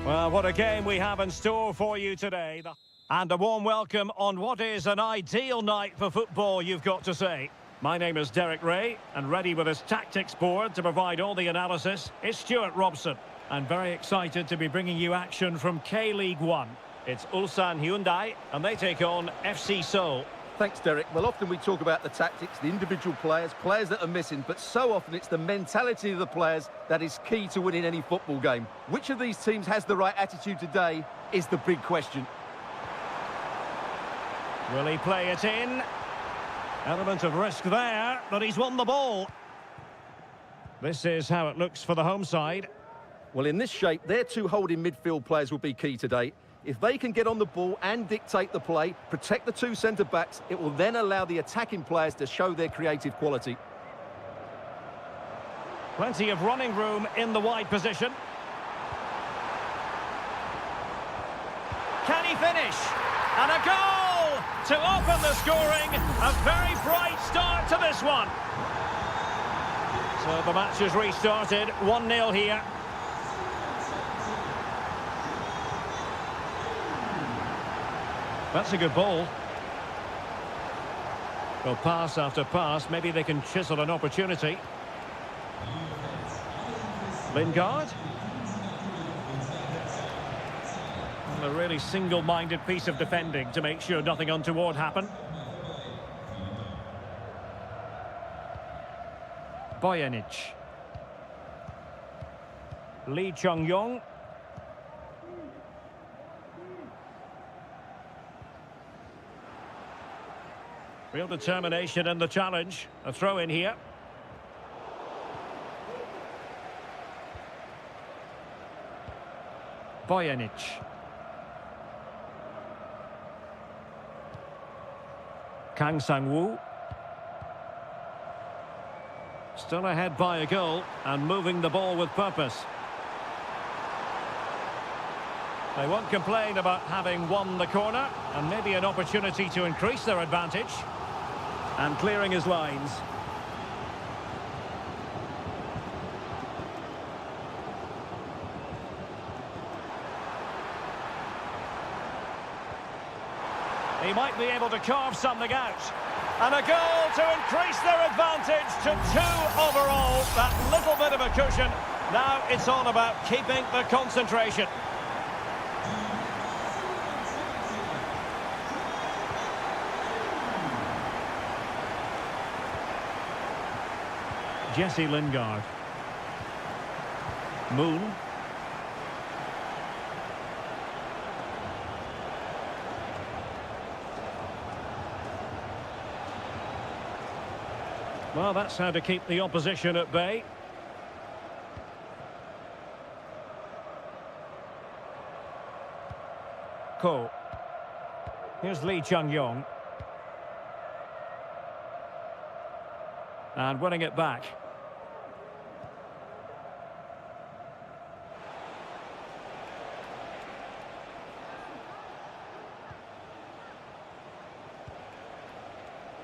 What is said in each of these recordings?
Well, what a game we have in store for you today. And a warm welcome on what is an ideal night for football, you've got to say. My name is Derek Ray, and ready with his tactics board to provide all the analysis is Stuart Robson. I'm very excited to be bringing you action from K-League 1. It's Ulsan Hyundai, and they take on FC Seoul. Thanks, Derek. Well, often we talk about the tactics, the individual players that are missing, but so often it's the mentality of the players that is key to winning any football game. Which of these teams has the right attitude today is the big question. Will he play it in? Element of risk there, but he's won the ball. This is how it looks for the home side. Well, in this shape, their two holding midfield players will be key today. If they can get on the ball and dictate the play, protect the two centre-backs, it will then allow the attacking players to show their creative quality. Plenty of running room in the wide position. Can he finish? And a goal to open the scoring. A very bright start to this one. So the match has restarted. 1-0 here. That's a good ball. Well, pass after pass. Maybe they can chisel an opportunity. Lingard. A really single-minded piece of defending to make sure nothing untoward happened. Bojanic. Lee Chung-yong. Real determination in the challenge. A throw in here. Bojanic. Kang Sang-woo. Still ahead by a goal and moving the ball with purpose. They won't complain about having won the corner, and maybe an opportunity to increase their advantage. And clearing his lines. He might be able to carve something out. And a goal to increase their advantage to 2 overall. That little bit of a cushion. Now it's all about keeping the concentration. Jesse Lingard. Moon. Well, that's how to keep the opposition at bay. Ko. Here's Lee Chung-yong. And winning it back.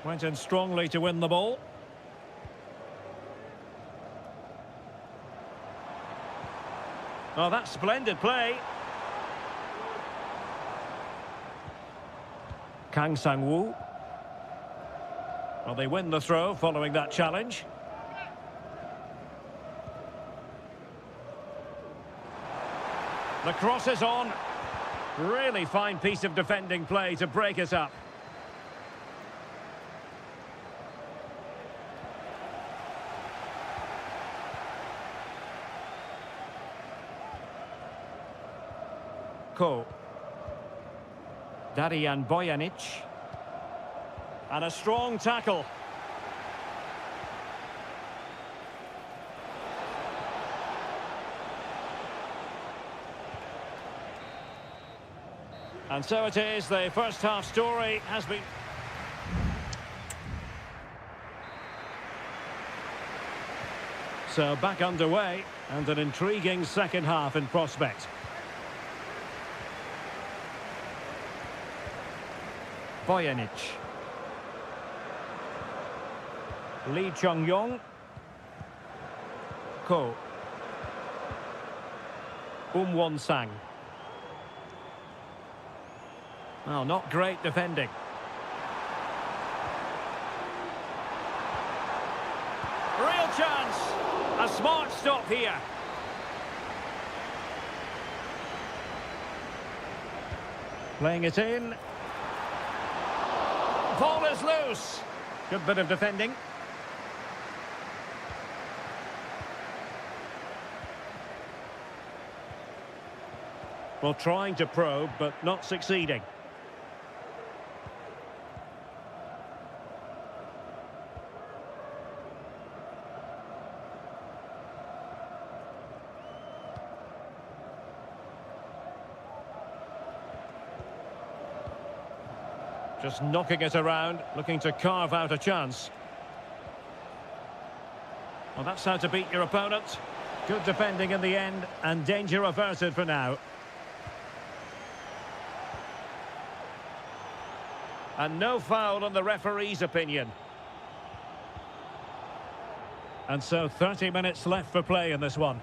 Went in strongly to win the ball. Oh, that's splendid play. Kang Sang-woo. Well, they win the throw following that challenge. The cross is on. Really fine piece of defending play to break it up. Ko. Darian Bojanic. And a strong tackle. And so it is, the first half story has been... So back underway, and an intriguing second half in prospect. Bojanic. Lee Chung-yong. Ko. Won-sang. Well, not great defending. Real chance. A smart stop here. Playing it in. Ball is loose. Good bit of defending. Well, trying to probe, but not succeeding. Just knocking it around, looking to carve out a chance. Well, that's how to beat your opponent. Good defending in the end, and danger averted for now. And no foul in the referee's opinion. And so 30 minutes left for play in this one.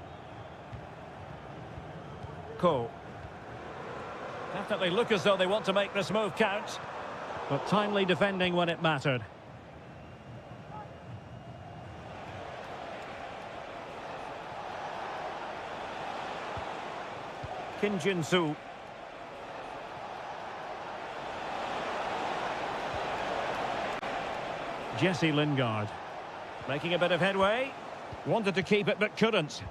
Cole. Definitely look as though they want to make this move count. But timely defending when it mattered. Kim Jin-soo. Jesse Lingard. Making a bit of headway. Wanted to keep it but couldn't.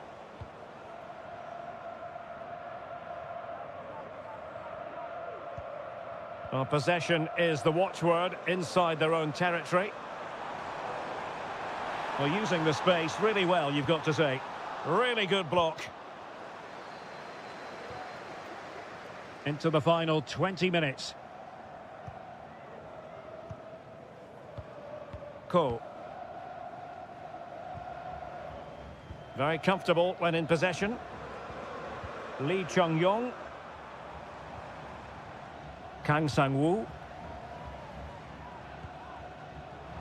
Well, possession is the watchword inside their own territory. Well, using the space really well, you've got to say. Really good block. Into the final 20 minutes. Cole. Very comfortable when in possession. Lee Chung-yong. Kang Sang-woo.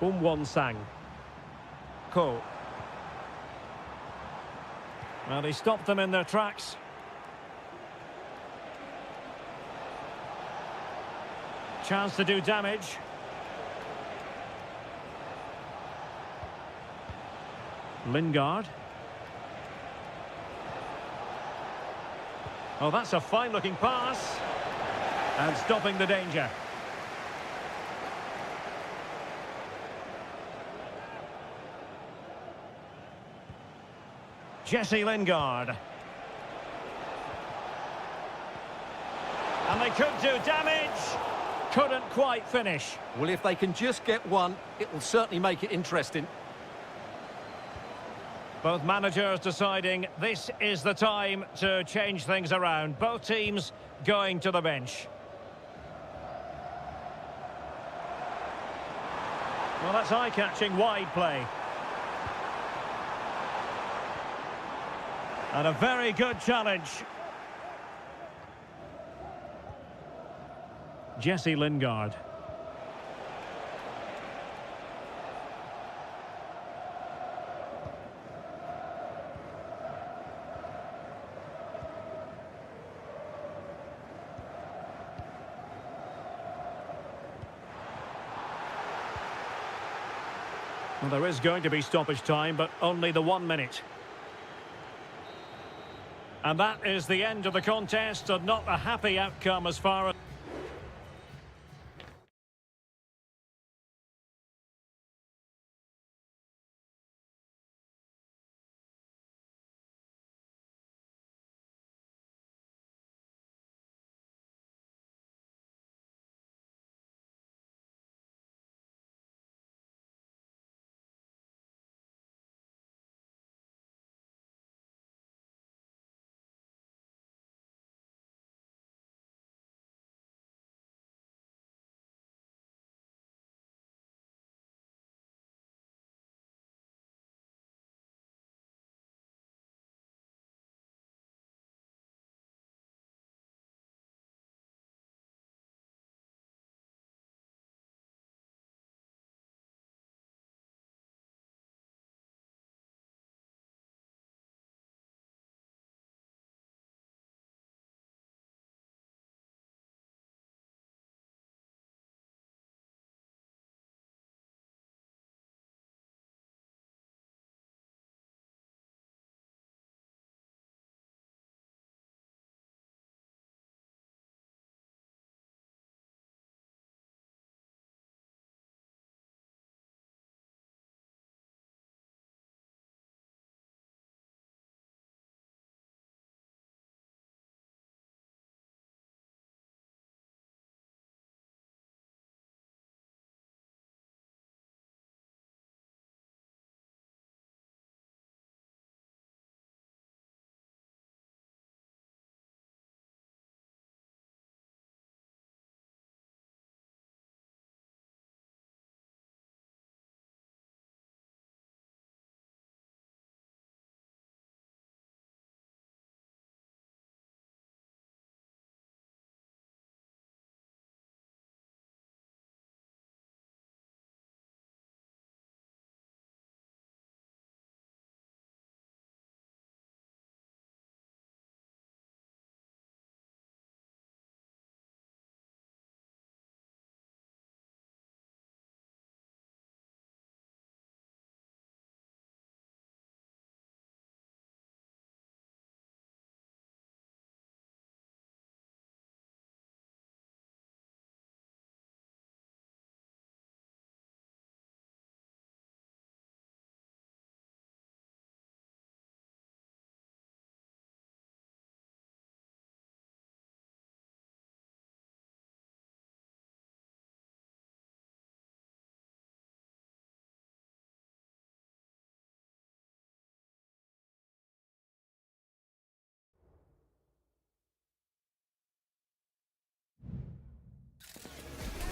Won-sang. Ko. Well, he stopped them in their tracks. Chance to do damage. Lingard. Oh, that's a fine-looking pass. And stopping the danger. Jesse Lingard. And they could do damage. Couldn't quite finish. Well, if they can just get one, it will certainly make it interesting. Both managers deciding this is the time to change things around. Both teams going to the bench. Well, that's eye-catching wide play. And a very good challenge. Jesse Lingard. Well, there is going to be stoppage time, but only the 1 minute. And that is the end of the contest, and not a happy outcome as far as...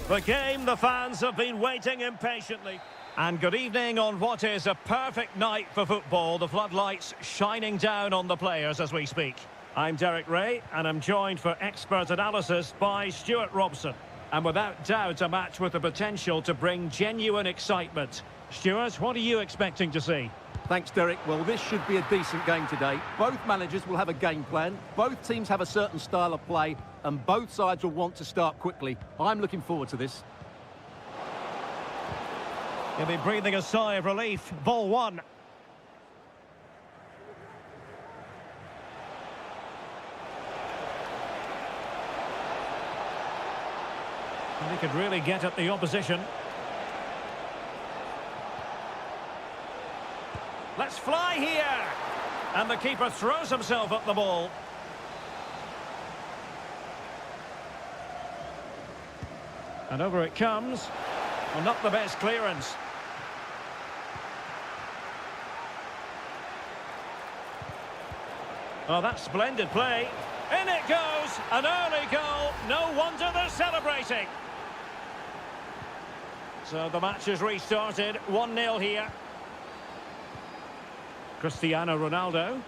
The game the fans have been waiting impatiently. And good evening on what is a perfect night for football. The floodlights shining down on the players as we speak. I'm Derek Ray, and I'm joined for expert analysis by Stuart Robson. And without doubt, a match with the potential to bring genuine excitement. Stuart, what are you expecting to see? Thanks, Derek. Well, this should be a decent game today. Both managers will have a game plan. Both teams have a certain style of play, and both sides will want to start quickly. I'm looking forward to this. He'll be breathing a sigh of relief. Ball one. And he could really get at the opposition. Let's fly here! And the keeper throws himself at the ball. And over it comes. Well, not the best clearance. Oh, that's splendid play. In it goes! An early goal. No wonder they're celebrating. So the match is restarted. 1-0 here. Cristiano Ronaldo.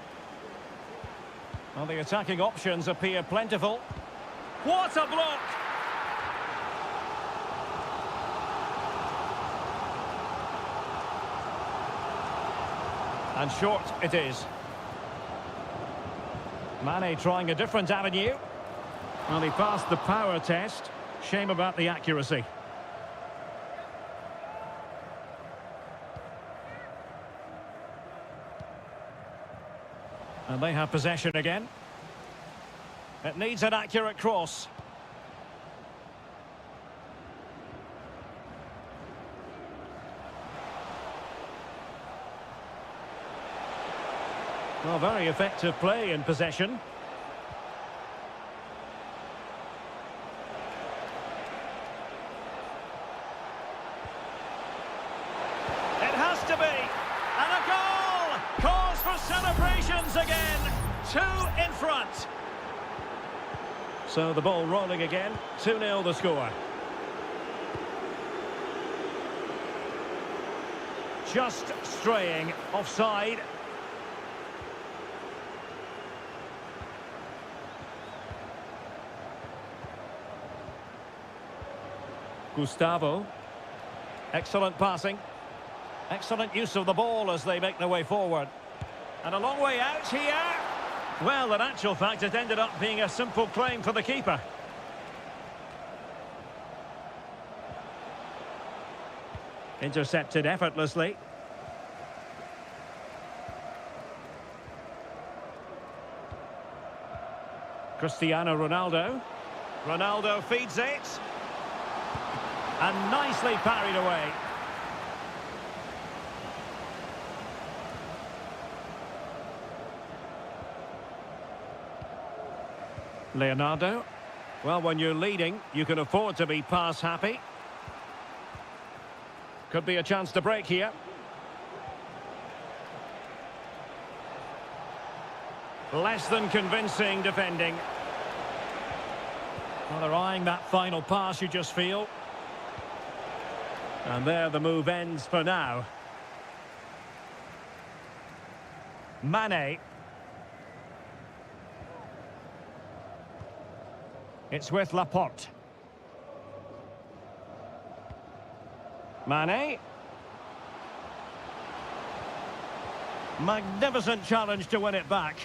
Well, the attacking options appear plentiful. What a block! And short it is. Mane trying a different avenue. Well, he passed the power test. Shame about the accuracy. And they have possession again. It needs an accurate cross. Well, very effective play in possession. It has to be. And a goal! Cause for celebrations again. 2 in front. So the ball rolling again. 2-0 the score. Just straying offside. Gustavo. Excellent passing. Excellent use of the ball as they make their way forward. And a long way out here. Well, in actual fact, it ended up being a simple claim for the keeper. Intercepted effortlessly. Cristiano Ronaldo. Ronaldo feeds it. And nicely parried away. Leonardo. Well, when you're leading, you can afford to be pass happy. Could be a chance to break here. Less than convincing defending. Well, they're eyeing that final pass, you just feel. And there the move ends for now. Mane. It's with Laporte. Mane. Magnificent challenge to win it back.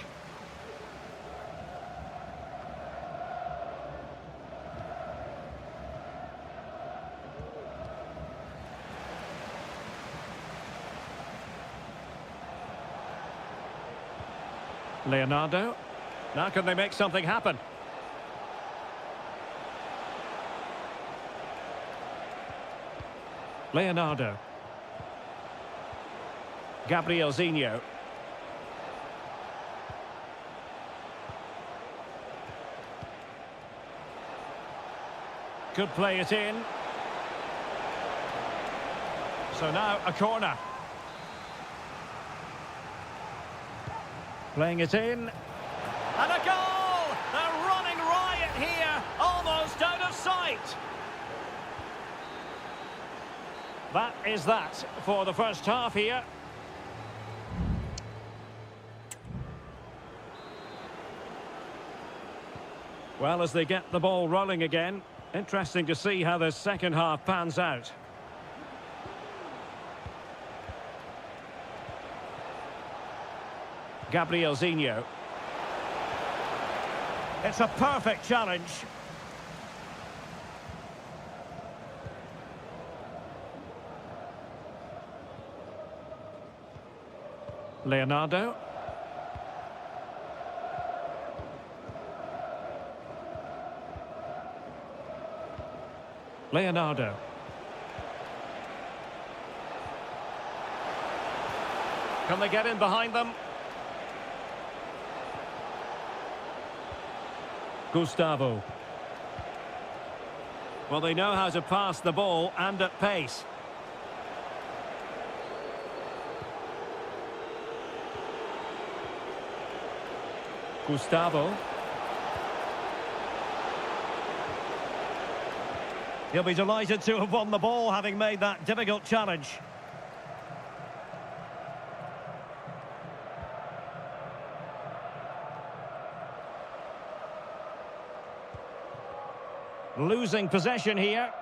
Leonardo. Now can they make something happen? Leonardo. Gabrielzinho. Could play it in. So now a corner. Playing it in. And a goal! They're running riot here, almost out of sight. That is that for the first half here. Well, as they get the ball rolling again, interesting to see how the second half pans out. Gabrielzinho. It's a perfect challenge. Leonardo. Leonardo. Can they get in behind them? Gustavo. Well, they know how to pass the ball and at pace. Gustavo. He'll be delighted to have won the ball, having made that difficult challenge. Losing possession here.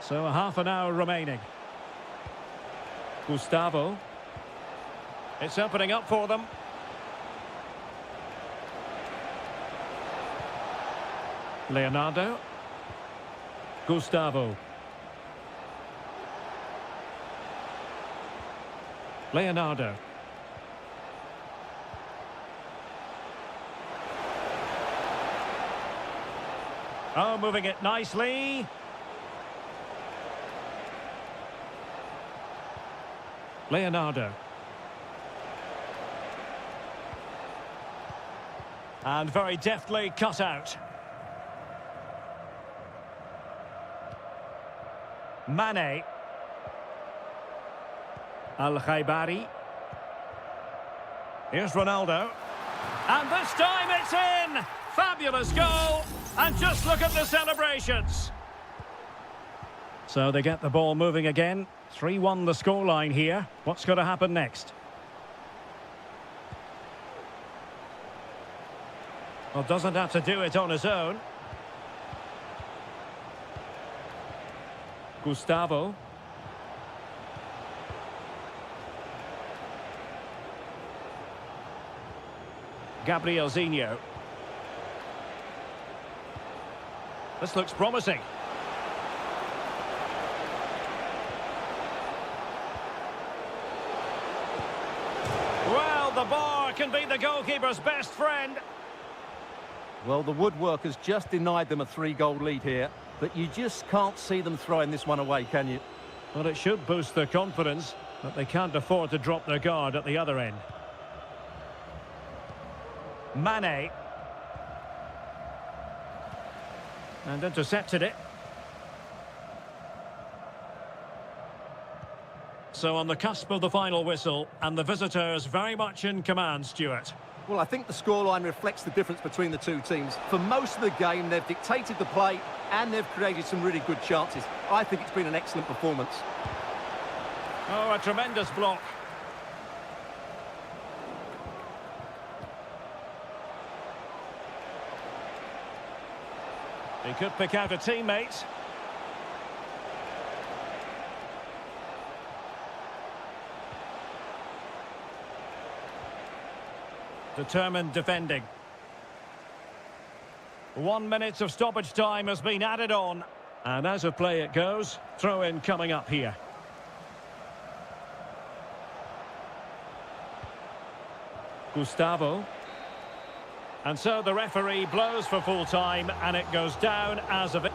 So a half an hour remaining. Gustavo. It's opening up for them. Leonardo. Gustavo. Leonardo. Oh, moving it nicely. Leonardo. And very deftly cut out. Mane. Al-Khaibari. Here's Ronaldo. And this time it's in! Fabulous goal! And just look at the celebrations. So they get the ball moving again. 3-1 the scoreline here. What's going to happen next? Well, doesn't have to do it on his own. Gustavo. Gabrielzinho. This looks promising. Well, the bar can be the goalkeeper's best friend. Well, the woodwork has just denied them a 3-goal lead here, but you just can't see them throwing this one away, can you? Well, it should boost their confidence, but they can't afford to drop their guard at the other end. Mane. And intercepted it. So on the cusp of the final whistle, and the visitors very much in command, Stuart. Well, I think the scoreline reflects the difference between the two teams. For most of the game, they've dictated the play and they've created some really good chances. I think it's been an excellent performance. Oh, a tremendous block. He could pick out a teammate. Determined defending. 1 minute of stoppage time has been added on. And as of play it goes, throw-in coming up here. Gustavo. And so the referee blows for full time and it goes down as a...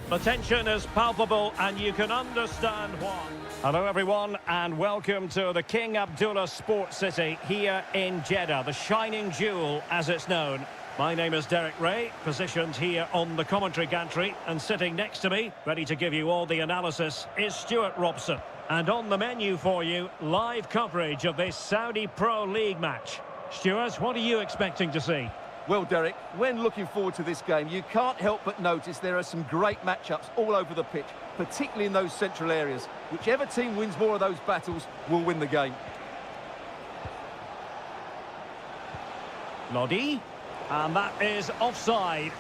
The tension is palpable and you can understand why. Hello everyone and welcome to the King Abdullah Sports City here in Jeddah, the shining jewel as it's known. My name is Derek Ray, positioned here on the commentary gantry, and sitting next to me, ready to give you all the analysis, is Stuart Robson. And on the menu for you, live coverage of this Saudi Pro League match. Stuart, what are you expecting to see? Well, Derek, when looking forward to this game, you can't help but notice there are some great matchups all over the pitch, particularly in those central areas. Whichever team wins more of those battles will win the game. Lodi. And that is offside.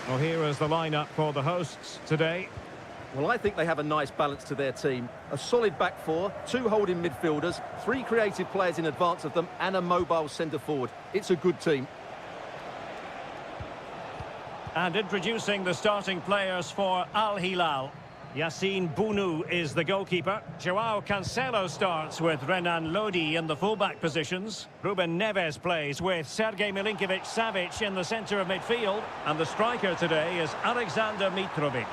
Well, here is the lineup for the hosts today. Well, I think they have a nice balance to their team. A solid back four, two holding midfielders, three creative players in advance of them, and a mobile centre-forward. It's a good team. And introducing the starting players for Al Hilal. Yassine Bounou is the goalkeeper. Joao Cancelo starts with Renan Lodi in the fullback positions. Ruben Neves plays with Sergej Milinkovic-Savic in the centre of midfield. And the striker today is Alexander Mitrovic.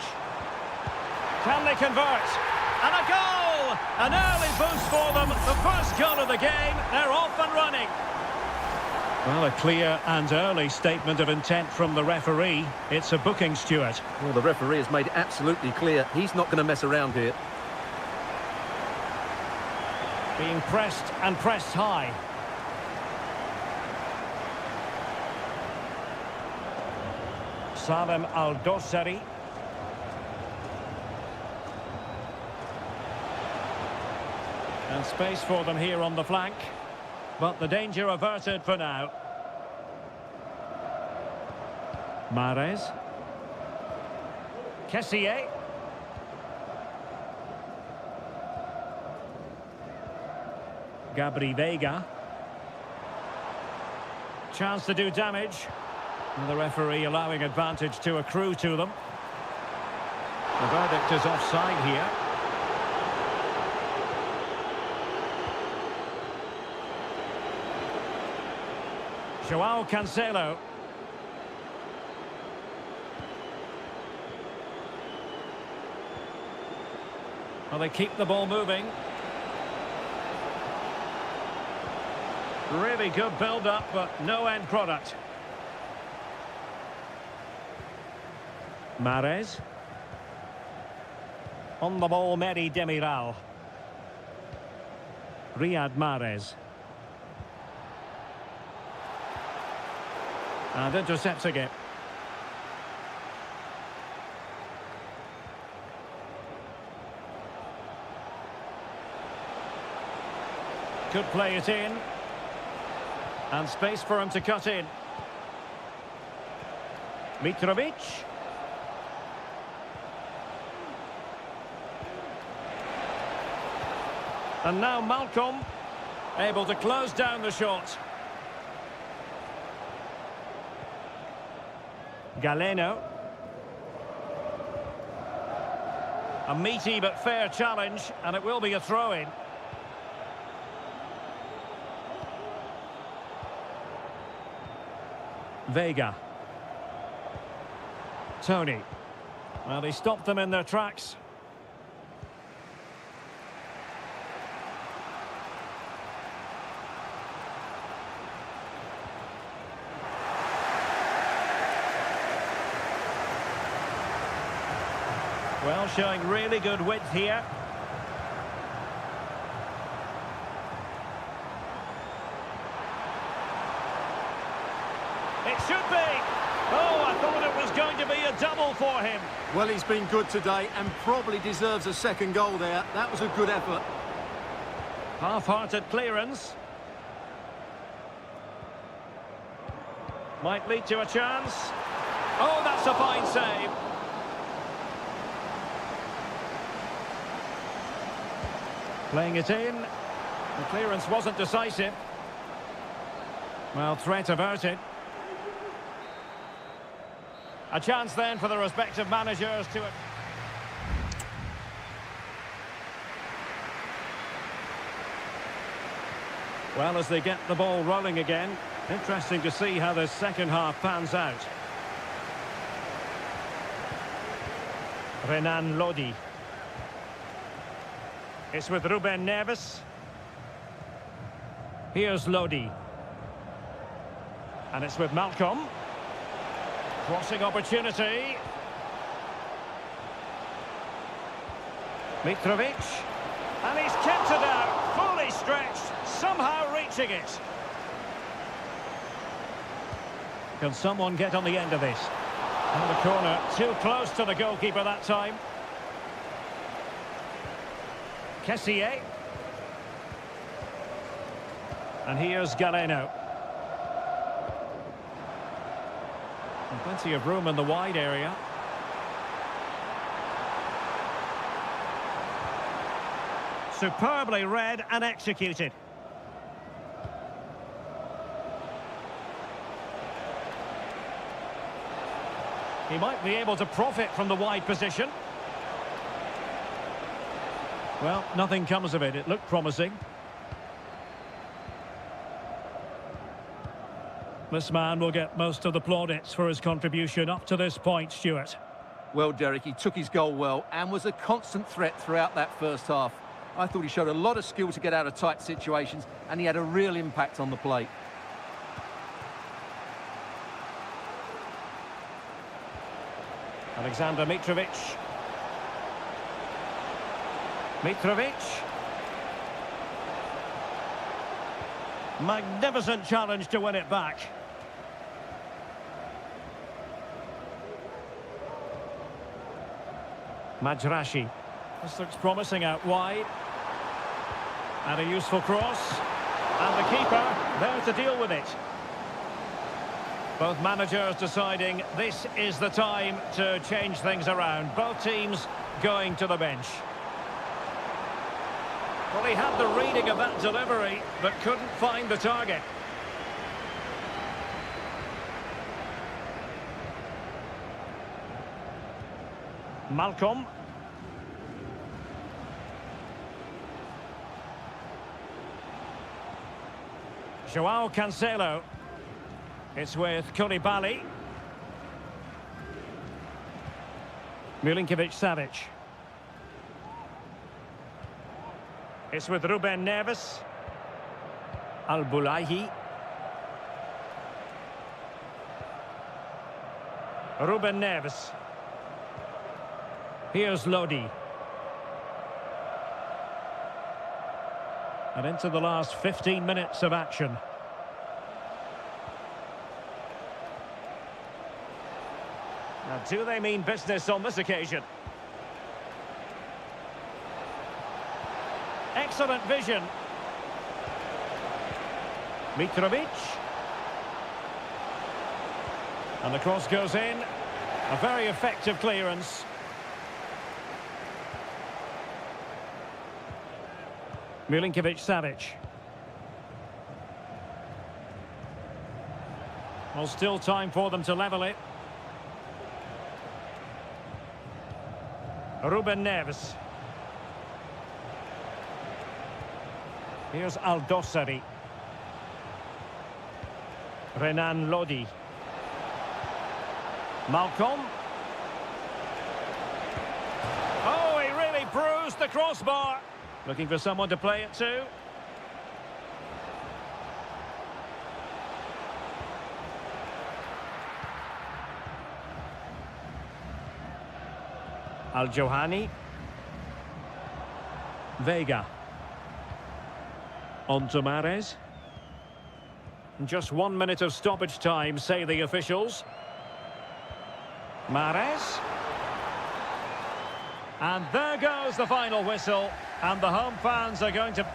Can they convert? And a goal! An early boost for them. The first goal of the game. They're off and running. Well, a clear and early statement of intent from the referee. It's a booking, Stuart. Well, the referee has made it absolutely clear he's not going to mess around here. Being pressed and pressed high. Salem Al-Dossari. And space for them here on the flank. But the danger averted for now. Mahrez. Kessié. Gabri Veiga. Chance to do damage. And the referee allowing advantage to accrue to them. The verdict is offside here. Joao Cancelo. Well, they keep the ball moving. Really good build-up, but no end product. Mahrez. On the ball, Meri Demiral. Riyad Mahrez. And intercepting it. Could play it in. And space for him to cut in. Mitrovic. And now Malcolm, able to close down the shot. Galeno. A meaty but fair challenge, and it will be a throw-in. Veiga. Tony. Well, he stopped them in their tracks. Well, showing really good width here. It should be. Oh, I thought it was going to be a double for him. Well, he's been good today and probably deserves a second goal there. That was a good effort. Half-hearted clearance. Might lead to a chance. Oh, that's a fine save. Playing it in. The clearance wasn't decisive. Well, threat averted. A chance then for the respective managers to... Well, as they get the ball rolling again, interesting to see how the second half pans out. Renan Lodi. It's with Ruben Neves. Here's Lodi. And it's with Malcolm. Crossing opportunity. Mitrovic. And he's kept it out, fully stretched, somehow reaching it. Can someone get on the end of this? And the corner, too close to the goalkeeper that time. Kessié. And here's Galeno. And plenty of room in the wide area. Superbly read and executed. He might be able to profit from the wide position. Well, nothing comes of it. It looked promising. This man will get most of the plaudits for his contribution up to this point, Stuart. Well, Derek, he took his goal well and was a constant threat throughout that first half. I thought he showed a lot of skill to get out of tight situations, and he had a real impact on the plate. Alexander Mitrovic. Mitrovic. Magnificent challenge to win it back. Majrashi. This looks promising out wide. And a useful cross. And the keeper there to deal with it. Both managers deciding this is the time to change things around. Both teams going to the bench. Well, he had the reading of that delivery, but couldn't find the target. Malcolm. Joao Cancelo. It's with Koulibaly. Milinkovic-Savic. It's with Ruben Neves. Al-Boulahi. Ruben Neves. Here's Lodi. And into the last 15 minutes of action. Now, do they mean business on this occasion? Excellent vision. Mitrovic. And the cross goes in. A very effective clearance. Milinkovic-Savic. Well, still time for them to level it. Ruben Neves. Here's Al-Dossari. Renan Lodi. Malcolm. Oh, he really bruised the crossbar. Looking for someone to play it to. Al-Johani. Vega. On to Mahrez. Just 1 minute of stoppage time, say the officials. Mahrez. And there goes the final whistle. And the home fans are going to...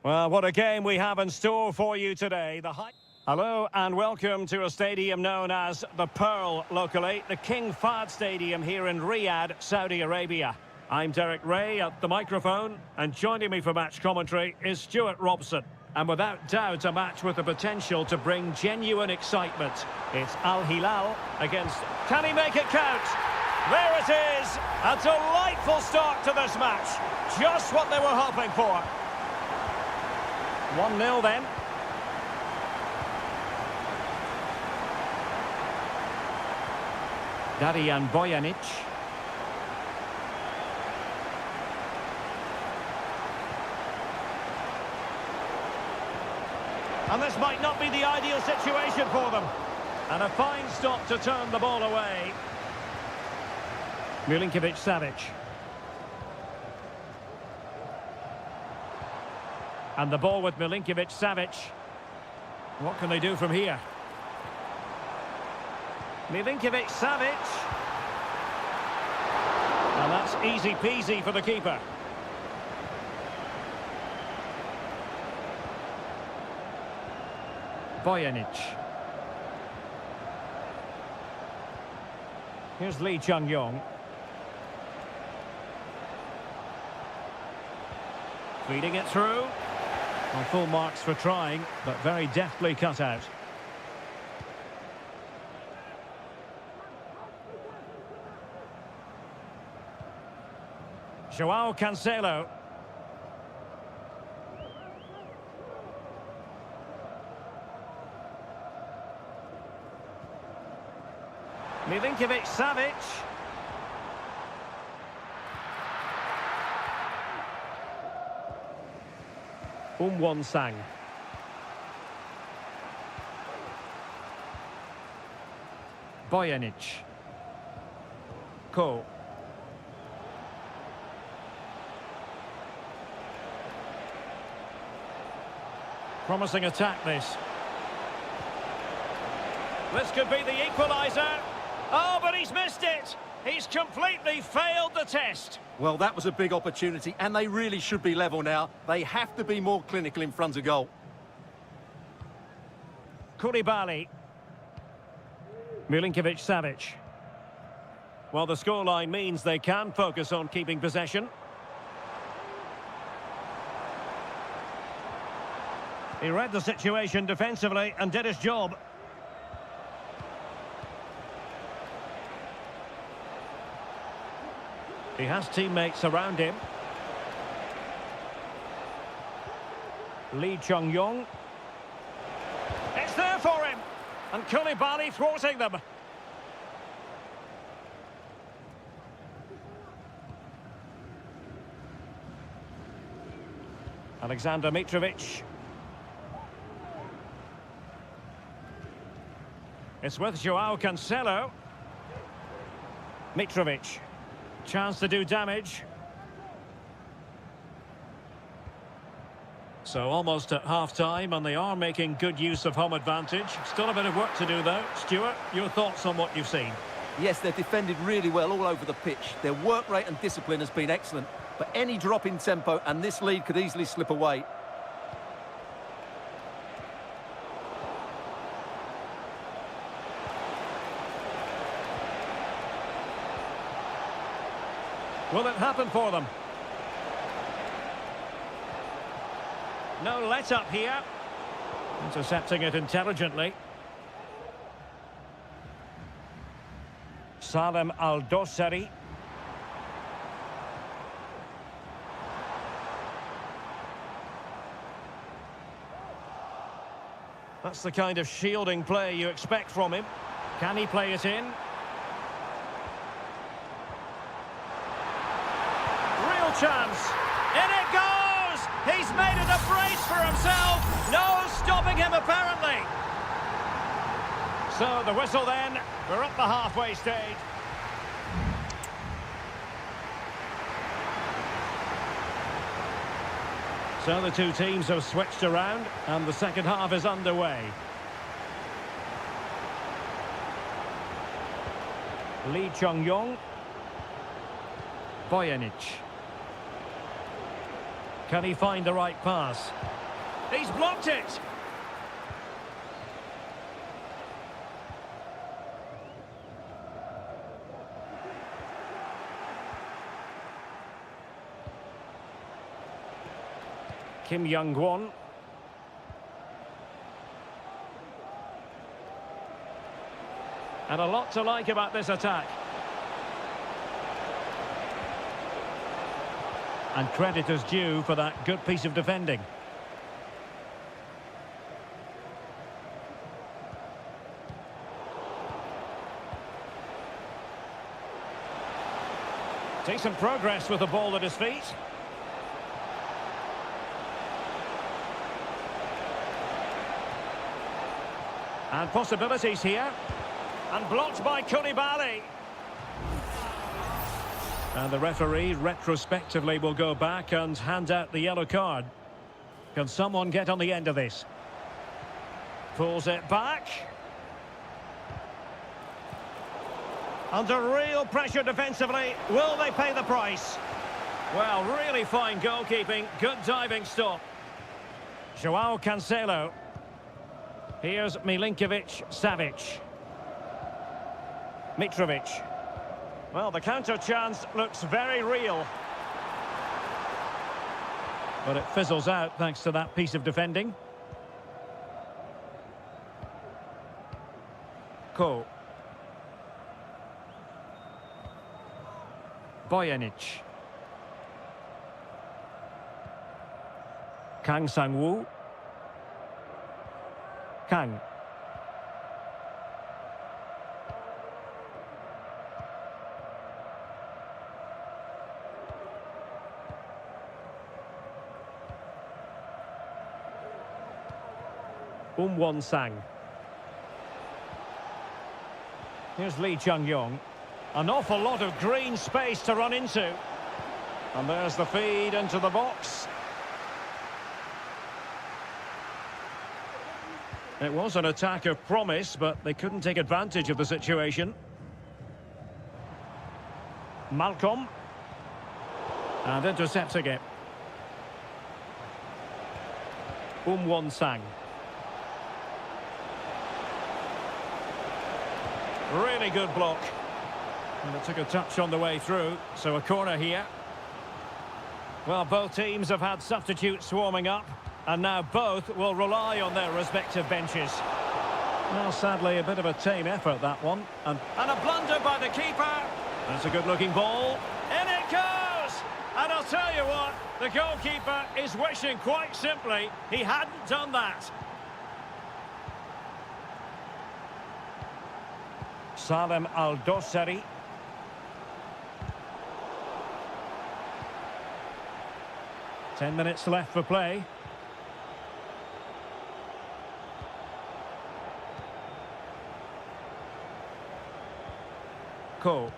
Well, what a game we have in store for you today. Hello and welcome to a stadium known as the Pearl locally, the King Fahd Stadium here in Riyadh, Saudi Arabia. I'm Derek Ray at the microphone, and joining me for match commentary is Stuart Robson. And without doubt, a match with the potential to bring genuine excitement. It's Al Hilal against... Can he make it count? There it is! A delightful start to this match. Just what they were hoping for. 1-0 then. Darijan Bojanic. And this might not be the ideal situation for them. And a fine stop to turn the ball away. Milinkovic-Savic. And the ball with Milinkovic-Savic. What can they do from here? Milinkovic-Savic. And that's easy peasy for the keeper. Bojanic. Here's Lee Chung-yong. Feeding it through. On full marks for trying, but very deftly cut out. Joao Cancelo. Milinkovic-Savic. Won-sang. Bojanic. Ko. Promising attack, this. This could be the equaliser. Oh, but he's missed it. He's completely failed the test. Well, that was a big opportunity, and they really should be level now. They have to be more clinical in front of goal. Koulibaly. Milinkovic-Savic. Well, the scoreline means they can focus on keeping possession. He read the situation defensively and did his job. He has teammates around him. Lee Chung-yong. It's there for him! And Koulibaly thwarting them. Alexander Mitrovic. It's with Joao Cancelo. Mitrovic. Chance to do damage. So almost at half-time, and they are making good use of home advantage. Still a bit of work to do, though. Stuart, your thoughts on what you've seen? Yes, they've defended really well all over the pitch. Their work rate and discipline has been excellent. But any drop in tempo, and this lead could easily slip away. Will it happen for them? No let-up here. Intercepting it intelligently. Salem Al-Dosari. That's the kind of shielding play you expect from him. Can he play it in? Real chance. In it goes! He's made it a brace for himself. No stopping him, apparently. So the whistle then. We're up the halfway stage. So the two teams have switched around and the second half is underway. Lee Chung-yong. Bojanic. Can he find the right pass? He's blocked it! Kim Young-won. And a lot to like about this attack. And credit is due for that good piece of defending. Decent progress with the ball at his feet. And possibilities here. And blocked by Koulibaly. And the referee retrospectively will go back and hand out the yellow card. Can someone get on the end of this? Pulls it back. Under real pressure defensively. Will they pay the price? Well, really fine goalkeeping. Good diving stop. Joao Cancelo. Here's Milinkovic-Savic. Mitrovic. Well, the counter chance looks very real. But it fizzles out thanks to that piece of defending. Ko. Bojanic. Kang Sang-woo. Kang. Won-sang. Here's Lee Chung-yong. An awful lot of green space to run into. And there's the feed into the box. It was an attack of promise, but they couldn't take advantage of the situation. Malcolm. And intercepting it. Won-sang. Really good block. And it took a touch on the way through, so a corner here. Well, both teams have had substitutes swarming up, and now both will rely on their respective benches. Well, sadly, a bit of a tame effort, that one. And a blunder by the keeper. That's a good-looking ball. In it goes! And I'll tell you what, the goalkeeper is wishing quite simply he hadn't done that. Salem Al-Dossari. Ten minutes left for play. Ko.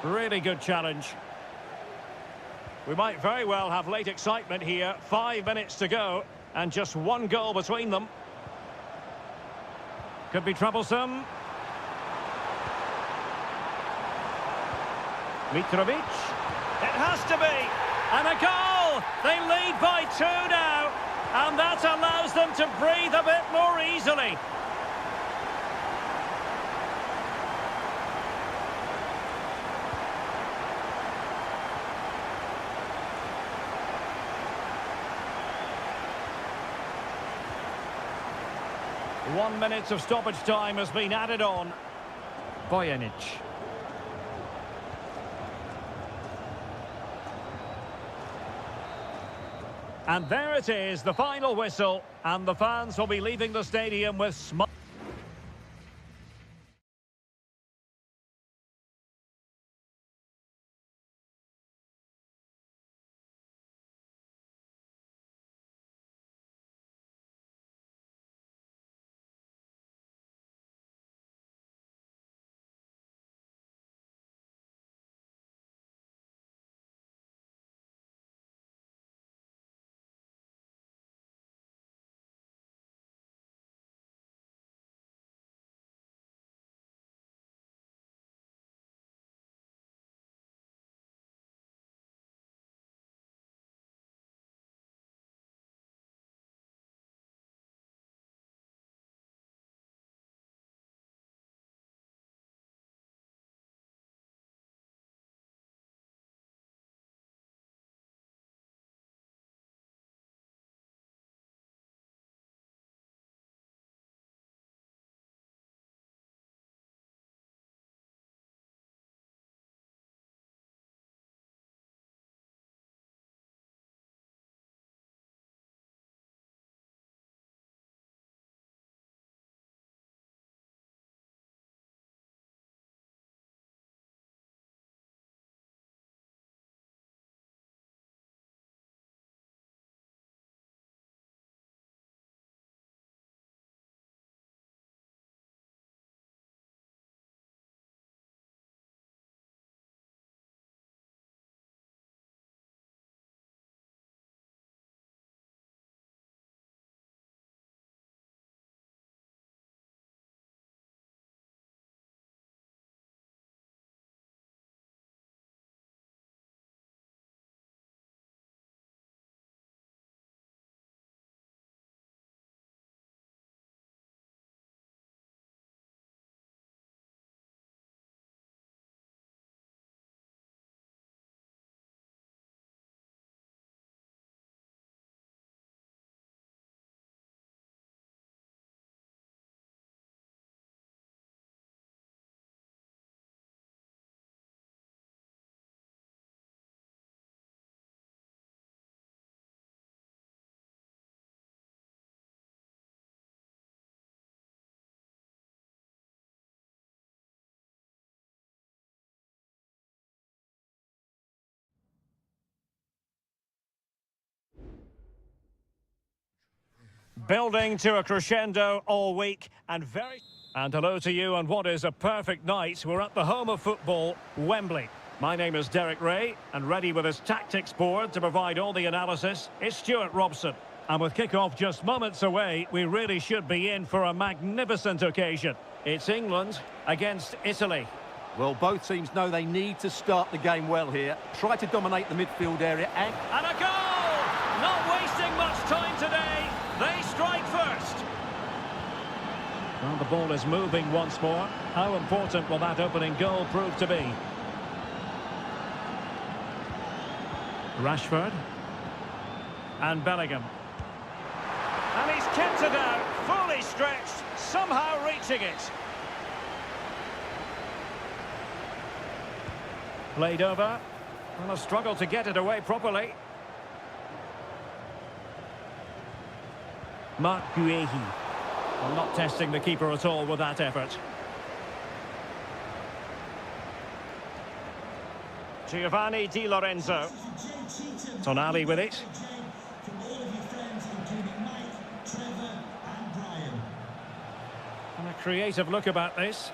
Really good challenge. We might very well have late excitement here. 5 minutes to go. And just one goal between them. Could be troublesome. Mitrovic. It has to be. And a goal! They lead by 2 now. And that allows them to breathe a bit more easily. One minute of stoppage time has been added on. Bojanic. And there it is, the final whistle. And the fans will be leaving the stadium with smiles. Building to a crescendo all week and very... And hello to you on what is a perfect night. We're at the home of football, Wembley. My name is Derek Ray, and ready with his tactics board to provide all the analysis is Stuart Robson. And with kick-off just moments away, we really should be in for a magnificent occasion. It's England against Italy. Well, both teams know they need to start the game well here. Try to dominate the midfield area and a goal! Not wasting much time today. They strike first. Well, the ball is moving once more. How important will that opening goal prove to be? Rashford. And Bellingham. And he's kept it out, fully stretched, somehow reaching it. Played over. Well, a struggle to get it away properly. Mark Guehi. Well, not testing the keeper at all with that effort. Giovanni Di Lorenzo. Tonali with it. And a creative look about this.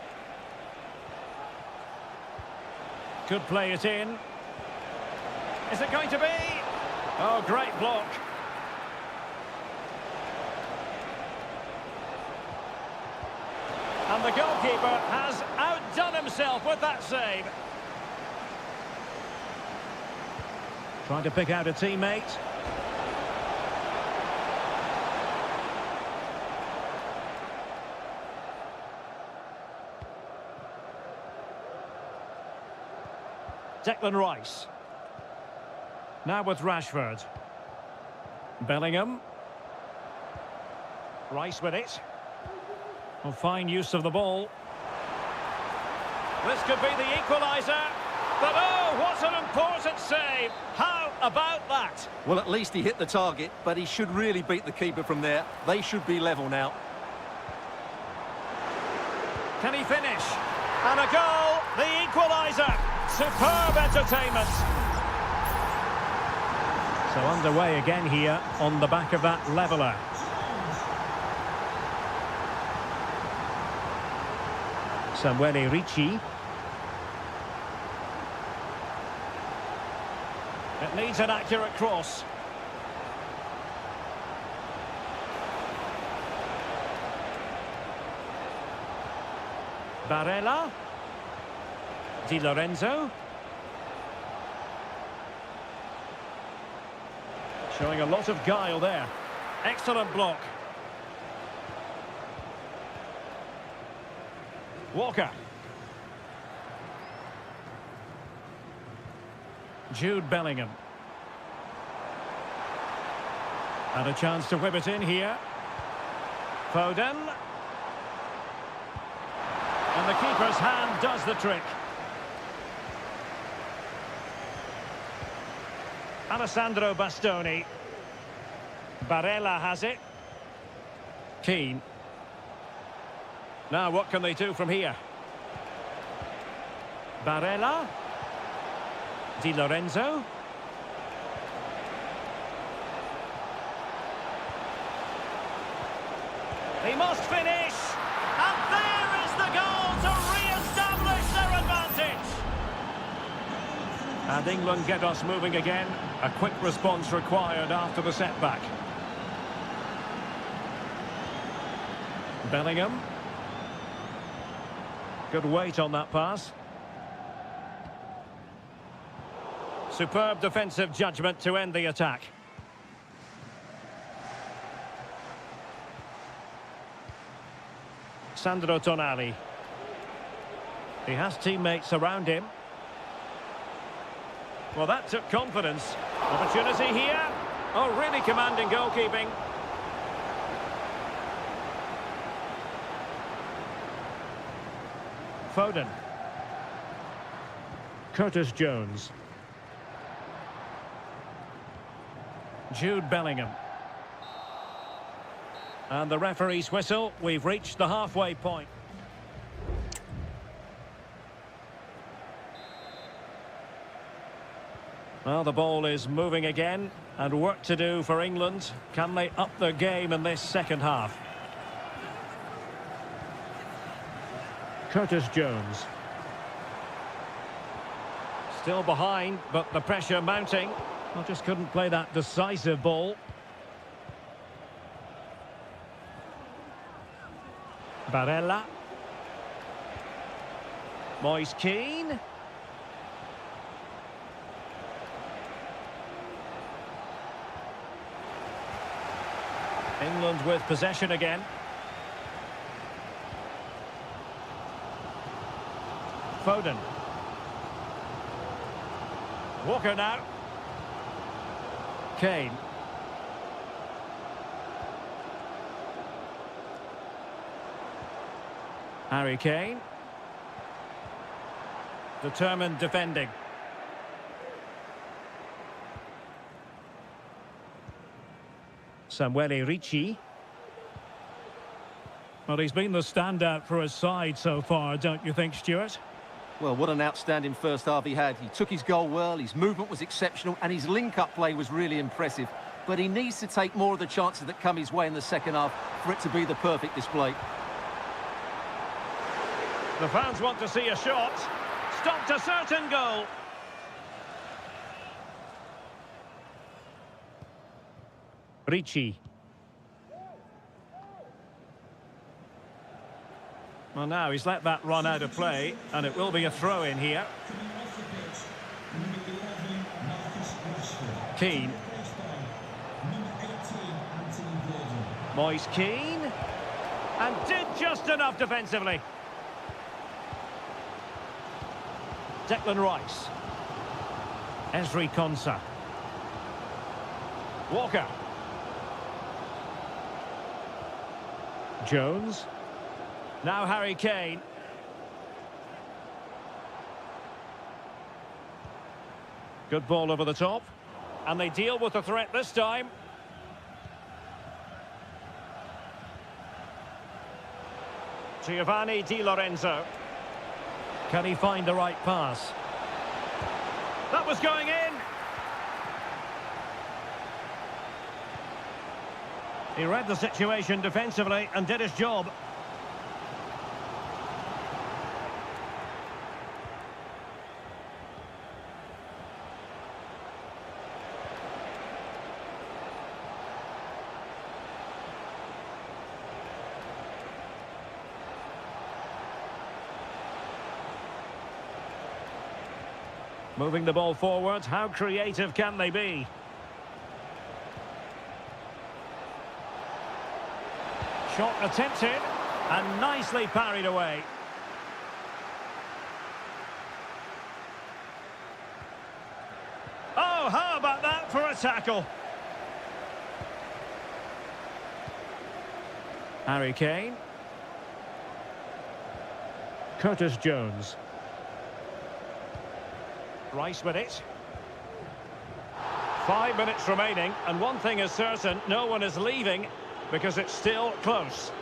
Could play it in. Is it going to be? Oh, great block. And the goalkeeper has outdone himself with that save. Trying to pick out a teammate. Declan Rice. Now with Rashford. Bellingham. Rice with it. Well, fine use of the ball. This could be the equaliser. But oh, what an important save. How about that? Well, at least he hit the target, but he should really beat the keeper from there. They should be level now. Can he finish? And a goal, the equaliser. Superb entertainment. So underway again here on the back of that leveller. Samuele Ricci. It needs an accurate cross. Barella. Di Lorenzo. Showing a lot of guile there. Excellent block. Walker. Jude Bellingham. And a chance to whip it in here. Foden. And the keeper's hand does the trick. Alessandro Bastoni. Barella has it. Keane. Now what can they do from here? Barella. Di Lorenzo. He must finish. And there is the goal to re-establish their advantage. And England get us moving again. A quick response required after the setback. Bellingham. Good weight on that pass. Superb defensive judgment to end the attack. Sandro Tonali. He has teammates around him. Well, that took confidence. Opportunity here. Oh, really commanding goalkeeping. Foden. Curtis Jones. Jude Bellingham. And the referee's whistle. We've reached the halfway point. Well, the ball is moving again, and work to do for England. Can they up their game in this second half? Curtis Jones. Still behind, but the pressure mounting. Well, just couldn't play that decisive ball. Barella. Moise Keane. England with possession again. Foden. Walker now. Kane. Harry Kane. Determined defending. Samuele Ricci. Well, he's been the standout for his side so far, don't you think, Stuart? Well, what an outstanding first half he had. He took his goal well, his movement was exceptional, and his link-up play was really impressive. But he needs to take more of the chances that come his way in the second half for it to be the perfect display. The fans want to see a shot. Stopped a certain goal. Ricci. Well, now he's let that run out of play, and it will be a throw in here. Keane. Moise Keane. And did just enough defensively. Declan Rice. Ezri Konsa. Walker. Jones. Now Harry Kane. Good ball over the top. And they deal with the threat this time. Giovanni Di Lorenzo. Can he find the right pass? That was going in. He read the situation defensively and did his job. Moving the ball forward, how creative can they be? Shot attempted and nicely parried away. Oh, how about that for a tackle? Harry Kane. Curtis Jones. Rice with it. 5 minutes remaining, and one thing is certain, no one is leaving because it's still close.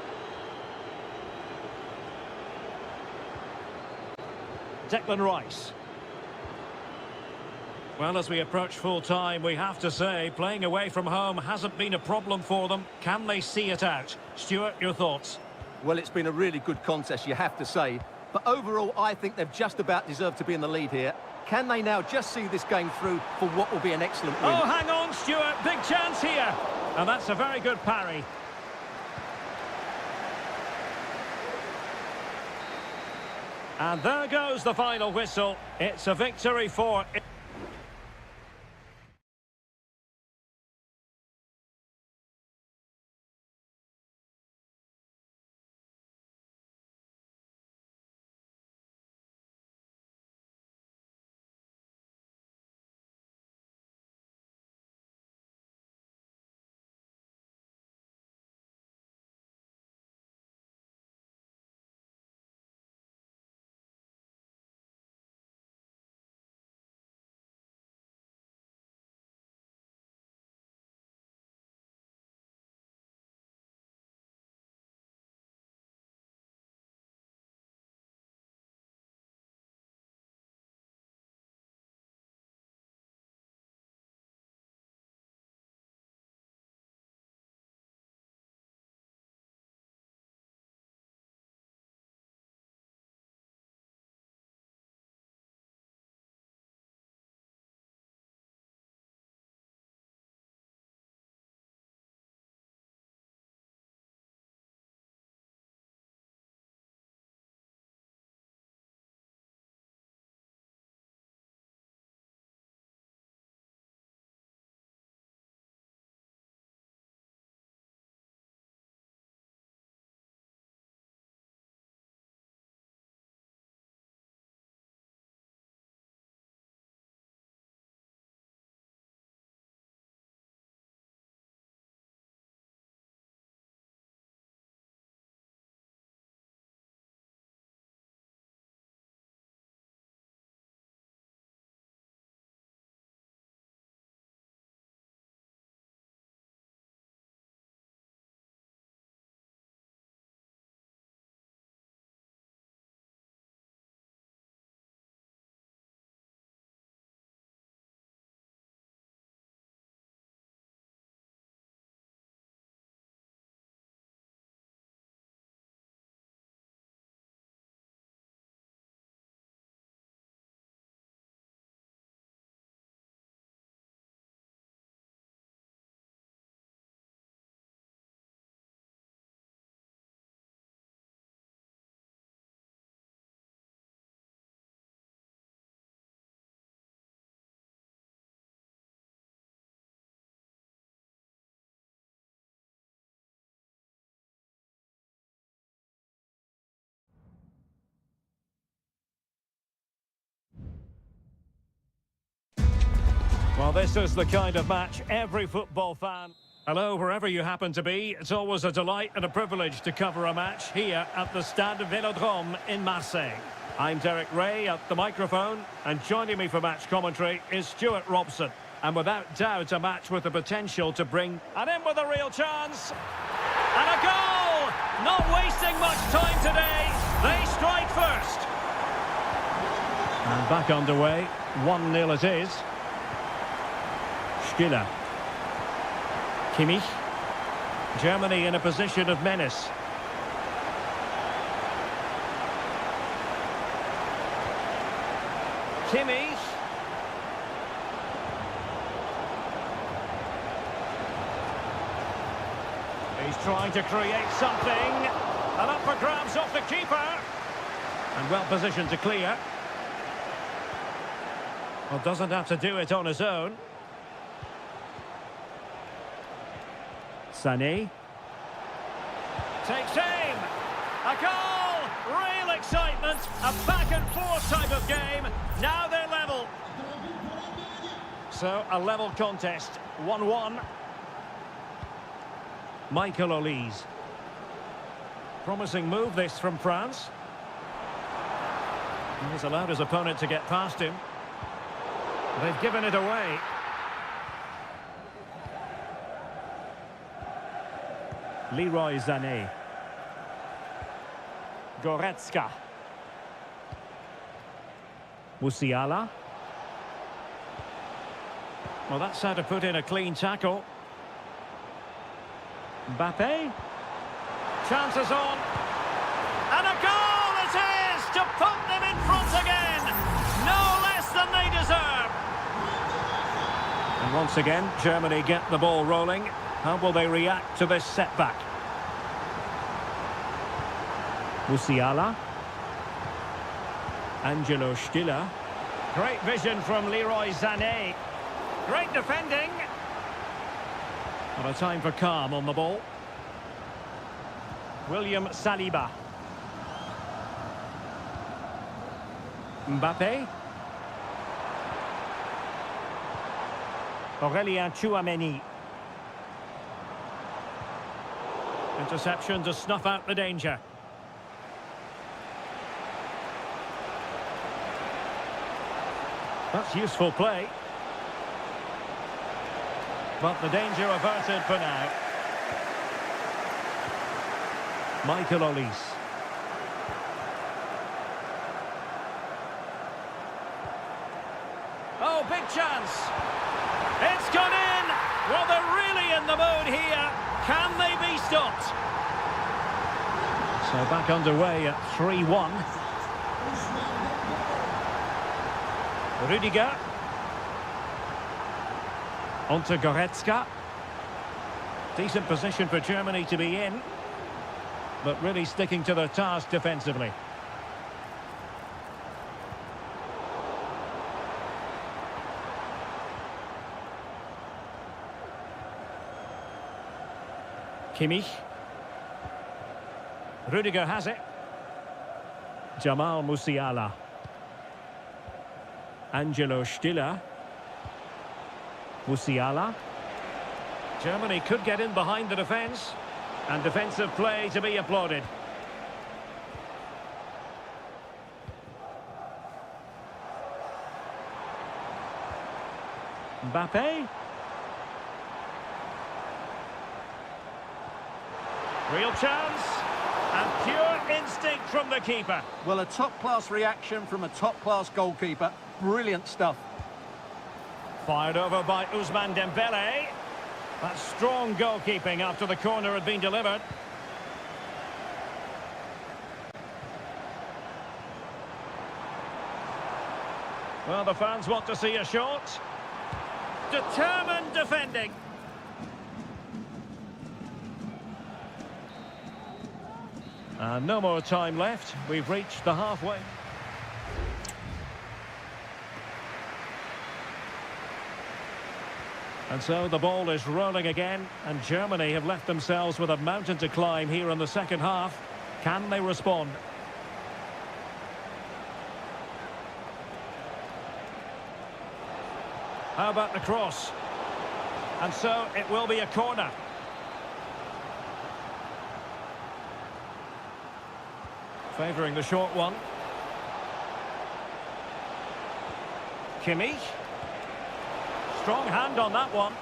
Declan Rice. Well, as we approach full time, we have to say, playing away from home hasn't been a problem for them. Can they see it out? Stuart, your thoughts? Well, it's been a really good contest, you have to say. But overall, I think they've just about deserved to be in the lead here. Can they now just see this game through for what will be an excellent win? Oh, hang on, Stuart. Big chance here. And that's a very good parry. And there goes the final whistle. It's a victory for... Well, this is the kind of match every football fan... Hello, wherever you happen to be. It's always a delight and a privilege to cover a match here at the Stade Vélodrome in Marseille. I'm Derek Ray at the microphone, and joining me for match commentary is Stuart Robson. And without doubt, a match with the potential to bring... And in with a real chance! And a goal! Not wasting much time today. They strike first. And back underway. 1-0 it is. Stiller. Kimmich. Germany in a position of menace. Kimmich. He's trying to create something. And up for grabs off the keeper. And well positioned to clear. Well, doesn't have to do it on his own. Sané. Takes aim. A goal! Real excitement. A back and forth type of game. Now they're level. So, a level contest. 1-1. Michael Olise. Promising move this from France. He's allowed his opponent to get past him. They've given it away. Leroy Sané. Goretzka. Musiala. Well, that's how to put in a clean tackle. Mbappe. Chances on. And a goal it is to put them in front again. No less than they deserve. And once again, Germany get the ball rolling. How will they react to this setback? Musiala. Angelo Stiller. Great vision from Leroy Sané. Great defending. And a time for calm on the ball. William Saliba. Mbappe. Aurélien Tchouameni. Interception to snuff out the danger. That's useful play. But the danger averted for now. Michael Olise. Oh, big chance. It's gone in. Well, they're really in the mood here. Can they be stopped? So back underway at 3-1. Rüdiger. On to Goretzka. Decent position for Germany to be in. But really sticking to their task defensively. Kimmich. Rüdiger has it. Jamal Musiala. Angelo Stiller. Musiala. Germany could get in behind the defence. And defensive play to be applauded. Mbappe. Real chance. And pure instinct from the keeper. Well, a top-class reaction from a top-class goalkeeper. Brilliant stuff. Fired over by Ousmane Dembele. That's strong goalkeeping after the corner had been delivered. Well, the fans want to see a shot. Determined defending. And no more time left. We've reached the halfway. And so the ball is rolling again, and Germany have left themselves with a mountain to climb here in the second half. Can they respond? How about the cross? And so it will be a corner. Favouring the short one. Kimmich. Strong hand on that one.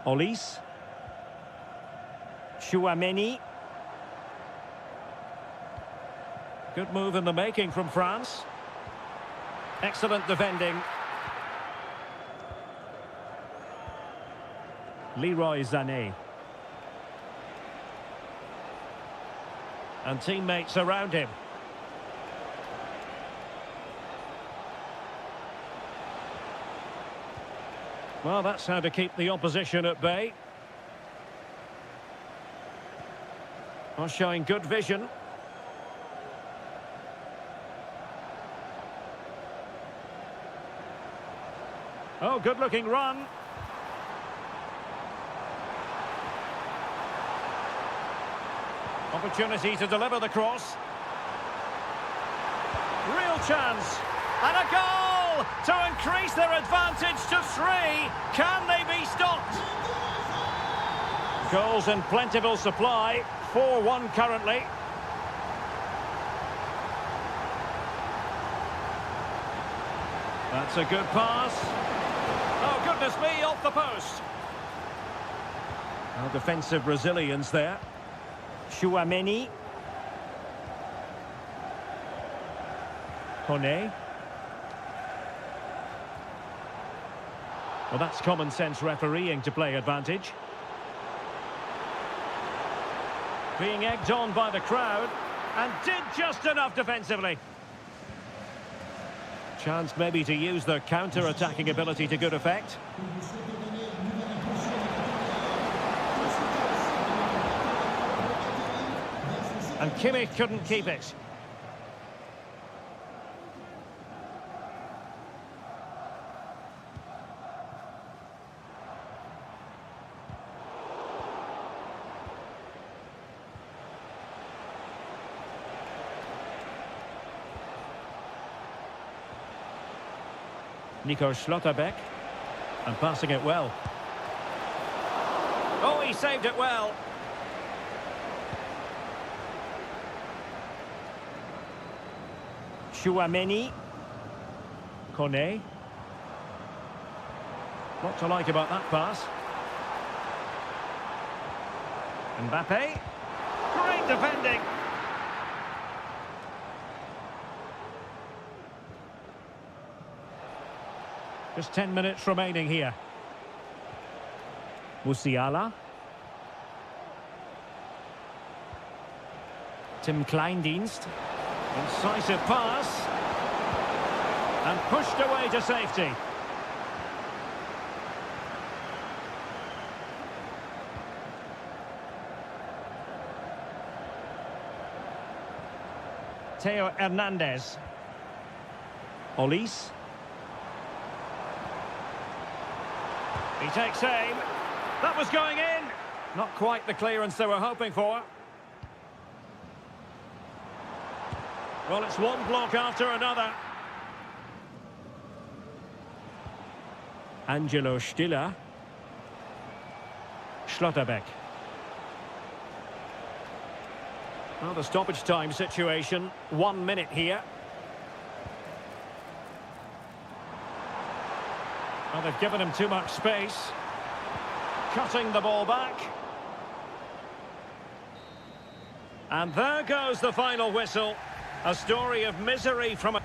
Olise. Chouameni. Good move in the making from France. Excellent defending. Leroy Sané. And teammates around him. Well, that's how to keep the opposition at bay. Well, showing good vision. Oh, good-looking run. Opportunity to deliver the cross. Real chance. And a goal to increase their advantage to 3. Can they be stopped? Goals in plentiful supply. 4-1 currently. That's a good pass. Oh, goodness me, off the post. Well, defensive resilience there. Chouameni. Kone. Well, that's common sense refereeing to play advantage. Being egged on by the crowd, and did just enough defensively. Chance maybe to use their counter-attacking ability to good effect. And Kimmich couldn't keep it. Nico Schlotterbeck, and passing it well. Oh, he saved it well. Chouameni. Kone. What to like about that pass. Mbappe. Great defending. Just 10 minutes remaining here. Musiala. Tim Kleindienst. Incisive pass. And pushed away to safety. Theo Hernandez. Olise. He takes aim. That was going in. Not quite the clearance they were hoping for. Well, it's one block after another. Angelo Stiller. Schlotterbeck. Well, the stoppage time situation. 1 minute here. Well, they've given him too much space. Cutting the ball back. And there goes the final whistle. A story of misery from a...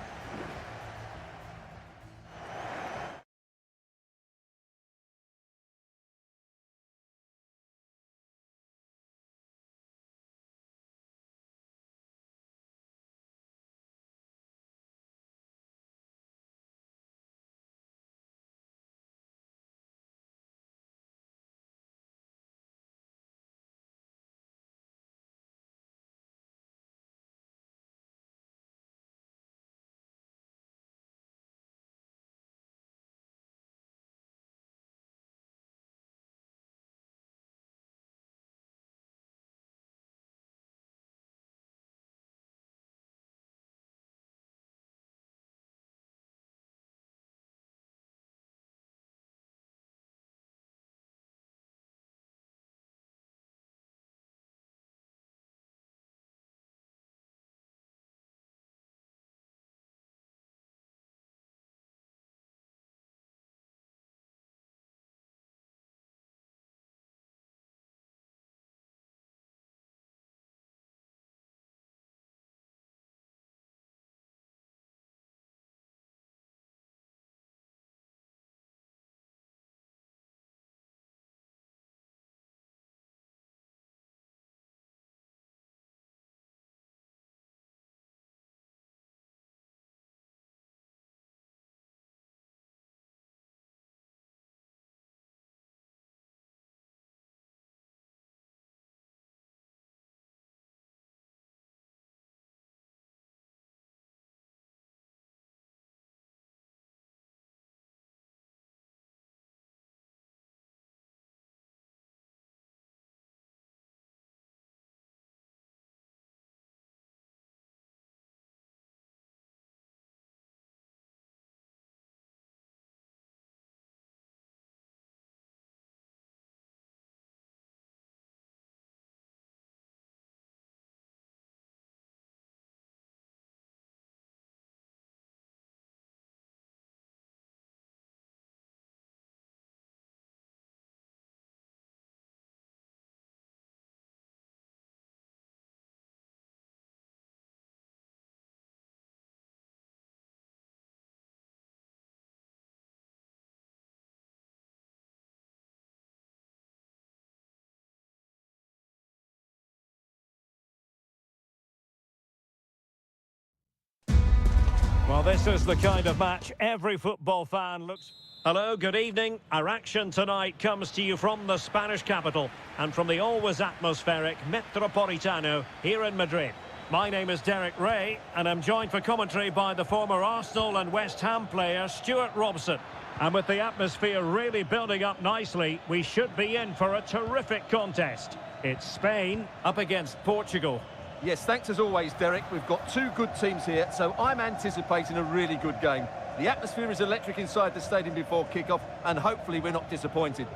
Well, this is the kind of match every football fan looks... Hello, good evening. Our action tonight comes to you from the Spanish capital and from the always atmospheric Metropolitano here in Madrid. My name is Derek Ray, and I'm joined for commentary by the former Arsenal and West Ham player Stuart Robson. And with the atmosphere really building up nicely, we should be in for a terrific contest. It's Spain up against Portugal. Yes, thanks as always, Derek. We've got two good teams here, so I'm anticipating a really good game. The atmosphere is electric inside the stadium before kick-off, and hopefully we're not disappointed.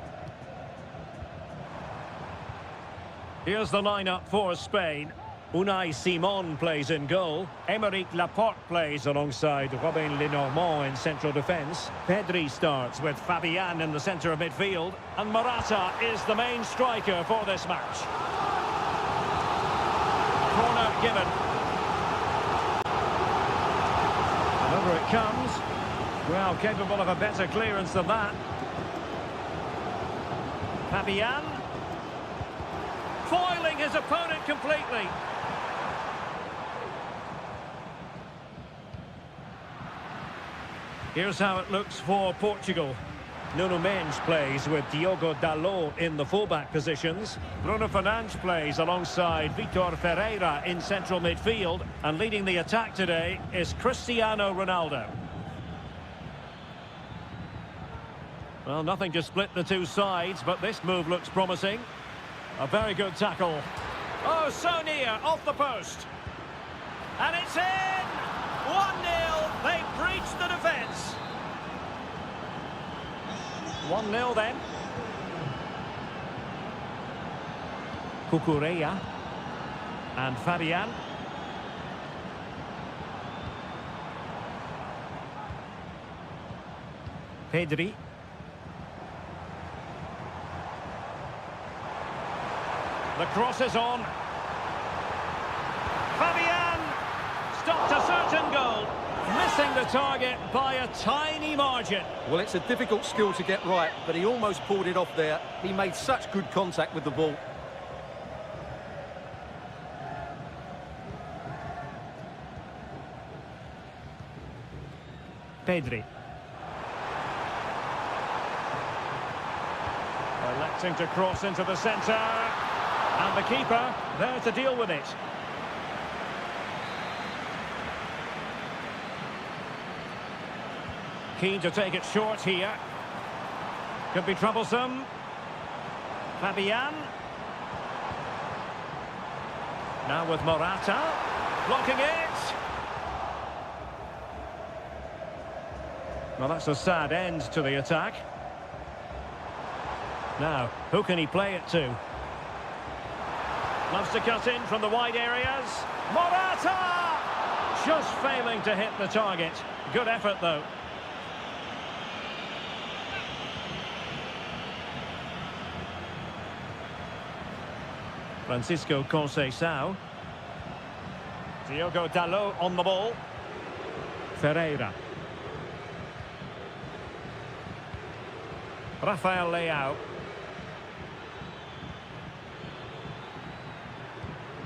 Here's the lineup for Spain. Unai Simon plays in goal. Aymeric Laporte plays alongside Robin Lenormand in central defence. Pedri starts with Fabian in the centre of midfield. And Morata is the main striker for this match. Corner given. And over it comes. Well, capable of a better clearance than that. Fabian. Foiling his opponent completely. Here's how it looks for Portugal. Nuno Mendes plays with Diogo Dalot in the fullback positions. Bruno Fernandes plays alongside Vitor Ferreira in central midfield. And leading the attack today is Cristiano Ronaldo. Well, nothing to split the two sides, but this move looks promising. A very good tackle. Oh, so near, off the post. And it's in! 1-0, they breached the defence. 1-0 then. Cucurella. And Fabian. Pedri. The cross is on. Fabian stopped a certain goal, missing the target by a tiny margin. Well, it's a difficult skill to get right, but he almost pulled it off there. He made such good contact with the ball. Pedri. Electing to cross into the centre. And the keeper there to deal with it. Keen to take it short here. Could be troublesome. Fabian. Now with Morata. Blocking it. Well, that's a sad end to the attack. Now, who can he play it to? Loves to cut in from the wide areas. Morata! Just failing to hit the target. Good effort, though. Francisco Conceição. Diogo Dalot on the ball. Ferreira. Rafael Leao.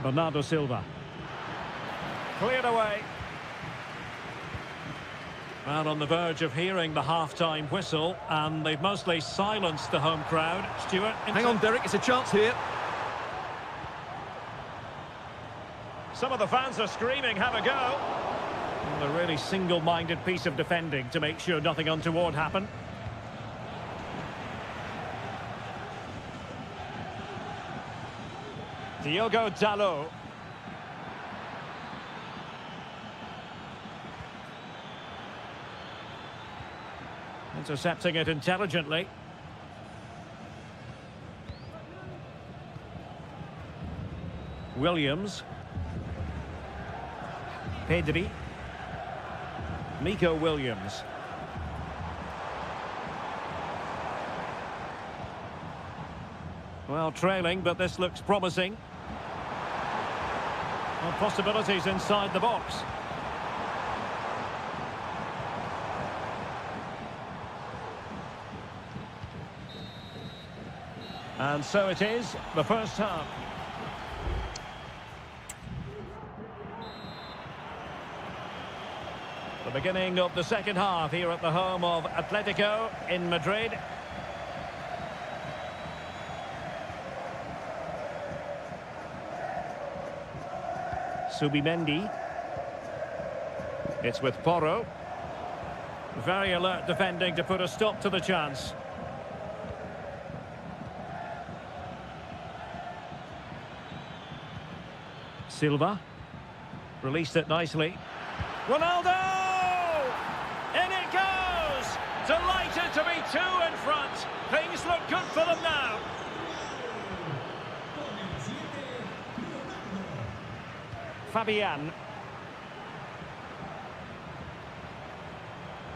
Bernardo Silva. Cleared away. Well, on the verge of hearing the half-time whistle, and they've mostly silenced the home crowd. Stuart, hang on, Derek, it's a chance here. Some of the fans are screaming, have a go. And a really single-minded piece of defending to make sure nothing untoward happened. Diogo Dalot. Intercepting it intelligently. Williams. Pedri. Nico Williams. Well, trailing, but this looks promising. Well, possibilities inside the box. And so it is, the first half. The beginning of the second half here at the home of Atletico in Madrid. Subimendi. It's with Porro. Very alert defending to put a stop to the chance. Silva. Released it nicely. Ronaldo! In it goes! Delighted to be two in front. Things look good for them now. Fabian.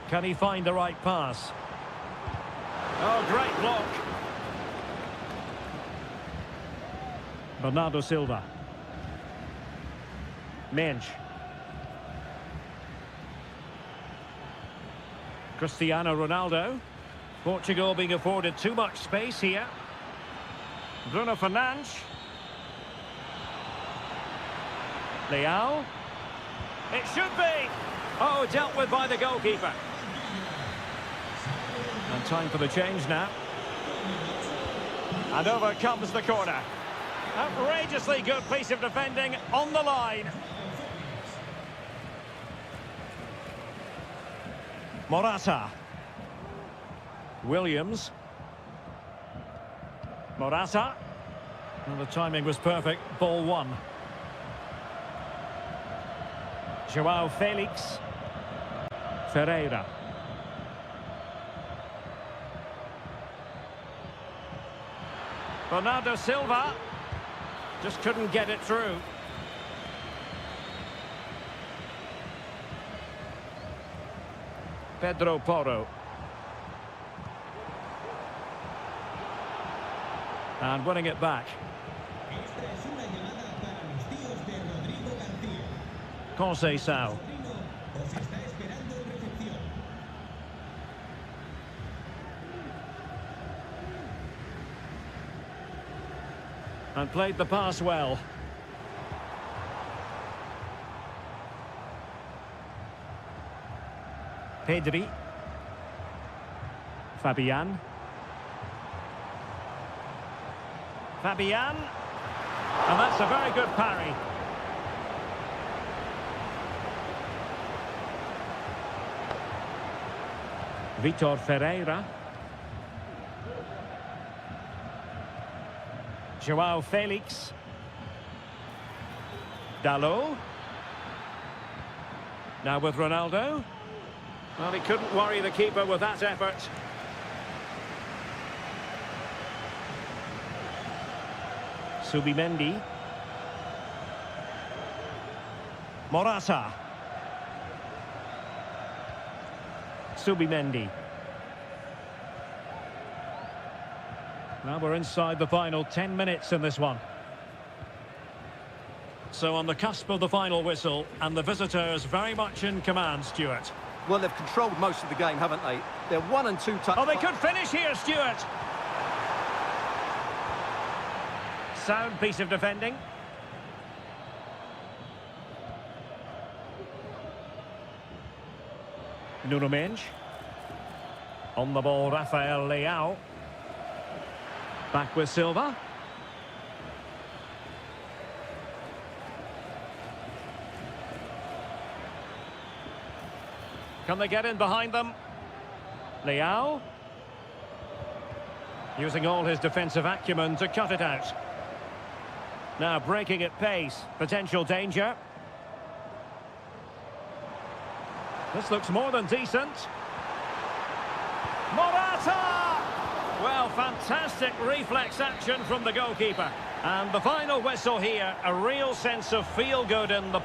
Can he find the right pass? Oh, great block. Bernardo Silva. Mensch. Cristiano Ronaldo. Portugal being afforded too much space here. Bruno Fernandes. Leao. It should be. Oh, dealt with by the goalkeeper. And time for the change now. And over comes the corner. Outrageously good piece of defending on the line. Morata. Williams. Morata. And the timing was perfect. Ball one. Joao Felix. Ferreira. Bernardo Silva. Just couldn't get it through. Pedro Porro. And winning it back. Conceição. And played the pass well. Pedri. Fabian. Fabian. And that's a very good parry. Vitor Ferreira. Joao Felix. Dalot. Now with Ronaldo. Well, he couldn't worry the keeper with that effort. Subimendi. Morata. Subimendi. Now we're inside the final 10 minutes in this one. So on the cusp of the final whistle, and the visitors very much in command, Stuart. Well, they've controlled most of the game, haven't they? They're 1 and 2 touch. Oh, they could finish here, Stuart. Sound piece of defending. Nuno Mendes. On the ball, Rafael Leao. Back with Silva. Can they get in behind them? Leao. Using all his defensive acumen to cut it out. Now breaking at pace. Potential danger. This looks more than decent. Morata! Well, fantastic reflex action from the goalkeeper. And the final whistle here, a real sense of feel-good in the...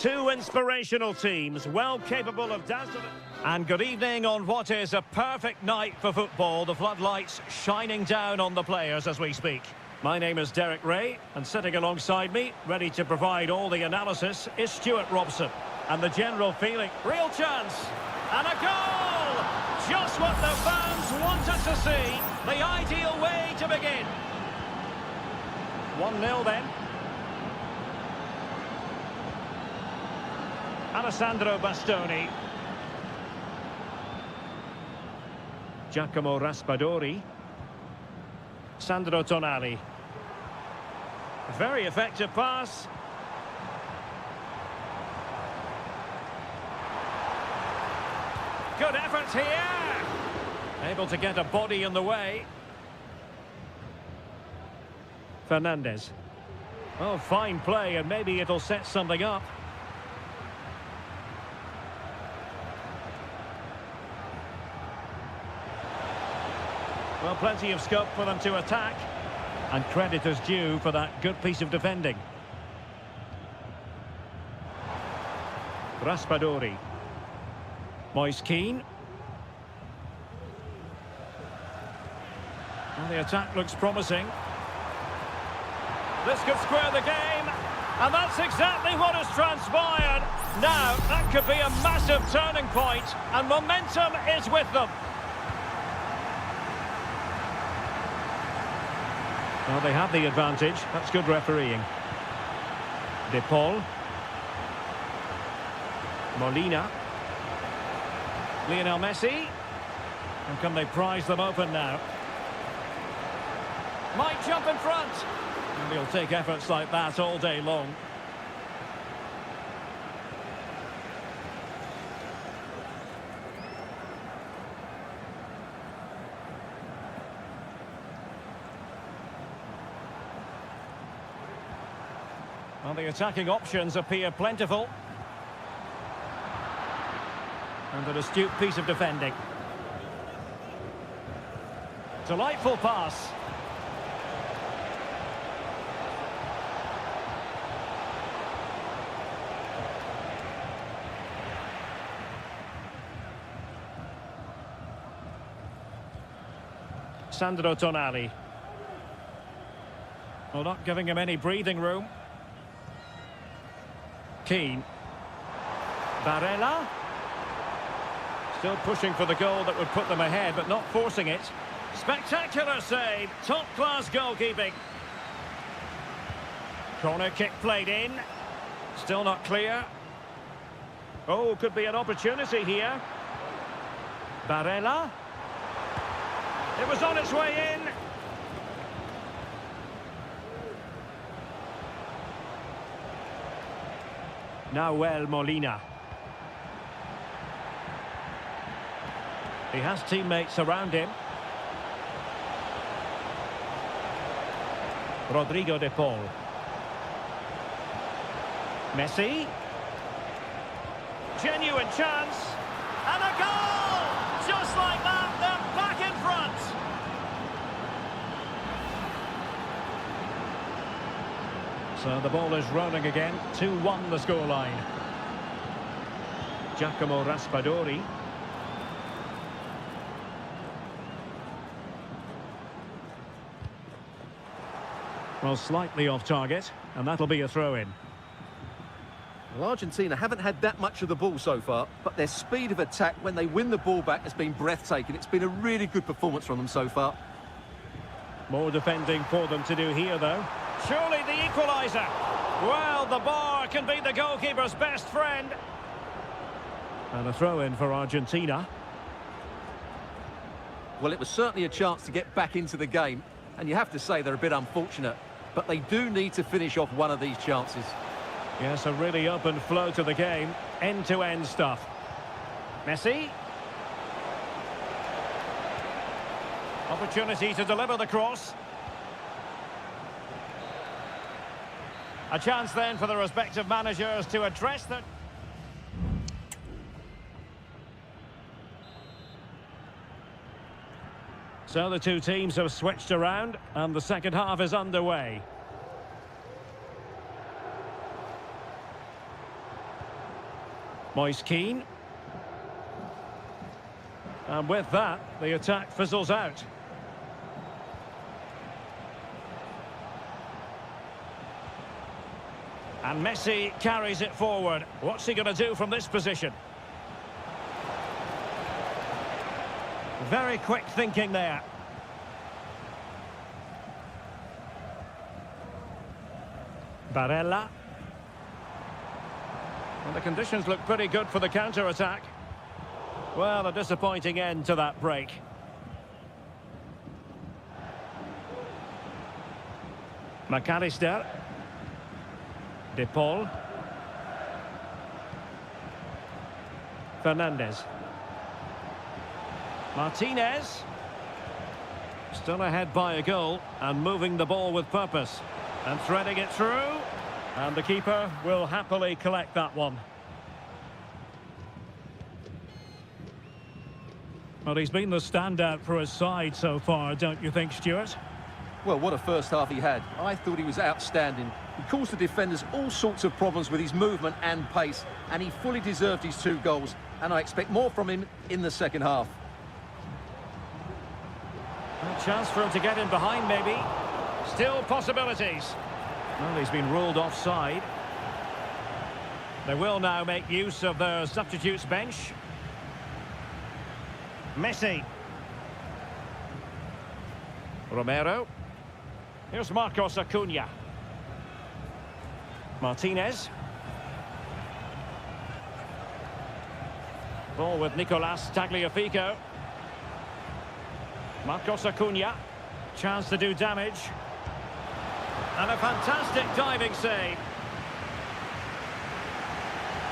Two inspirational teams, well capable of dazzling. And good evening on what is a perfect night for football. The floodlights shining down on the players as we speak. My name is Derek Ray, and sitting alongside me, ready to provide all the analysis, is Stuart Robson. And the general feeling, real chance, and a goal! Just what the fans wanted to see, the ideal way to begin. 1-0 then. Alessandro Bastoni. Giacomo Raspadori. Sandro Tonali. Very effective pass. Good effort here. Able to get a body in the way. Fernandez. Oh, fine play, and maybe it'll set something up. Well, plenty of scope for them to attack. And credit is due for that good piece of defending. Raspadori. Moise Keane. And the attack looks promising. This could square the game. And that's exactly what has transpired. Now, that could be a massive turning point. And momentum is with them. Well, they have the advantage. That's good refereeing. De Paul. Molina. Lionel Messi. And can they prize them open now? Might jump in front. And he'll take efforts like that all day long. Well, the attacking options appear plentiful. And an astute piece of defending. Delightful pass. Sandro Tonali. Well, not giving him any breathing room. Keane. Barella. Still pushing for the goal that would put them ahead, but not forcing it. Spectacular save. Top-class goalkeeping. Corner kick played in. Still not clear. Oh, could be an opportunity here. Barella. It was on its way in. Nahuel Molina. He has teammates around him. Rodrigo de Paul. Messi. Genuine chance. And a goal! Just like that, they're back in front. So the ball is rolling again. 2-1 the scoreline. Giacomo Raspadori. Well, slightly off target, and that'll be a throw-in. Well, Argentina haven't had that much of the ball so far, but their speed of attack when they win the ball back has been breathtaking. It's been a really good performance from them so far. More defending for them to do here, though. Surely the equaliser. Well, the bar can be the goalkeeper's best friend. And a throw-in for Argentina. Well, it was certainly a chance to get back into the game, and you have to say they're a bit unfortunate, but they do need to finish off one of these chances. Yes, a really open flow to the game. End-to-end stuff. Messi. Opportunity to deliver the cross. A chance then for the respective managers to address the... So the two teams have switched around and the second half is underway. Moise Keane. And with that, the attack fizzles out. And Messi carries it forward. What's he going to do from this position? Very quick thinking there. Barella. And the conditions look pretty good for the counter-attack. Well, a disappointing end to that break. McAllister. De Paul. Fernandez. Martinez. Still ahead by a goal and moving the ball with purpose. And threading it through. And the keeper will happily collect that one. Well, he's been the standout for his side so far, don't you think, Stuart? Well, what a first half he had. I thought he was outstanding. He caused the defenders all sorts of problems with his movement and pace, and he fully deserved his 2 goals, and I expect more from him in the second half. A chance for him to get in behind, maybe. Still possibilities. Well, he's been ruled offside. They will now make use of their substitutes bench. Messi. Romero. Here's Marcos Acuna. Martinez. Ball with Nicolas Tagliafico. Marcos Acuna. Chance to do damage. And a fantastic diving save.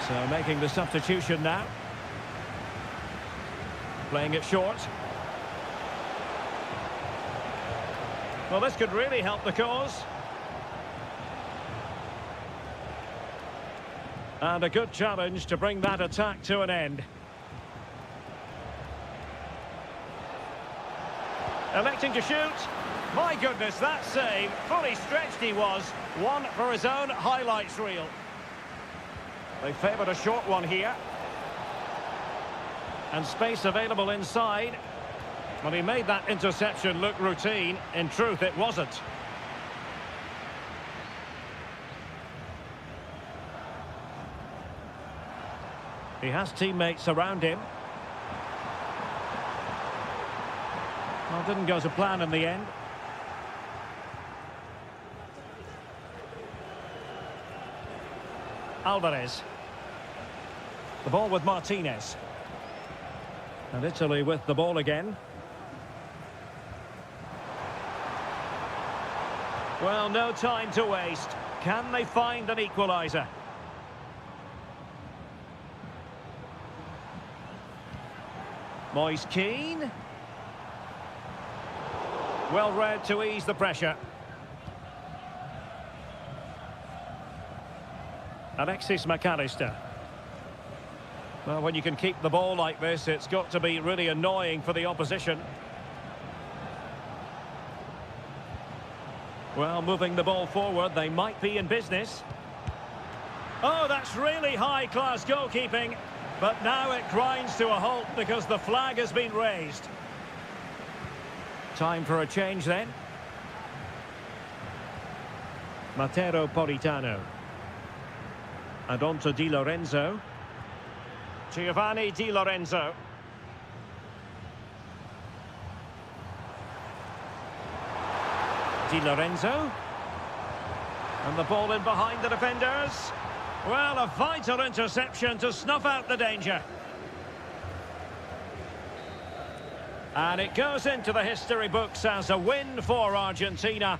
So making the substitution now. Playing it short. Well, this could really help the cause. And a good challenge to bring that attack to an end. Electing to shoot. My goodness, that save. Fully stretched he was. One for his own highlights reel. They favoured a short one here. And space available inside. Well, he made that interception look routine. In truth, it wasn't. He has teammates around him. Well, didn't go to plan in the end. Alvarez. The ball with Martinez. And Italy with the ball again. Well, no time to waste. Can they find an equaliser? Moise Keane. Well read to ease the pressure. Alexis McAllister. Well, when you can keep the ball like this, it's got to be really annoying for the opposition. Well, moving the ball forward, they might be in business. Oh, that's really high-class goalkeeping. But now it grinds to a halt because the flag has been raised. Time for a change then. Matteo Politano. And on to Di Lorenzo. Giovanni Di Lorenzo. Di Lorenzo. And the ball in behind the defenders. Well, a vital interception to snuff out the danger. And it goes into the history books as a win for Argentina.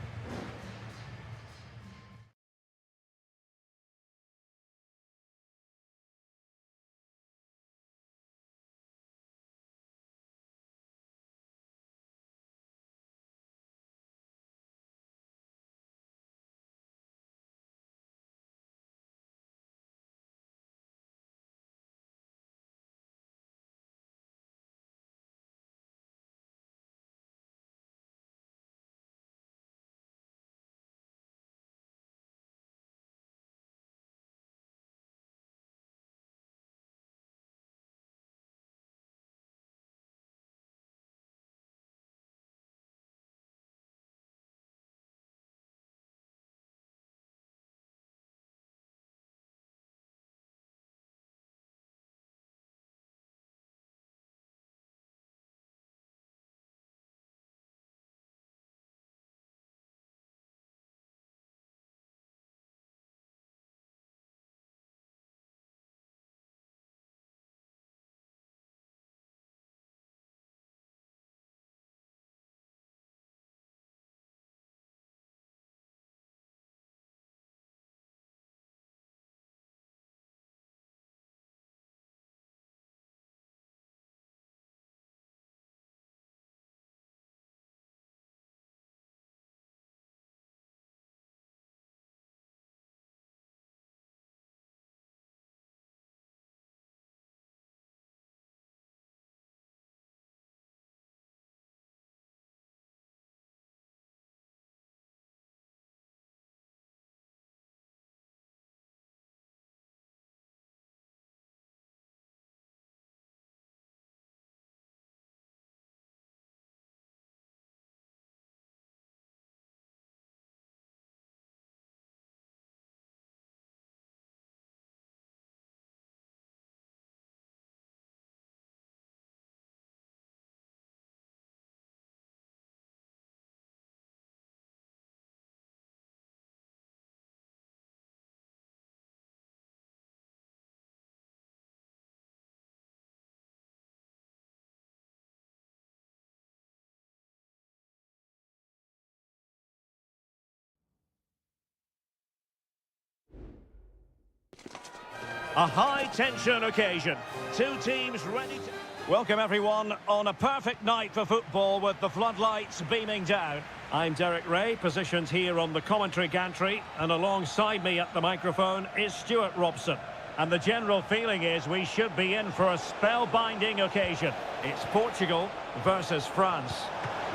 A high-tension occasion. Two teams ready to... Welcome, everyone, on a perfect night for football with the floodlights beaming down. I'm Derek Ray, positioned here on the commentary gantry, and alongside me at the microphone is Stuart Robson. And the general feeling is we should be in for a spellbinding occasion. It's Portugal versus France.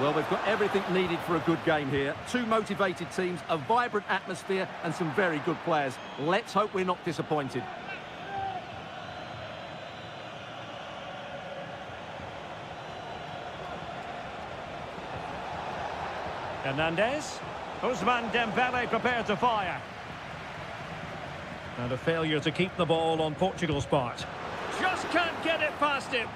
Well, we've got everything needed for a good game here. Two motivated teams, a vibrant atmosphere, and some very good players. Let's hope we're not disappointed. Hernandez. Ousmane Dembele prepared to fire. And a failure to keep the ball on Portugal's part. Just can't get it past him.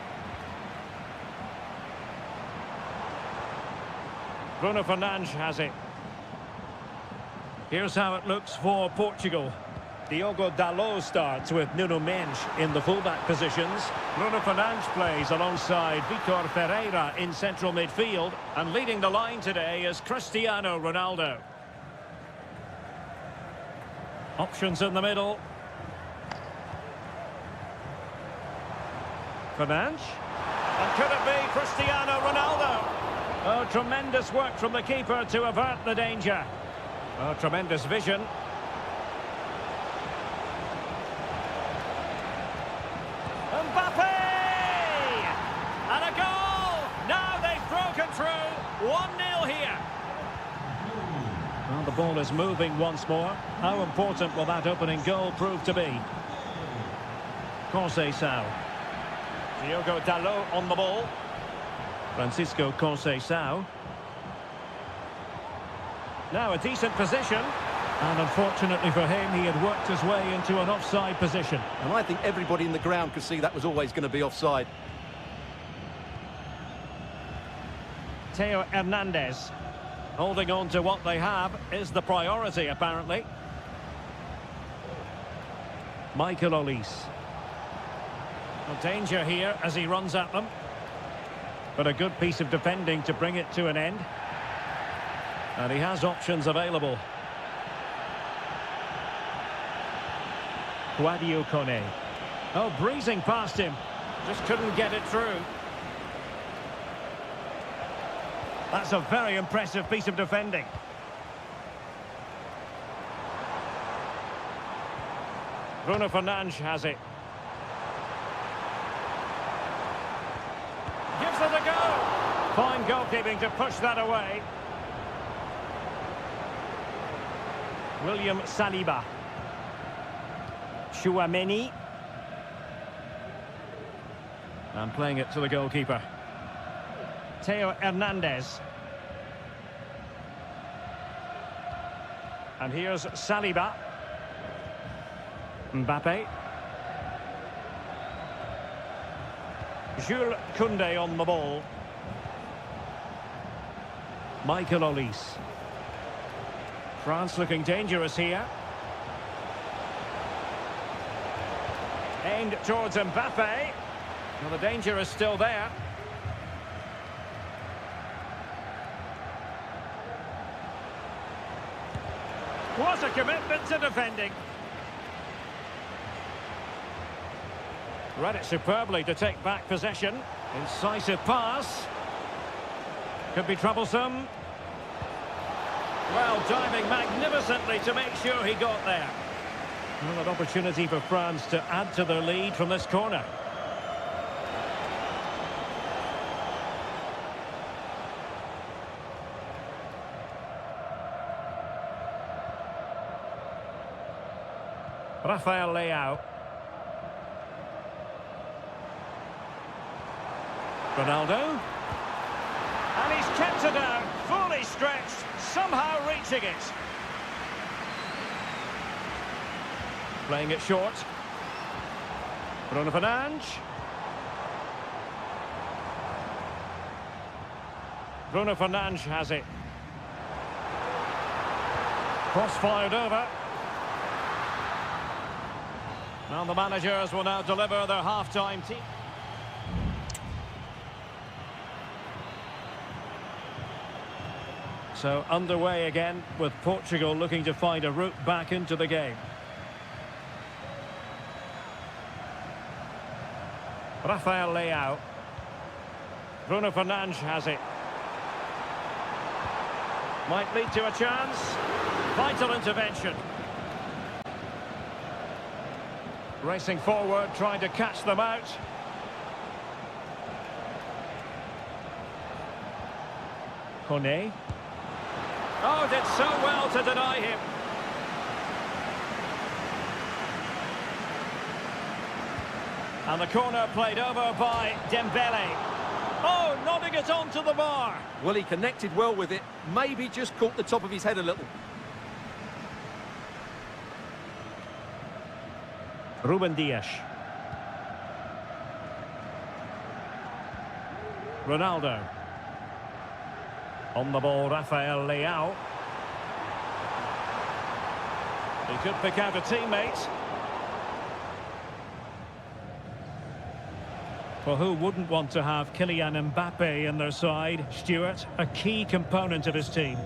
Bruno Fernandes has it. Here's how it looks for Portugal. Diogo Dalot starts with Nuno Mendes in the fullback positions. Bruno Fernandes plays alongside Vitor Ferreira in central midfield. And leading the line today is Cristiano Ronaldo. Options in the middle. Fernandes. And could it be Cristiano Ronaldo? Oh, tremendous work from the keeper to avert the danger. Oh, tremendous vision. Mbappe! And a goal! Now they've broken through. 1-0 here. Well, the ball is moving once more. How important will that opening goal prove to be? Conceição. Diogo Dalot on the ball. Francisco Conceição. Now a decent position. And unfortunately for him, he had worked his way into an offside position. And I think everybody in the ground could see that was always going to be offside. Theo Hernandez. Holding on to what they have is the priority, apparently. Michael Olise. Well, danger here as he runs at them. But a good piece of defending to bring it to an end. And he has options available. Guadio Kone. Oh, breezing past him. Just couldn't get it through. That's a very impressive piece of defending. Bruno Fernandes has it. Gives it a go. Fine goalkeeping to push that away. William Saliba. Chouameni. And playing it to the goalkeeper. Theo Hernandez. And here's Saliba. Mbappe. Jules Koundé on the ball. Michael Olise. France looking dangerous here. Aimed towards Mbappe. Well, the danger is still there. What a commitment to defending. Read it superbly to take back possession. Incisive pass. Could be troublesome. Well, diving magnificently to make sure he got there. Well, an opportunity for France to add to their lead from this corner. Rafael Leao. Ronaldo. And he's kept it down, fully stretched, somehow reaching it. Playing it short. Bruno Fernandes. Bruno Fernandes has it. Cross fired over. Well, the managers will now deliver their half-time team. So underway again with Portugal looking to find a route back into the game. Rafael Leao. Bruno Fernandes has it. Might lead to a chance. Vital intervention. Racing forward, trying to catch them out. Kone. Oh, did so well to deny him. And the corner played over by Dembele. Oh, nodding it onto the bar. Well, he connected well with it. Maybe just caught the top of his head a little. Ruben Dias. Ronaldo. On the ball, Rafael Leao. He could pick out a teammate. Well, who wouldn't want to have Kylian Mbappe in their side? Stuart, a key component of his team.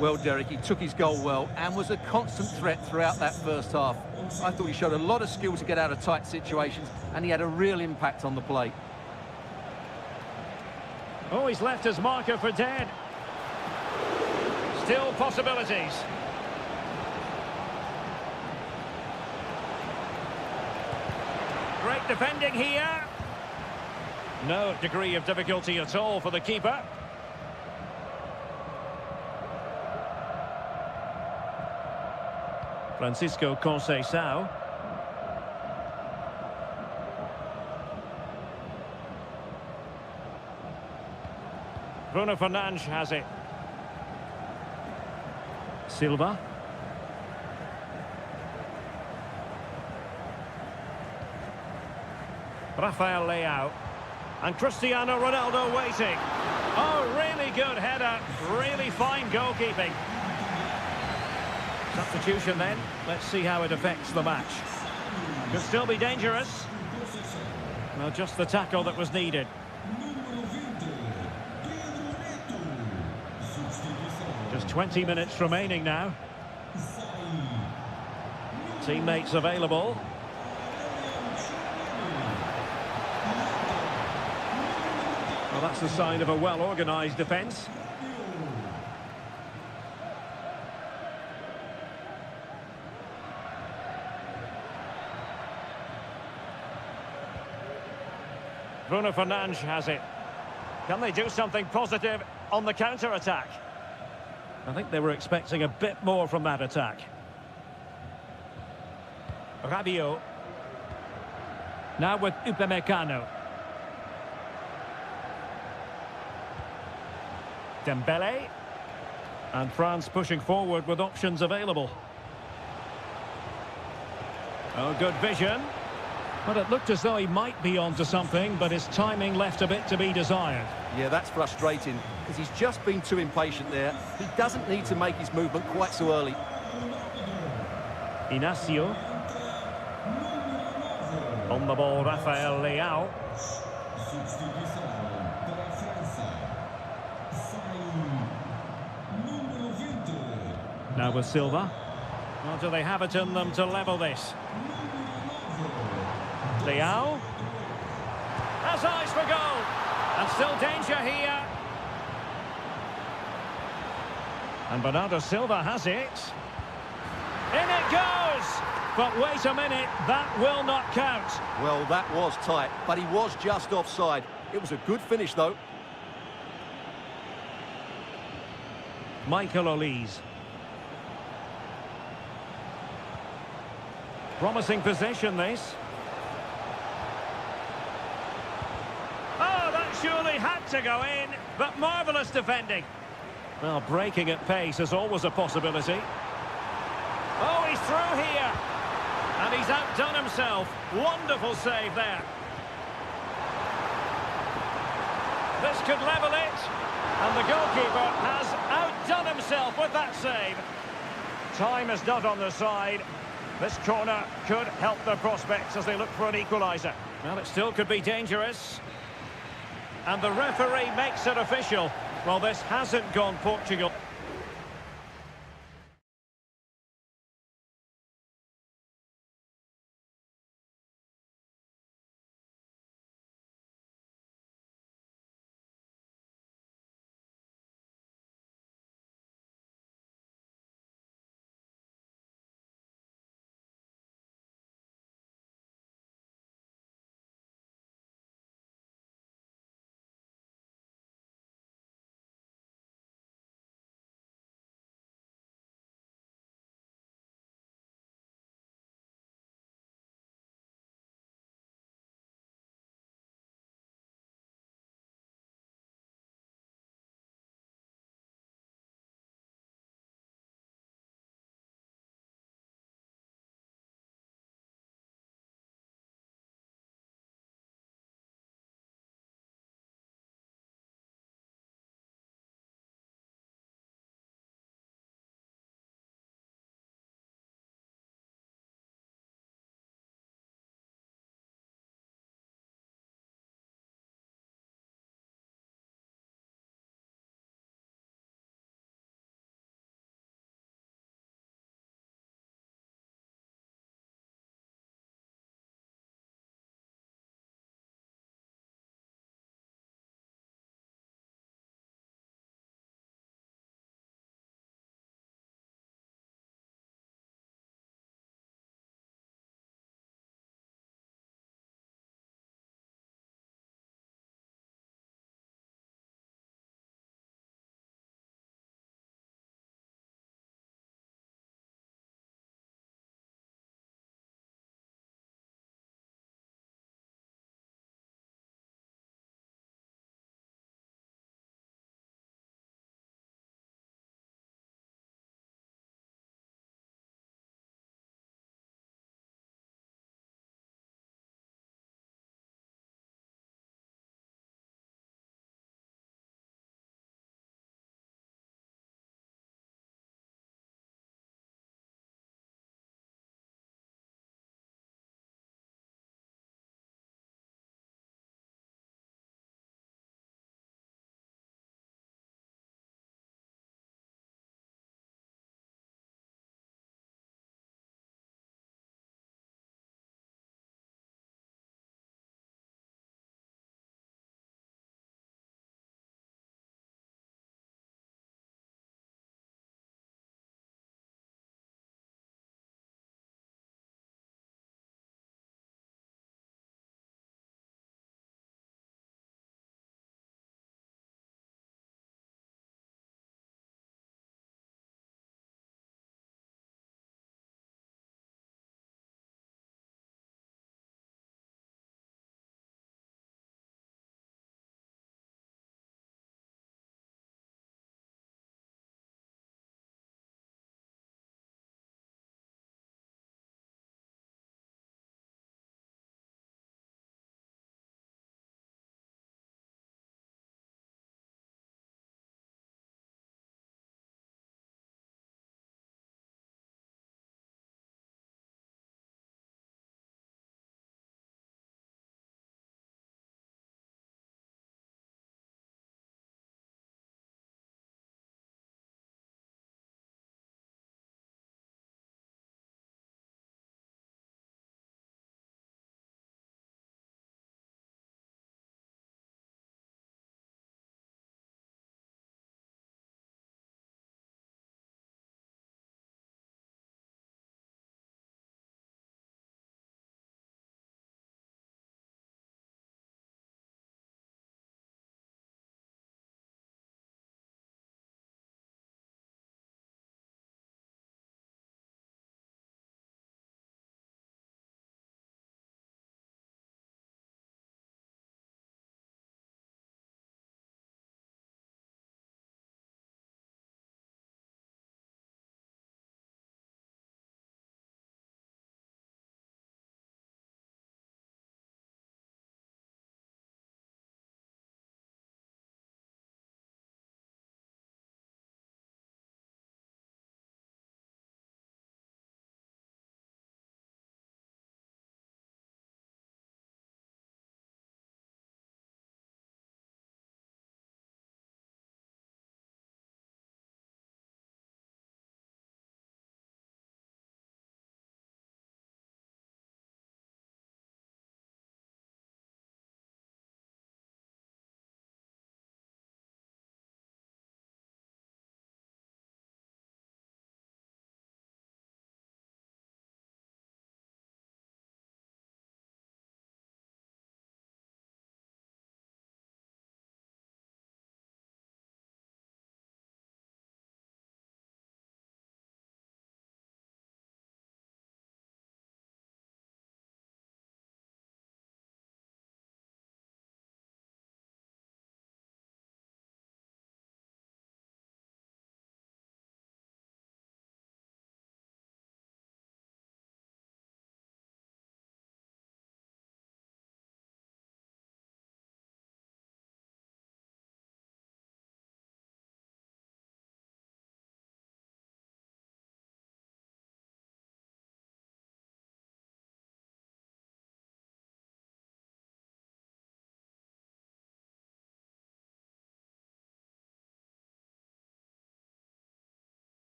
Well, Derek, he took his goal well and was a constant threat throughout that first half. I thought he showed a lot of skill to get out of tight situations, and he had a real impact on the play. Oh, he's left his marker for dead. Still possibilities. Great defending here. No degree of difficulty at all for the keeper. Francisco Conceição. Bruno Fernandes has it. Silva. Rafael Leao. And Cristiano Ronaldo waiting. Oh, really good header. Really fine goalkeeping. Substitution then. Let's see how it affects the match. Could still be dangerous. Well, just the tackle that was needed. Just 20 minutes remaining now. Teammates available. Well, that's the sign of a well-organised defence. Bruno Fernandes has it. Can they do something positive on the counter-attack? I think they were expecting a bit more from that attack. Rabiot. Now with Upamecano. Dembele. And France pushing forward with options available. Oh, good vision. But it looked as though he might be onto something, but his timing left a bit to be desired. Yeah, that's frustrating, because he's just been too impatient there. He doesn't need to make his movement quite so early. Inacio. On the ball, Rafael Leao. Now with Silva. Well, do they have it in them to level this? Leao. Has eyes for goal. And still danger here. And Bernardo Silva has it. In it goes! But wait a minute, that will not count. Well, that was tight, but he was just offside. It was a good finish, though. Michael Olise. Promising possession, this. Oh, that surely had to go in, but marvellous defending. Well, breaking at pace is always a possibility. Oh, he's through here. And he's outdone himself. Wonderful save there. This could level it. And the goalkeeper has outdone himself with that save. Time is not on their side. This corner could help their prospects as they look for an equaliser. Well, it still could be dangerous. And the referee makes it official. Well, this hasn't gone Portugal.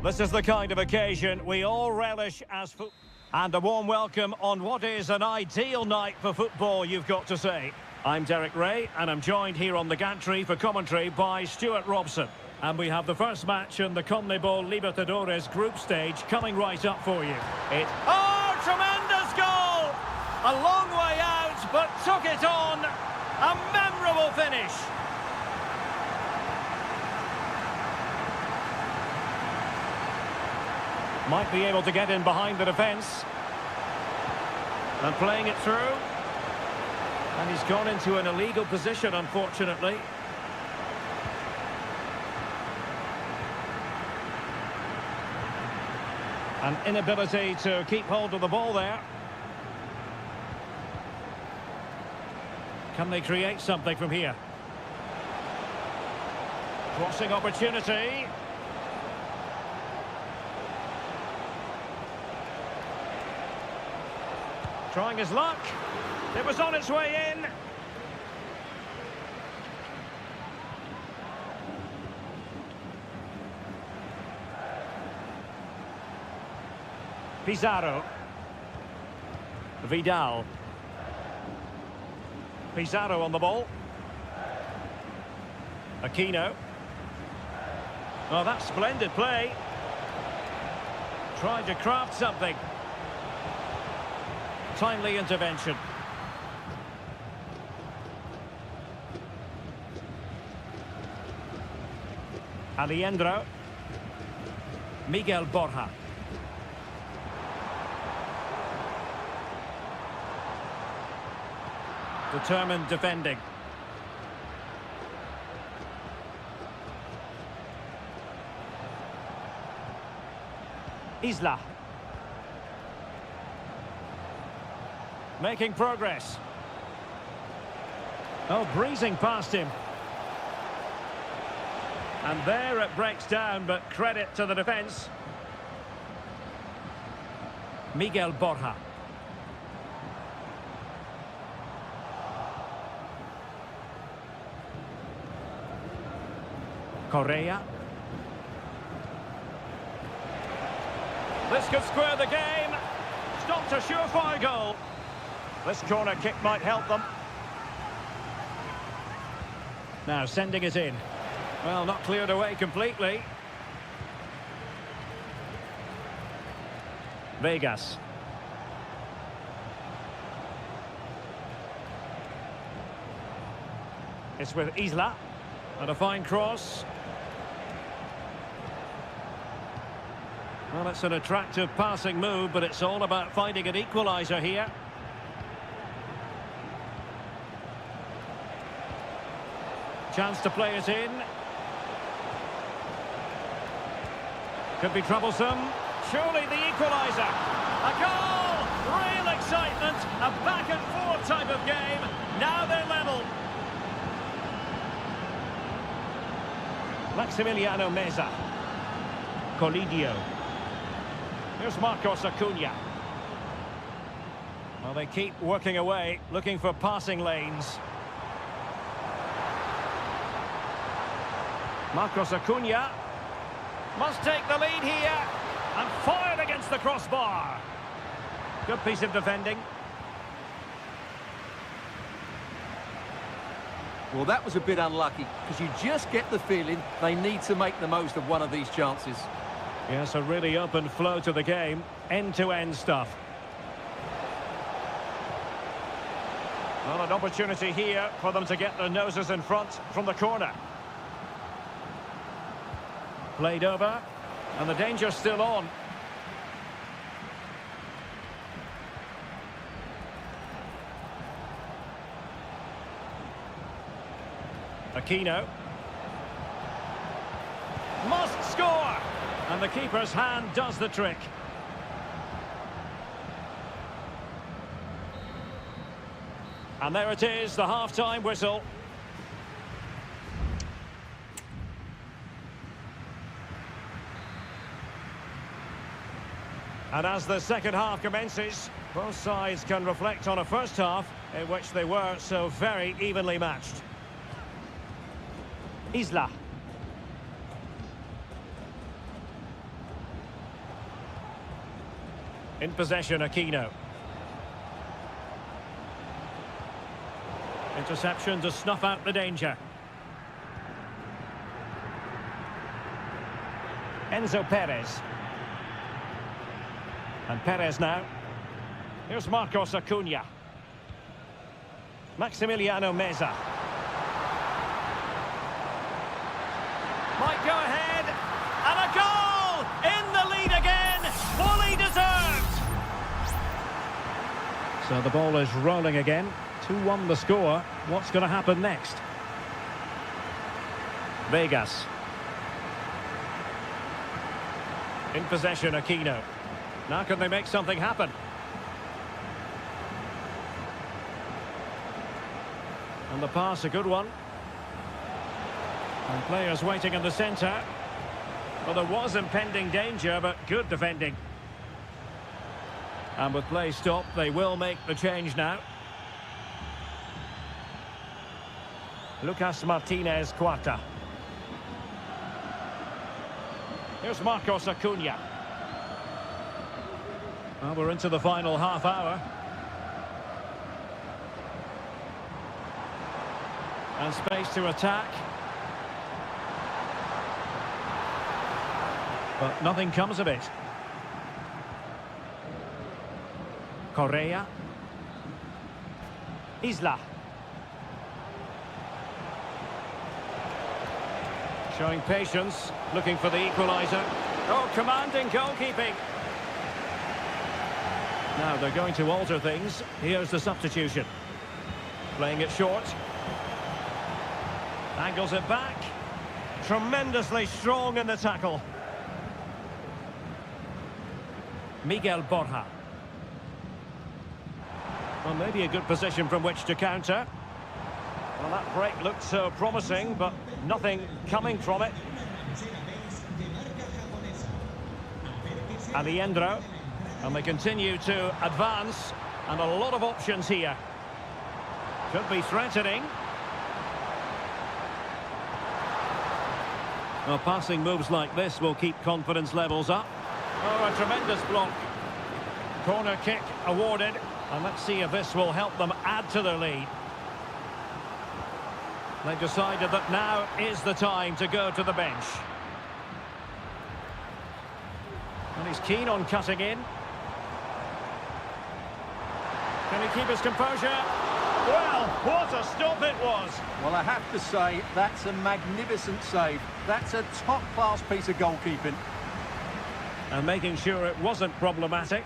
This is the kind of occasion we all relish as football. And a warm welcome on what is an ideal night for football, you've got to say. I'm Derek Ray, and I'm joined here on the gantry for commentary by Stuart Robson. And we have the first match in the CONMEBOL Libertadores group stage coming right up for you. Oh, tremendous goal! A long way out, but took it on. A memorable finish. Might be able to get in behind the defence. And playing it through. And he's gone into an illegal position, unfortunately. An inability to keep hold of the ball there. Can they create something from here? Crossing opportunity. Trying his luck. It was on its way in. Pizarro. Vidal. Pizarro on the ball. Aquino. Oh, that's splendid play. Tried to craft something. Timely intervention. Aliendro. Miguel Borja. Determined defending. Isla. Making progress. Oh, breezing past him. And there it breaks down, but credit to the defence. Miguel Borja. Correa. This could square the game. Stopped a surefire goal. This corner kick might help them. Now sending it in. Well, not cleared away completely. Vegas. It's with Isla. And a fine cross. Well, it's an attractive passing move, but it's all about finding an equaliser here. Chance to play it in. Could be troublesome. Surely the equaliser. A goal! Real excitement. A back and forth type of game. Now they're level. Maximiliano Meza. Colidio. Here's Marcos Acuna. Well, they keep working away, looking for passing lanes. Marcos Acuna must take the lead here and fired against the crossbar. Good piece of defending. Well, that was a bit unlucky, because you just get the feeling they need to make the most of one of these chances. Yes, a really open flow to the game. End-to-end stuff. Well, an opportunity here for them to get their noses in front from the corner. Played over, and the danger's still on. Aquino. Must score! And the keeper's hand does the trick. And there it is, the half-time whistle. And as the second half commences, both sides can reflect on a first half in which they were so very evenly matched. Isla. In possession, Aquino. Interception to snuff out the danger. Enzo Perez. And Perez now. Here's Marcos Acuna. Maximiliano Meza. Might go ahead. And a goal! In the lead again! Fully deserved! So the ball is rolling again. 2-1 the score. What's going to happen next? Vegas. In possession, Aquino. Now can they make something happen? And the pass, a good one. And players waiting in the centre. Well, there was impending danger, but good defending. And with play stopped, they will make the change now. Lucas Martinez Cuarta. Here's Marcos Acuna. Well, we're into the final half hour. And space to attack. But nothing comes of it. Correa. Isla. Showing patience, looking for the equaliser. Oh, commanding goalkeeping. Now they're going to alter things. Here's the substitution. Playing it short. Angles it back. Tremendously strong in the tackle. Miguel Borja. Well, maybe a good position from which to counter. Well, that break looked so promising, but nothing coming from it. Aliendro. And they continue to advance. And a lot of options here. Could be threatening. Well, passing moves like this will keep confidence levels up. Oh, a tremendous block. Corner kick awarded. And let's see if this will help them add to their lead. They've decided that now is the time to go to the bench. And he's keen on cutting in. Can he keep his composure? Well, what a stop it was. Well, I have to say, that's a magnificent save. That's a top-class piece of goalkeeping. And making sure it wasn't problematic.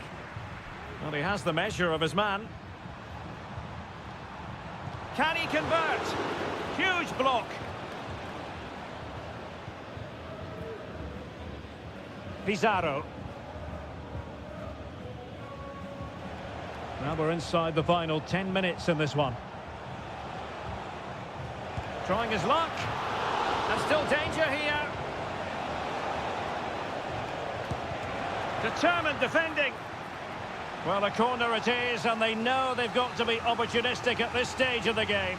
Well, he has the measure of his man. Can he convert? Huge block. Pizarro. Now we're inside the final 10 minutes in this one. Trying his luck. And still danger here. Determined defending. Well, a corner it is, and they know they've got to be opportunistic at this stage of the game.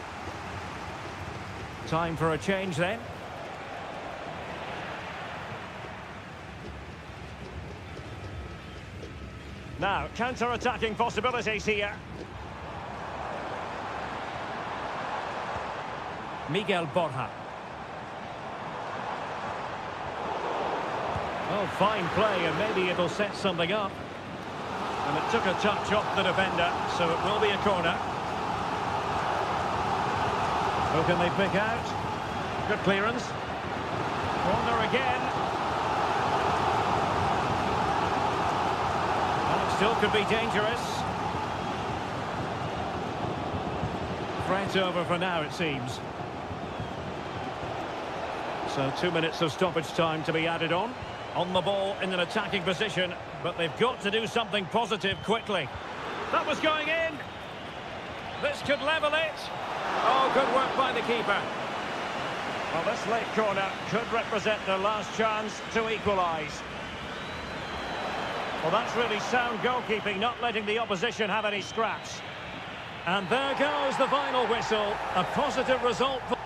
Time for a change then. Now, counter-attacking possibilities here. Miguel Borja. Oh, fine play, and maybe it'll set something up. And it took a touch off the defender, so it will be a corner. Who can they pick out? Good clearance. Corner again. And it still could be dangerous. Threat over for now, it seems. So 2 minutes of stoppage time to be added on. On the ball in an attacking position, but they've got to do something positive quickly. That was going in. This could level it. Oh, good work by the keeper. Well, this late corner could represent their last chance to equalise. Well, that's really sound goalkeeping, not letting the opposition have any scraps. And there goes the final whistle. A positive result for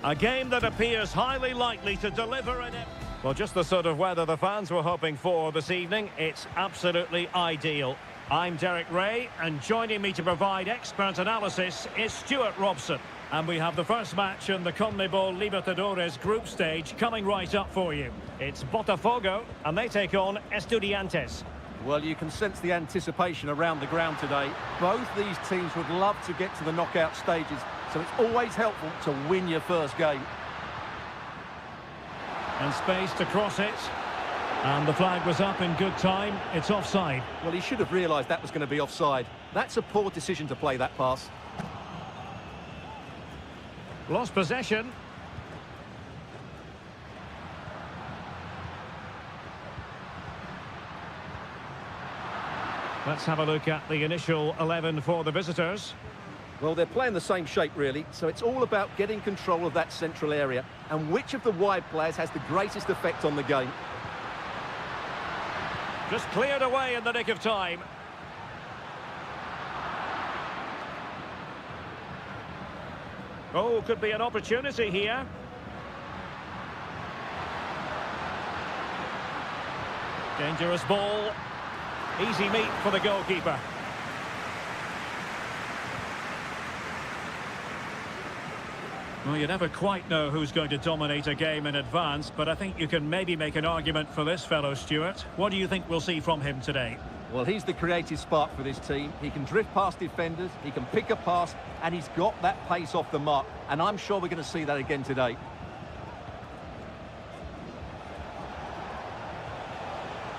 A game that appears highly likely to deliver in it. Well, just the sort of weather the fans were hoping for this evening. It's absolutely ideal. I'm Derek Ray, and joining me to provide expert analysis is Stuart Robson. And we have the first match in the CONMEBOL Libertadores group stage coming right up for you. It's Botafogo, and they take on Estudiantes. Well, you can sense the anticipation around the ground today. Both these teams would love to get to the knockout stages, so it's always helpful to win your first game. And space to cross it. And the flag was up in good time. It's offside. Well, he should have realised that was going to be offside. That's a poor decision to play that pass. Lost possession. Let's have a look at the initial 11 for the visitors. Well, they're playing the same shape, really, so it's all about getting control of that central area and which of the wide players has the greatest effect on the game. Just cleared away in the nick of time. Oh, could be an opportunity here. Dangerous ball. Easy meet for the goalkeeper. Well, you never quite know who's going to dominate a game in advance, but I think you can maybe make an argument for this fellow, Stuart. What do you think we'll see from him today? Well, he's the creative spark for this team. He can drift past defenders, he can pick a pass, and he's got that pace off the mark. And I'm sure we're going to see that again today.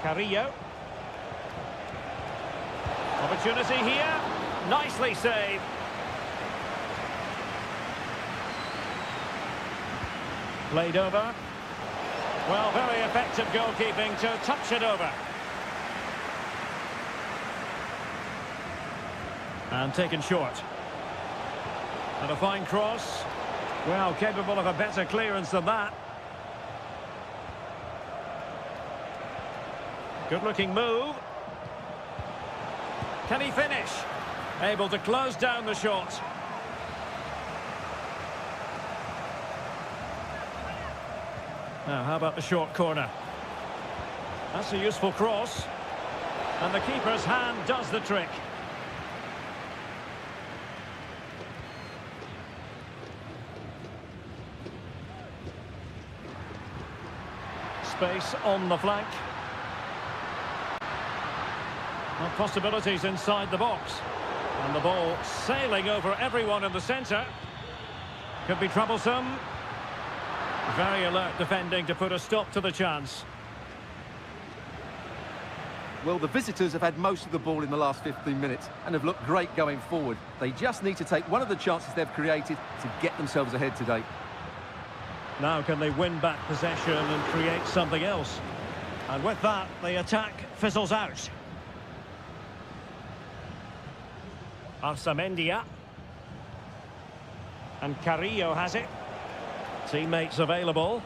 Carrillo. Opportunity here. Nicely saved. Played over. Well, very effective goalkeeping to touch it over. And taken short. And a fine cross. Well, capable of a better clearance than that. Good-looking move. Can he finish? Able to close down the shot. Now, how about the short corner? That's a useful cross. And the keeper's hand does the trick. Space on the flank. Well, possibilities inside the box. And the ball sailing over everyone in the centre. Could be troublesome. Very alert defending to put a stop to the chance. Well, the visitors have had most of the ball in the last 15 minutes and have looked great going forward. They just need to take one of the chances they've created to get themselves ahead today. Now can they win back possession and create something else? And with that, the attack fizzles out. Arsamendia. And Carrillo has it. Teammates available.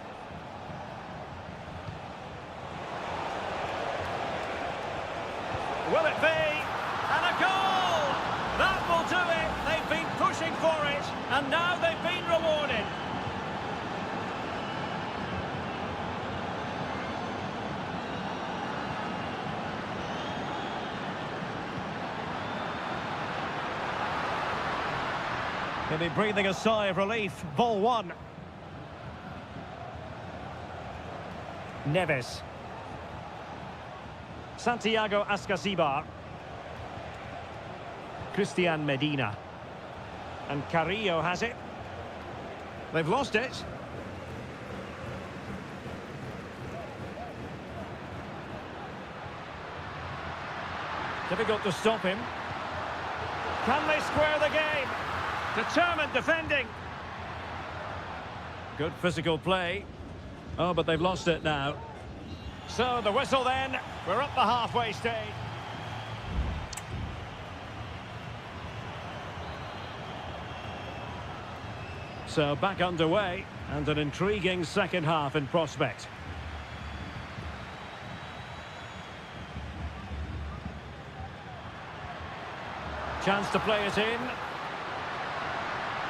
Will it be? And a goal! That will do it. They've been pushing for it, and now they've been rewarded. He'll be breathing a sigh of relief. Ball one. Neves. Santiago Ascasibar. Christian Medina. And Carrillo has it. They've lost it. Difficult to stop him. Can they square the game? Determined defending. Good physical play. Oh, but they've lost it now. So the whistle then. We're up the halfway stage. So back underway, and an intriguing second half in prospect. Chance to play it in.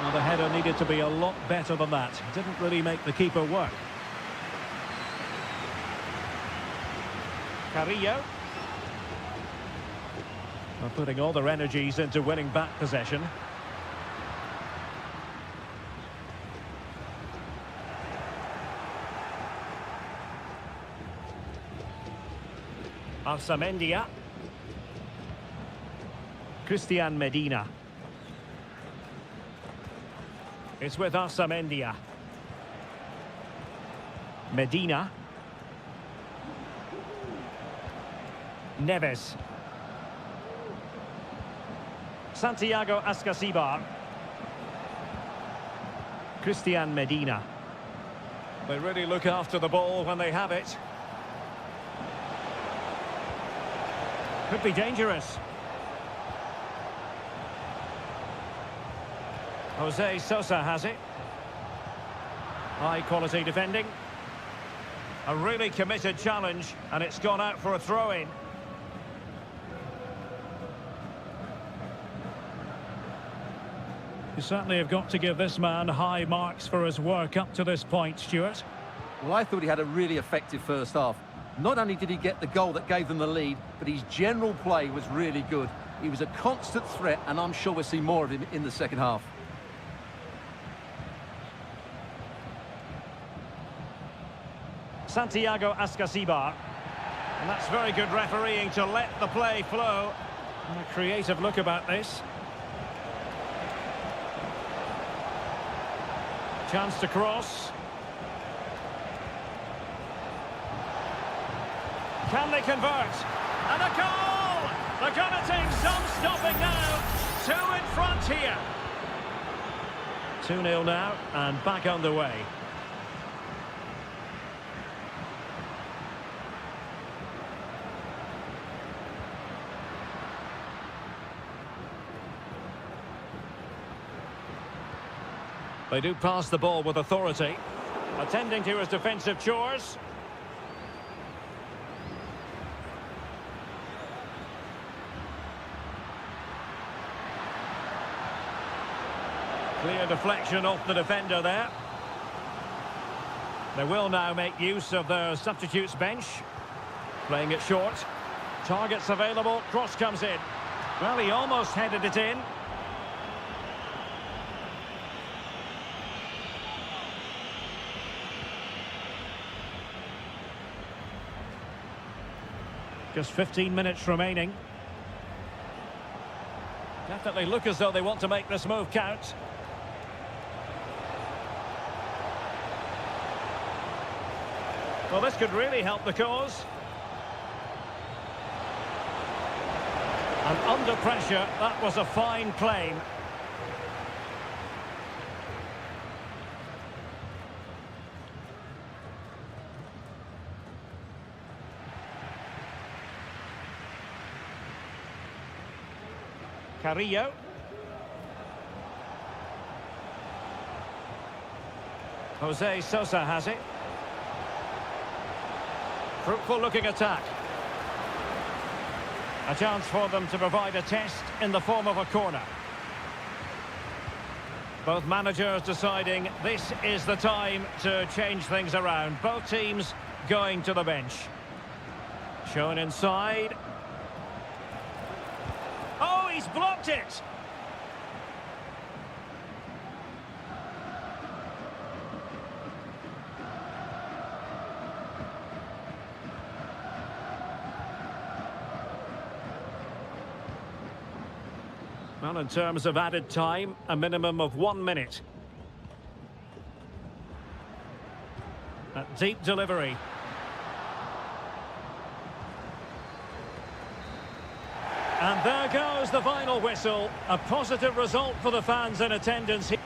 Well, the header needed to be a lot better than that. Didn't really make the keeper work. Carrillo. Well, putting all their energies into winning back possession. Arsamendia. Christian Medina. It's with Arsamendia. Medina. Neves. Santiago Ascasibar. Christian Medina. They really look after the ball when they have it. Could be dangerous. Jose Sosa has it. High quality defending. A really committed challenge, and it's gone out for a throw-in. You certainly have got to give this man high marks for his work up to this point, Stuart. Well, I thought he had a really effective first half. Not only did he get the goal that gave them the lead, but his general play was really good. He was a constant threat, and I'm sure we'll see more of him in the second half. Santiago Ascasibar. And that's very good refereeing to let the play flow. And a creative look about this. Chance to cross. Can they convert? And a goal! They're going to take some stopping now. 2 in front here. 2-0 now and back underway. They do pass the ball with authority, attending to his defensive chores. Clear deflection off the defender there. They will now make use of their substitutes bench. Playing it short. Targets available, cross comes in. Well, he almost headed it in. Just 15 minutes remaining. Definitely look as though they want to make this move count. Well, this could really help the cause. And under pressure, that was a fine claim. Carrillo. Jose Sosa has it. Fruitful looking attack. A chance for them to provide a test in the form of a corner. Both managers deciding this is the time to change things around. Both teams going to the bench. Shown inside. Oh, he's blocked it! Well, in terms of added time, a minimum of 1 minute. A deep delivery. And there goes the final whistle. A positive result for the fans in attendance here.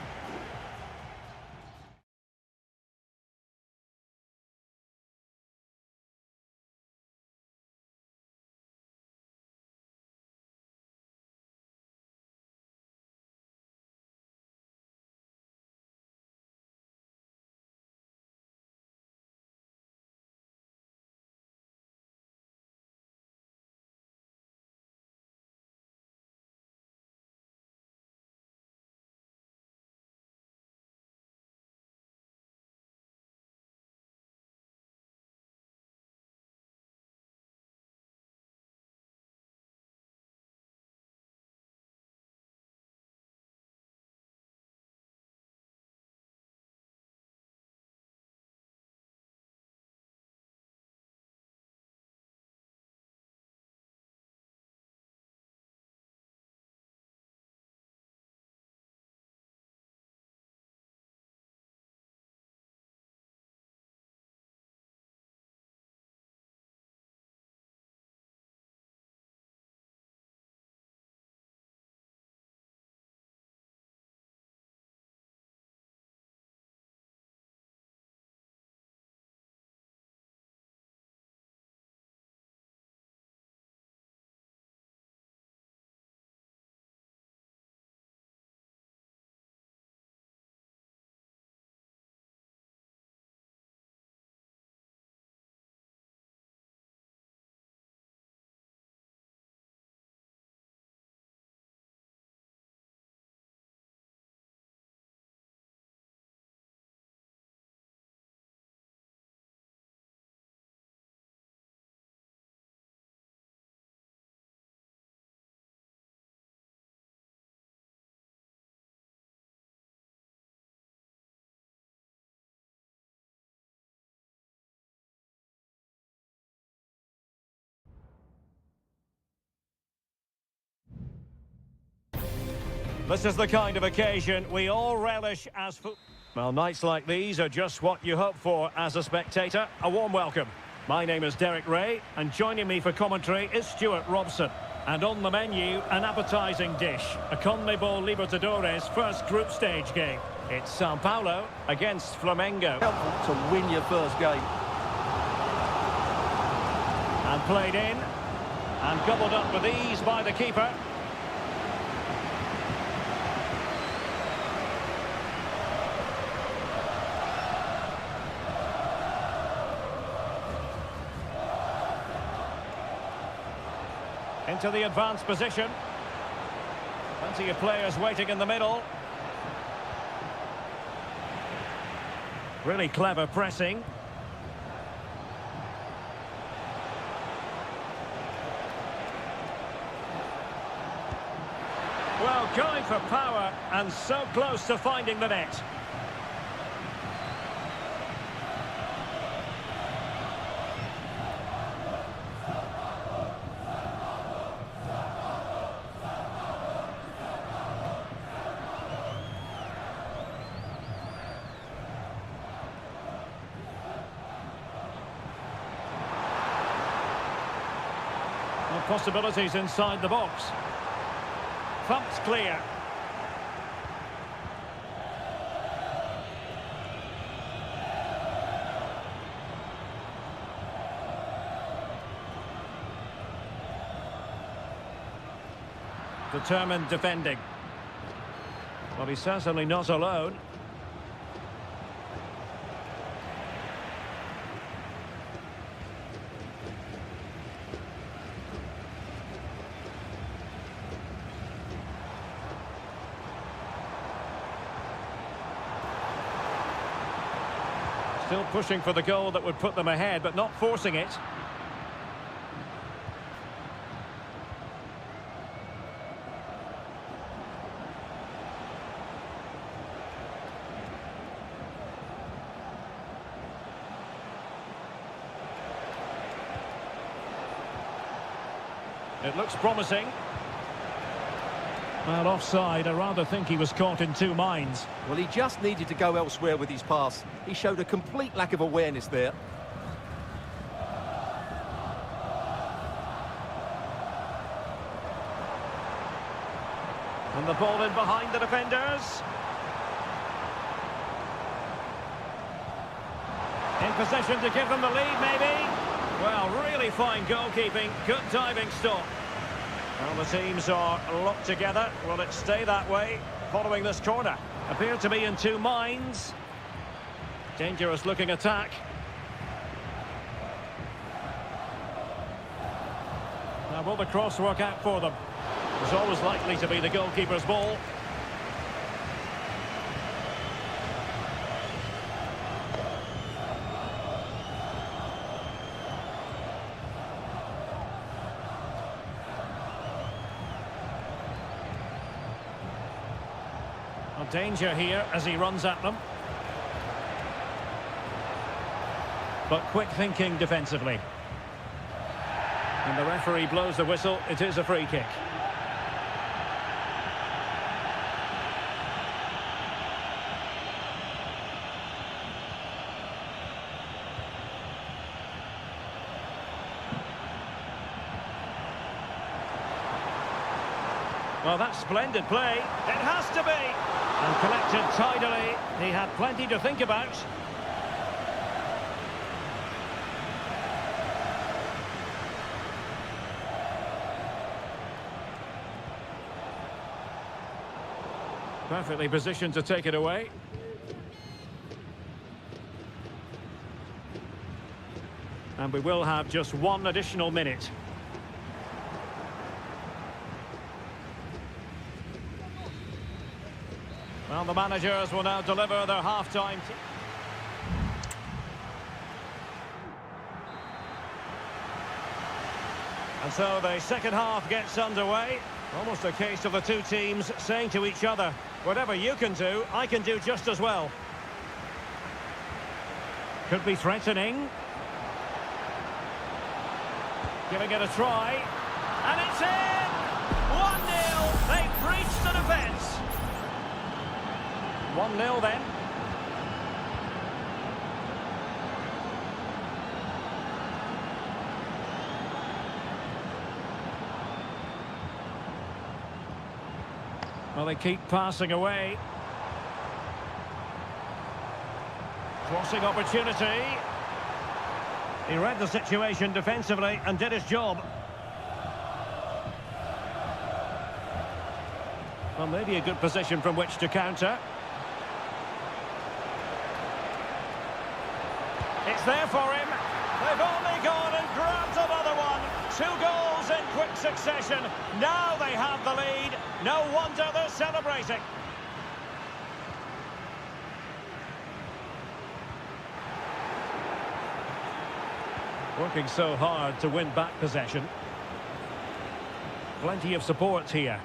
This is the kind of occasion we all relish as football. Well, nights like these are just what you hope for as a spectator. A warm welcome. My name is Derek Ray, and joining me for commentary is Stuart Robson. And on the menu, an appetising dish, a CONMEBOL Libertadores first group stage game. It's Sao Paulo against Flamengo. Helpful to win your first game. And played in, and gobbled up with ease by the keeper. Into the advanced position. Plenty of players waiting in the middle. Really clever pressing. Well, going for power and so close to finding the net. Possibilities inside the box. Thumped clear. Determined defending. Well, he's certainly not alone. Still pushing for the goal that would put them ahead, but not forcing it. It looks promising. Well, offside. I rather think he was caught in two minds. Well, he just needed to go elsewhere with his pass. He showed a complete lack of awareness there. And the ball in behind the defenders. In position to give them the lead, maybe. Well, really fine goalkeeping. Good diving stop. Well, the teams are locked together. Will it stay that way following this corner? Appear to be in two minds. Dangerous looking attack. Now, will the cross work out for them? It's always likely to be the goalkeeper's ball. Danger here as he runs at them. But quick thinking defensively. And the referee blows the whistle. It is a free kick. Well, that's splendid play. It has to be. And collected tidily. He had plenty to think about. Perfectly positioned to take it away. And we will have just one additional minute. Well, the managers will now deliver their half-time. And so the second half gets underway. Almost a case of the two teams saying to each other, whatever you can do, I can do just as well. Could be threatening. Giving it a try. And it's in! 1-0. They've breached the defence. 1-0 then. Well, they keep passing away. Crossing opportunity. He read the situation defensively and did his job. Well, maybe a good position from which to counter. It's there for him. They've only gone and grabbed another one. 2 goals in quick succession. Now they have the lead. No wonder they're celebrating. Working so hard to win back possession. Plenty of support here.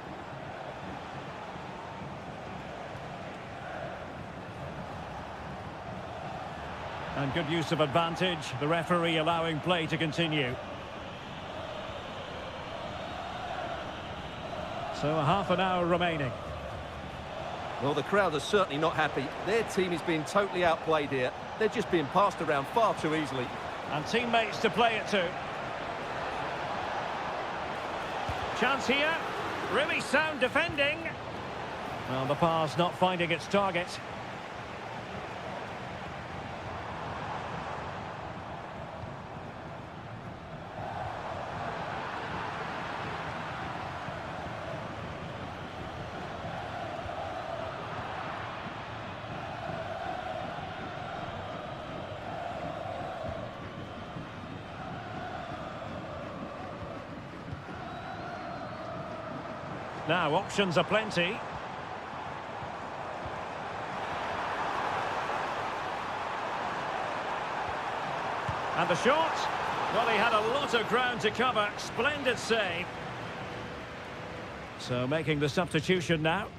And good use of advantage, the referee allowing play to continue. So a half an hour remaining. Well, the crowd are certainly not happy. Their team is being totally outplayed here. They're just being passed around far too easily. And teammates to play it to. Chance here. Really sound defending. Well, the pass not finding its target. Now, options are plenty. And the shot. Well, he had a lot of ground to cover. Splendid save. So making the substitution now.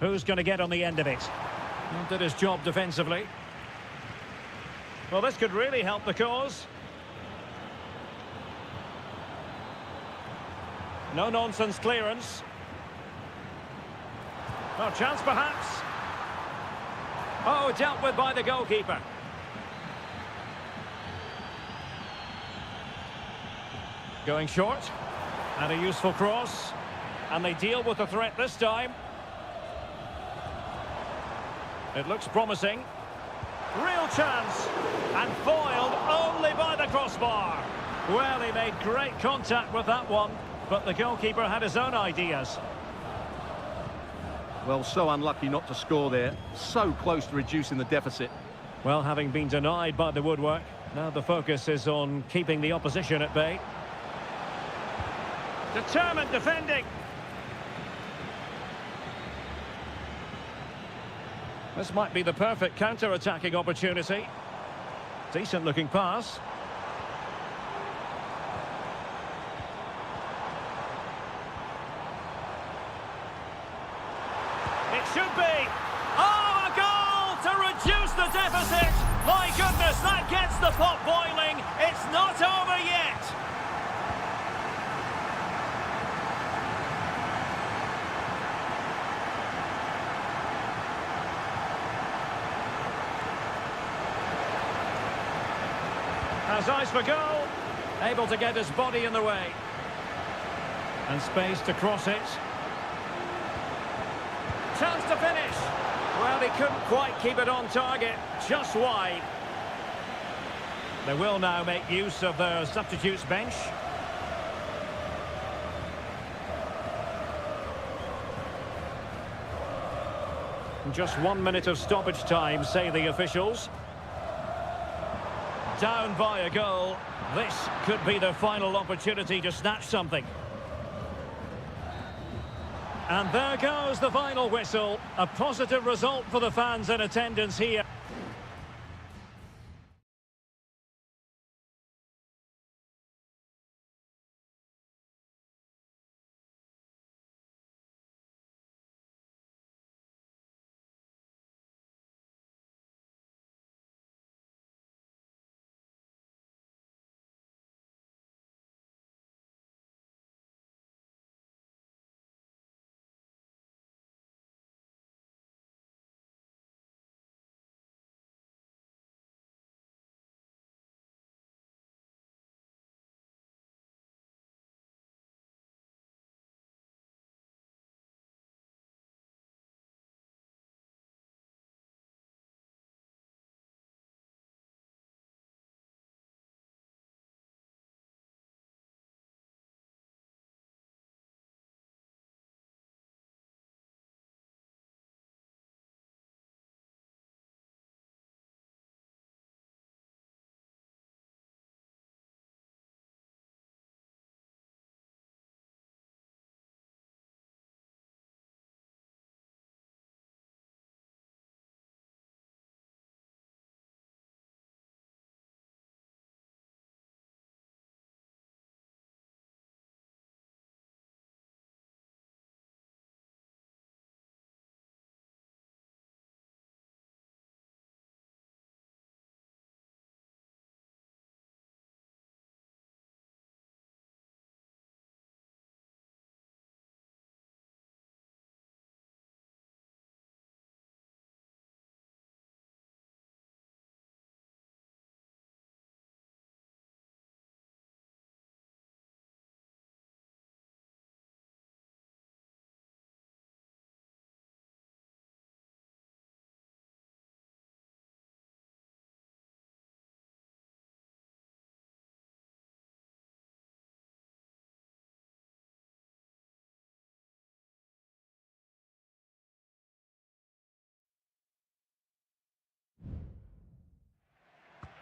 Who's going to get on the end of it? He did his job defensively. Well, this could really help the cause. No-nonsense clearance. Well, chance perhaps. Oh, dealt with by the goalkeeper. Going short. And a useful cross. And they deal with the threat this time. It looks promising. Real chance. And foiled only by the crossbar. Well, he made great contact with that one. But the goalkeeper had his own ideas. Well, so unlucky not to score there. So close to reducing the deficit. Well, having been denied by the woodwork, now the focus is on keeping the opposition at bay. Determined defending. This might be the perfect counter-attacking opportunity. Decent looking pass. Should be. Oh, a goal to reduce the deficit. My goodness, that gets the pot boiling. It's not over yet. Has eyes for goal. Able to get his body in the way. And space to cross it. Chance to finish. Well, he couldn't quite keep it on target, just wide. They will now make use of their substitutes bench. Just 1 minute of stoppage time, say the officials. Down by a goal. This could be their final opportunity to snatch something. And there goes the final whistle. A positive result for the fans in attendance here.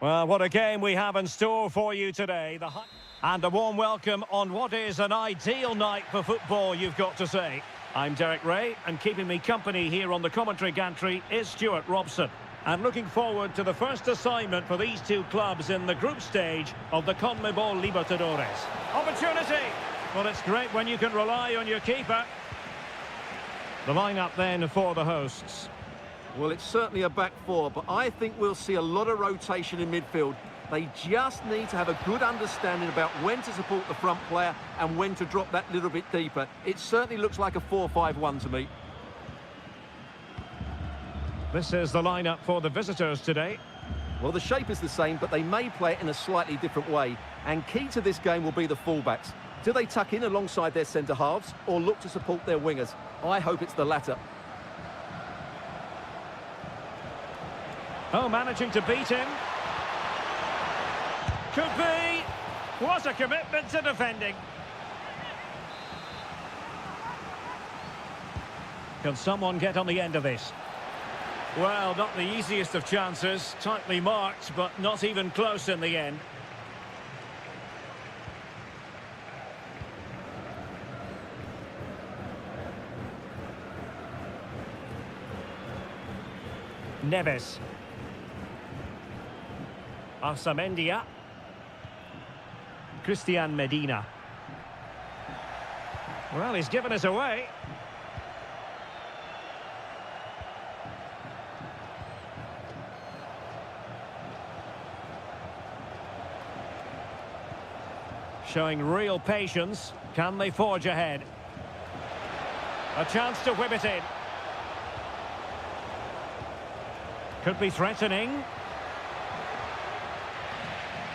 Well, what a game we have in store for you today. And a warm welcome on what is an ideal night for football, you've got to say. I'm Derek Ray, and keeping me company here on the commentary gantry is Stuart Robson. And looking forward to the first assignment for these two clubs in the group stage of the CONMEBOL Libertadores. Opportunity! Well, it's great when you can rely on your keeper. The lineup then for the hosts. Well, it's certainly a back four, but I think we'll see a lot of rotation in midfield. They just need to have a good understanding about when to support the front player and when to drop that little bit deeper. It certainly looks like a 4-5-1 to me. This is the lineup for the visitors today. Well, the shape is the same, but they may play it in a slightly different way. And key to this game will be the fullbacks. Do they tuck in alongside their centre-halves or look to support their wingers? I hope it's the latter. Oh, managing to beat him. Could be. What a commitment to defending. Can someone get on the end of this? Well, not the easiest of chances. Tightly marked, but not even close in the end. Neves. Arsamendia. Christian Medina. Well, he's given us away. Showing real patience. Can they forge ahead? A chance to whip it in. Could be threatening.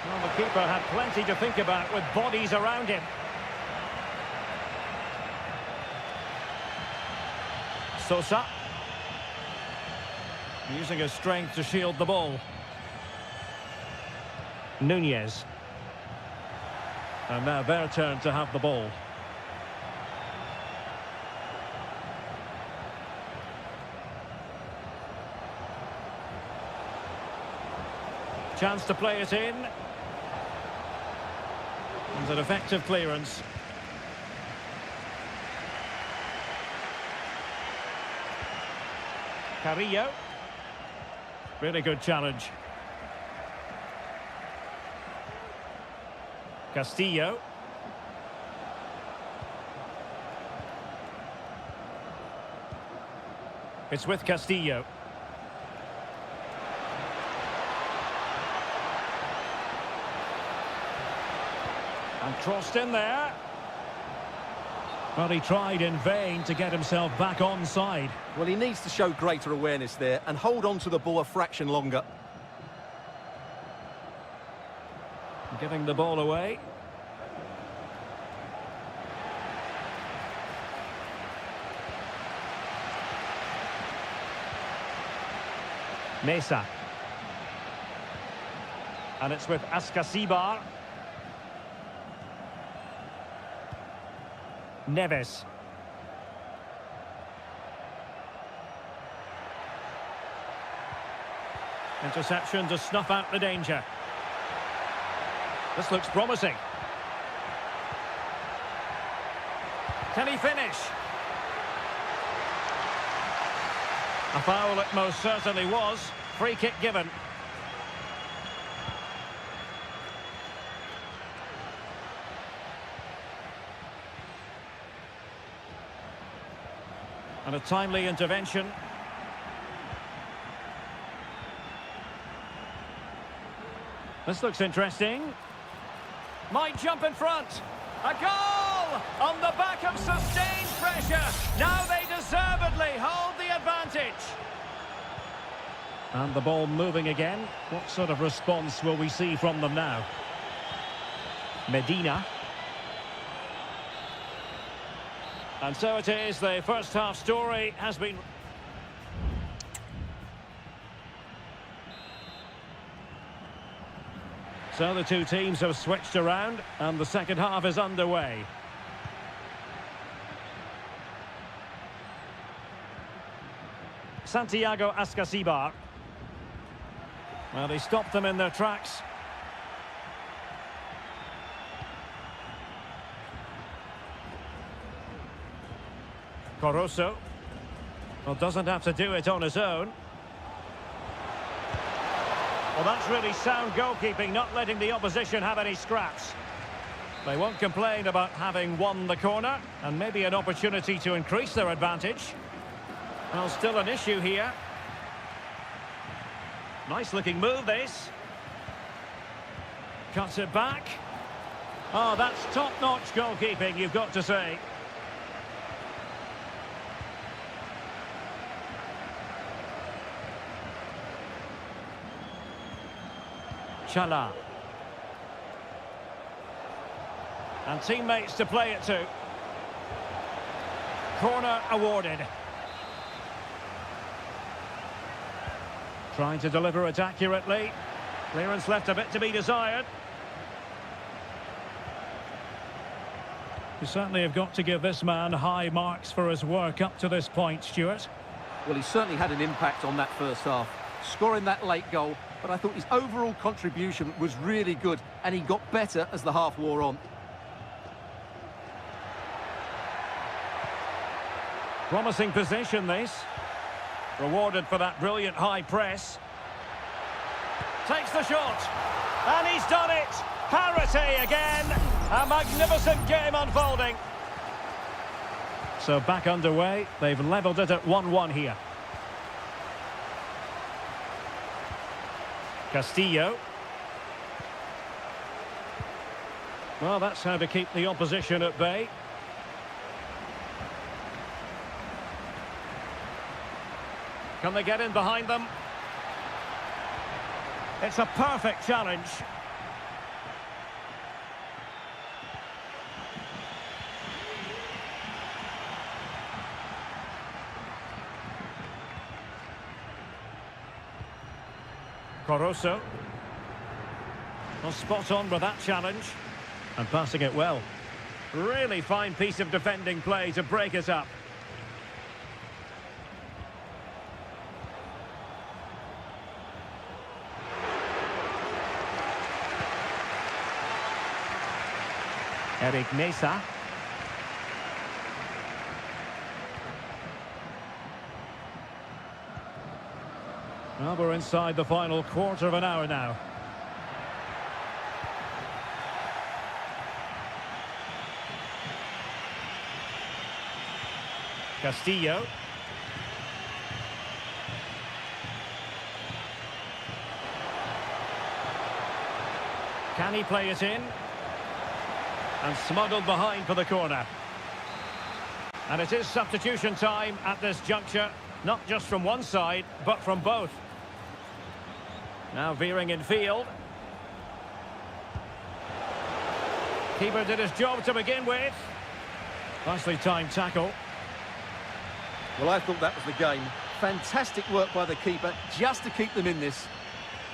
Well, the keeper had plenty to think about with bodies around him. Sosa. Using his strength to shield the ball. Nunez. And now their turn to have the ball. Chance to play it in. And an effective clearance. Carrillo. Really good challenge. Castillo. It's with Castillo. And crossed in there. Well, he tried in vain to get himself back onside. Well, he needs to show greater awareness there and hold on to the ball a fraction longer. Giving the ball away. Mesa. And it's with Ascasibar. Neves. Interception to snuff out the danger. This looks promising. Can he finish? A foul it most certainly was. Free kick given. And a timely intervention. This looks interesting. Might jump in front. A goal! On the back of sustained pressure. Now they deservedly hold the advantage. And the ball moving again. What sort of response will we see from them now? Medina. And so it is, the first half story has been... So the two teams have switched around and the second half is underway. Santiago Ascasibar. Well, he stopped them in their tracks. Caruso. Well, doesn't have to do it on his own. Well, that's really sound goalkeeping, not letting the opposition have any scraps. They won't complain about having won the corner, and maybe an opportunity to increase their advantage. Well, still an issue here. Nice looking move, this. Cuts it back. Oh, that's top-notch goalkeeping, you've got to say. Chala. And teammates to play it to. Corner awarded. Trying to deliver it accurately. Clearance left a bit to be desired. You certainly have got to give this man high marks for his work up to this point, Stuart. Well, he certainly had an impact on that first half, scoring that late goal, but I thought his overall contribution was really good, and he got better as the half wore on. Promising position, this. Rewarded for that brilliant high press. Takes the shot. And he's done it. Parity again. A magnificent game unfolding. So back underway. They've levelled it at 1-1 here. Castillo. Well, that's how to keep the opposition at bay. Can they get in behind them? It's a perfect challenge. Caruso. Well, spot on with that challenge. And passing it well. Really fine piece of defending play to break it up. Eric Mesa. Well, we're inside the final quarter of an hour now. Castillo. Can he play it in? And smuggled behind for the corner. And it is substitution time at this juncture, not just from one side, but from both. Now veering in field. Keeper did his job to begin with. Nicely timed tackle. Well, I thought that was the game. Fantastic work by the keeper just to keep them in this.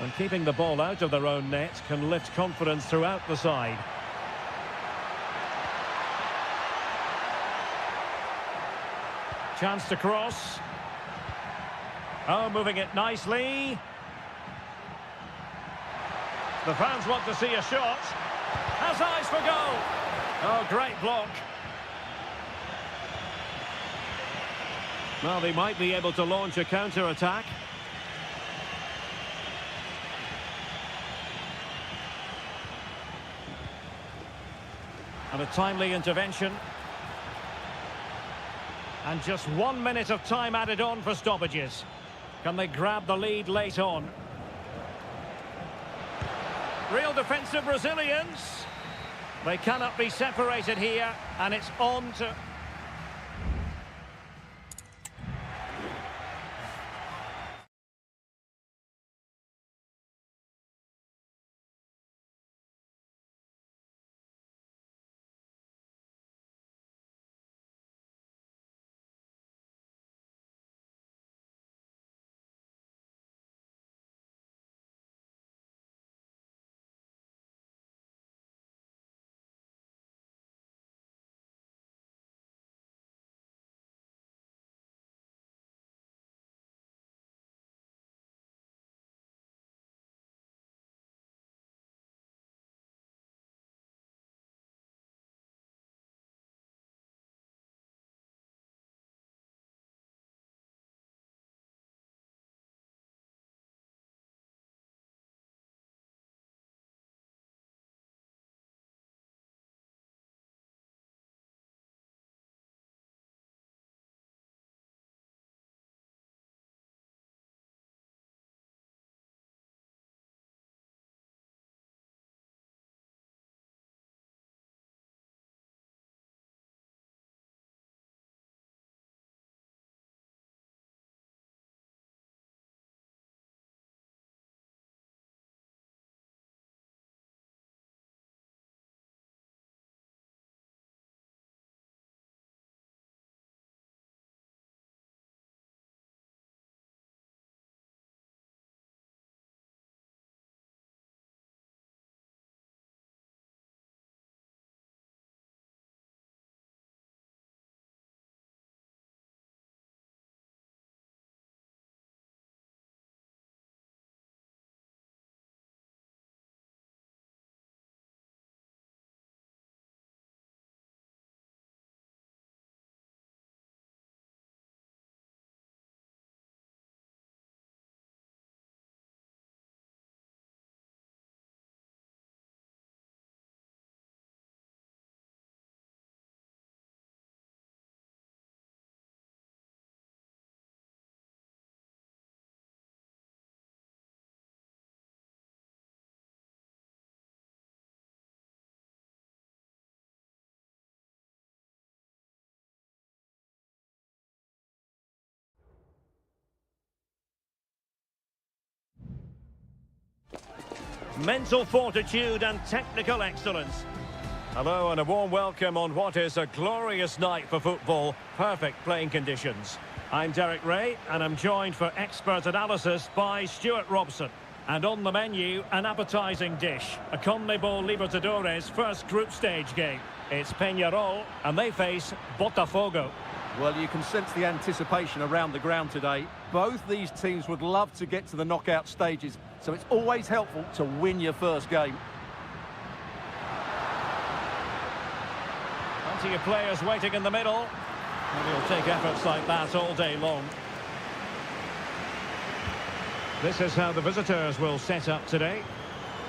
And keeping the ball out of their own net can lift confidence throughout the side. Chance to cross. Oh, moving it nicely. The fans want to see a shot. Has eyes for goal. Oh, great block. Well, they might be able to launch a counter-attack. And a timely intervention. And just 1 minute of time added on for stoppages. Can they grab the lead late on? Real defensive resilience. They cannot be separated here, and it's on to... mental fortitude and technical excellence. Hello and a warm welcome on what is a glorious night for football. Perfect playing conditions. I'm Derek Ray and I'm joined for expert analysis by Stuart Robson. And on the menu, an appetising dish. A CONMEBOL Libertadores first group stage game. It's Peñarol and they face Botafogo. Well, you can sense the anticipation around the ground today. Both these teams would love to get to the knockout stages, so it's always helpful to win your first game. Plenty of players waiting in the middle. And he'll take efforts like that all day long. This is how the visitors will set up today.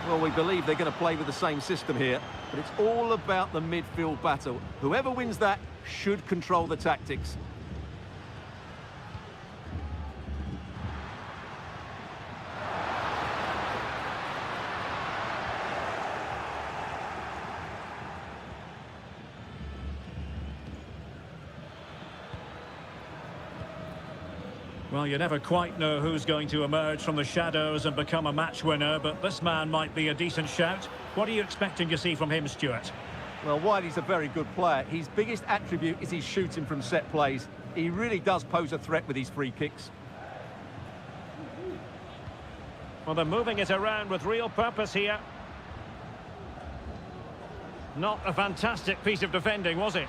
Well, we believe they're going to play with the same system here, but it's all about the midfield battle. Whoever wins that should control the tactics. Well, you never quite know who's going to emerge from the shadows and become a match winner, but this man might be a decent shout. What are you expecting to see from him, Stuart? Well, Wiley's a very good player. His biggest attribute is his shooting from set plays. He really does pose a threat with his free kicks. Well, they're moving it around with real purpose here. Not a fantastic piece of defending, was it?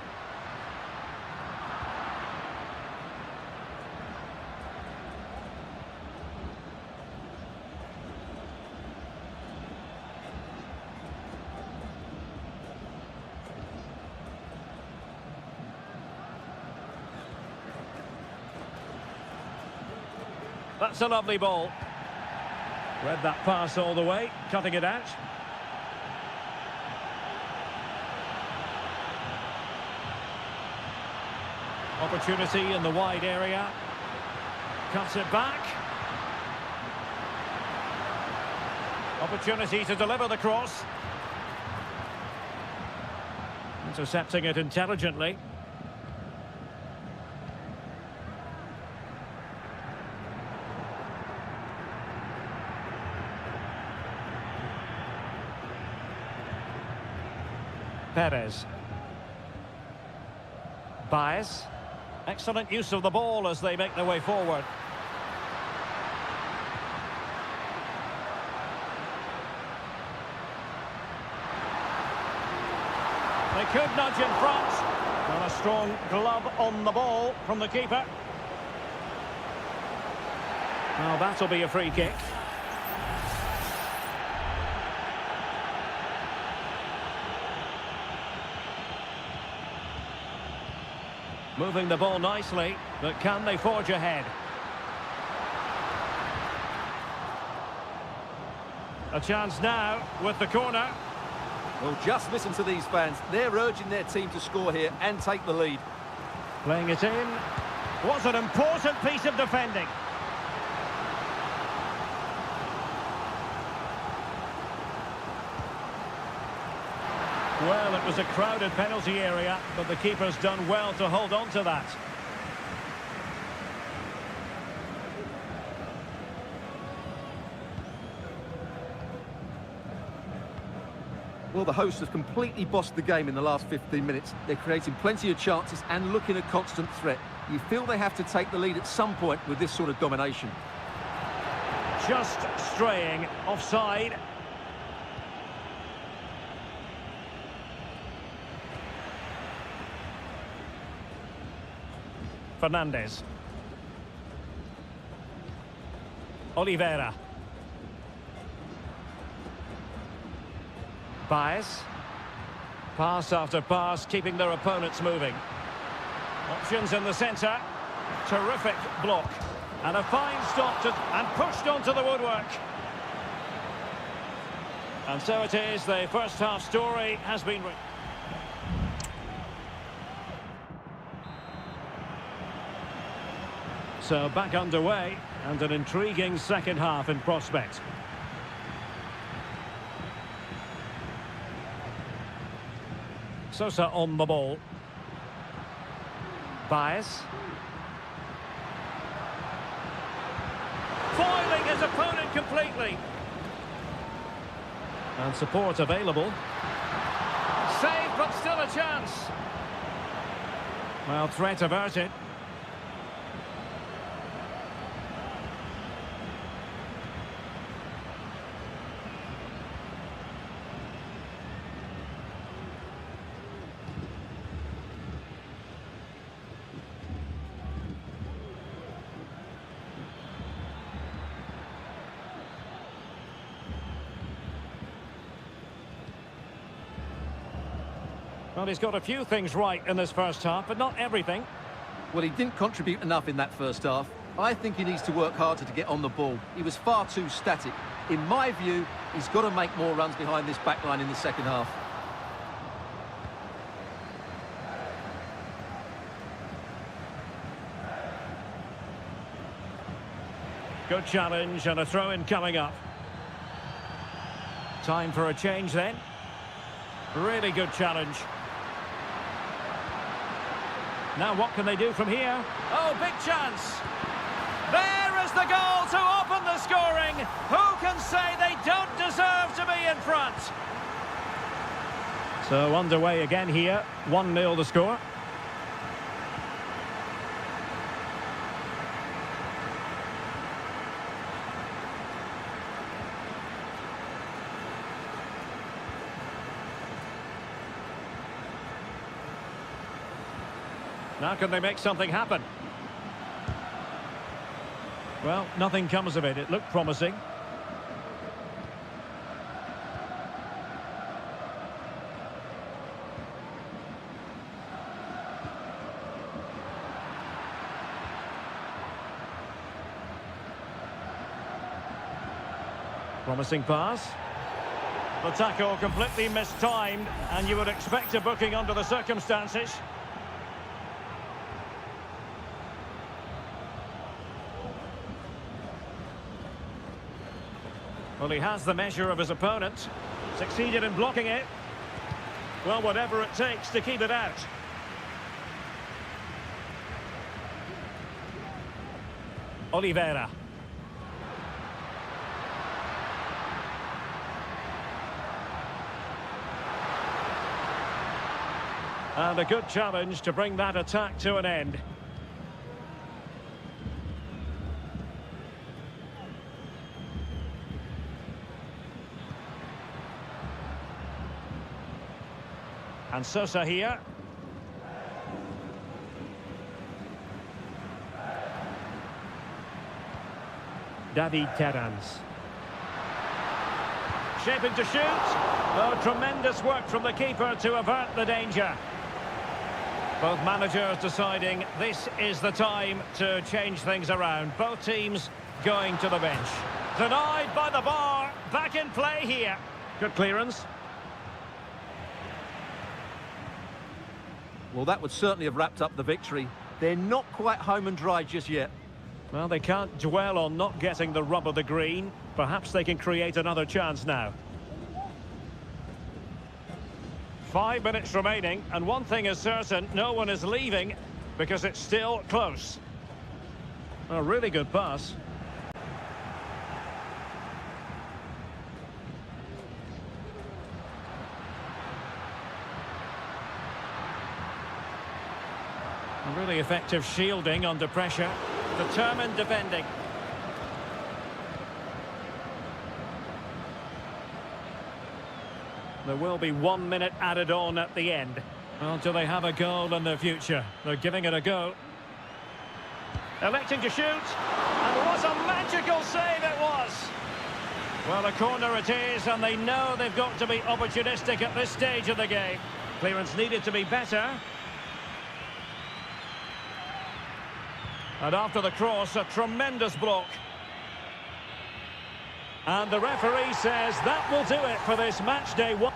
That's a lovely ball. Read that pass all the way, cutting it out. Opportunity in the wide area. Cuts it back. Opportunity to deliver the cross. Intercepting it intelligently. Perez. Baez. Excellent use of the ball as they make their way forward. They could nudge in front. And a strong glove on the ball from the keeper. Well, that'll be a free kick. Moving the ball nicely, but can they forge ahead? A chance now with the corner. Well, just listen to these fans. They're urging their team to score here and take the lead. Playing it in. Was an important piece of defending. Well, it was a crowded penalty area, but the keeper's done well to hold on to that. Well, the hosts have completely bossed the game in the last 15 minutes. They're creating plenty of chances and looking a constant threat. You feel they have to take the lead at some point with this sort of domination. Just straying offside. Fernandez. Oliveira. Baez. Pass after pass, keeping their opponents moving. Options in the centre. Terrific block. And a fine stop and pushed onto the woodwork. And so it is, the first half story has been written. So back underway, and an intriguing second half in prospect. Sosa on the ball. Baez. Foiling his opponent completely. And support available. Saved, but still a chance. Well, threat averted. Well, he's got a few things right in this first half, but not everything. Well, he didn't contribute enough in that first half. I think he needs to work harder to get on the ball. He was far too static. In my view, he's got to make more runs behind this back line in the second half. Good challenge and a throw-in coming up. Time for a change then. Really good challenge. Now what can they do from here? Oh, big chance. There is the goal to open the scoring. Who can say they don't deserve to be in front? So underway again here. 1-0 the score. Now can they make something happen? Well, nothing comes of it. It looked promising. Promising pass. The tackle completely mistimed, and you would expect a booking under the circumstances. Well, he has the measure of his opponent. Succeeded in blocking it. Well, whatever it takes to keep it out. Oliveira. And a good challenge to bring that attack to an end. And Sosa here. David Terrans. Shaping to shoot. Oh, tremendous work from the keeper to avert the danger. Both managers deciding this is the time to change things around. Both teams going to the bench. Denied by the bar. Back in play here. Good clearance. Well, that would certainly have wrapped up the victory. They're not quite home and dry just yet. Well, they can't dwell on not getting the rub of the green. Perhaps they can create another chance now. 5 minutes remaining, and one thing is certain, no one is leaving because it's still close. A really good pass. Really effective shielding under pressure. Determined defending. There will be 1 minute added on at the end. Well, do they have a goal in the future? They're giving it a go. Electing to shoot. And what a magical save it was. Well, a corner it is, and they know they've got to be opportunistic at this stage of the game. Clearance needed to be better. And after the cross, a tremendous block. And the referee says that will do it for this match day 1.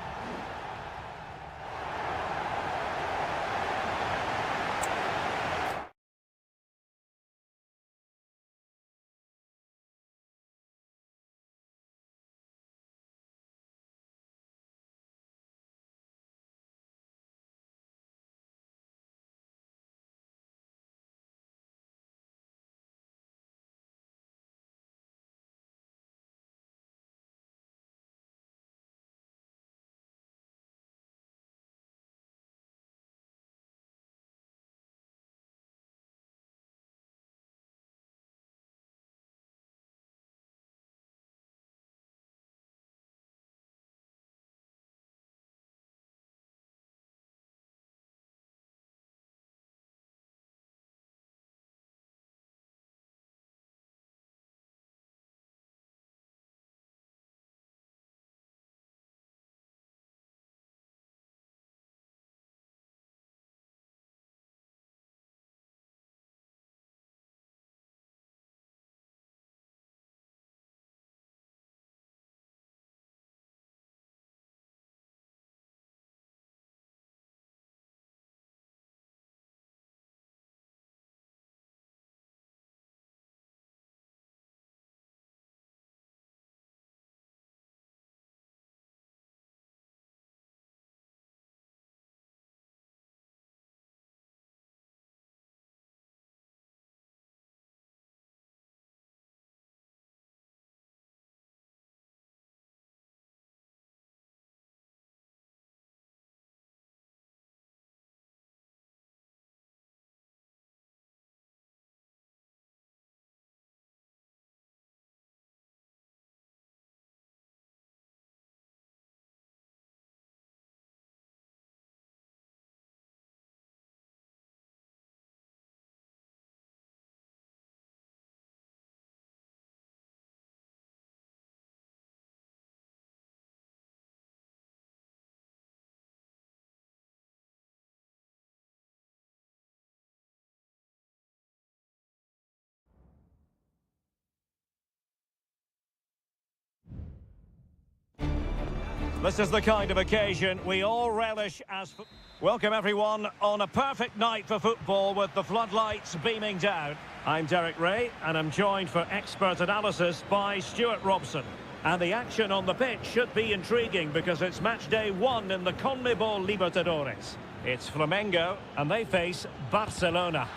This is the kind of occasion we all relish as... Welcome everyone on a perfect night for football with the floodlights beaming down. I'm Derek Ray and I'm joined for expert analysis by Stuart Robson. And the action on the pitch should be intriguing because it's match day 1 in the CONMEBOL Libertadores. It's Flamengo and they face Barcelona.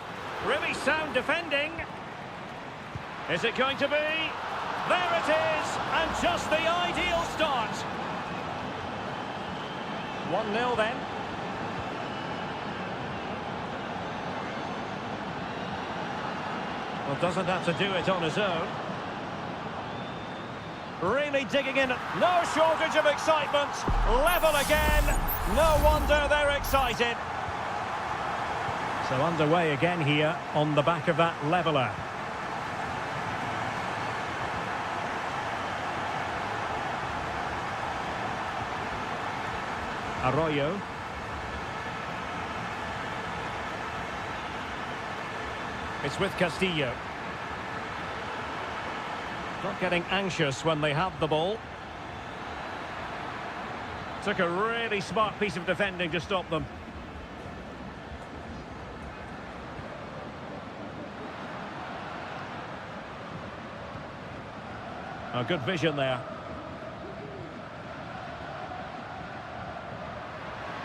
Really sound defending. Is it going to be? There it is, and just the ideal start. 1-0 then. Well, doesn't have to do it on his own. Really digging in. No shortage of excitement. Level again. No wonder they're excited. So underway again here on the back of that leveller. Arroyo. It's with Castillo. Not getting anxious when they have the ball. Took a really smart piece of defending to stop them. A good vision there.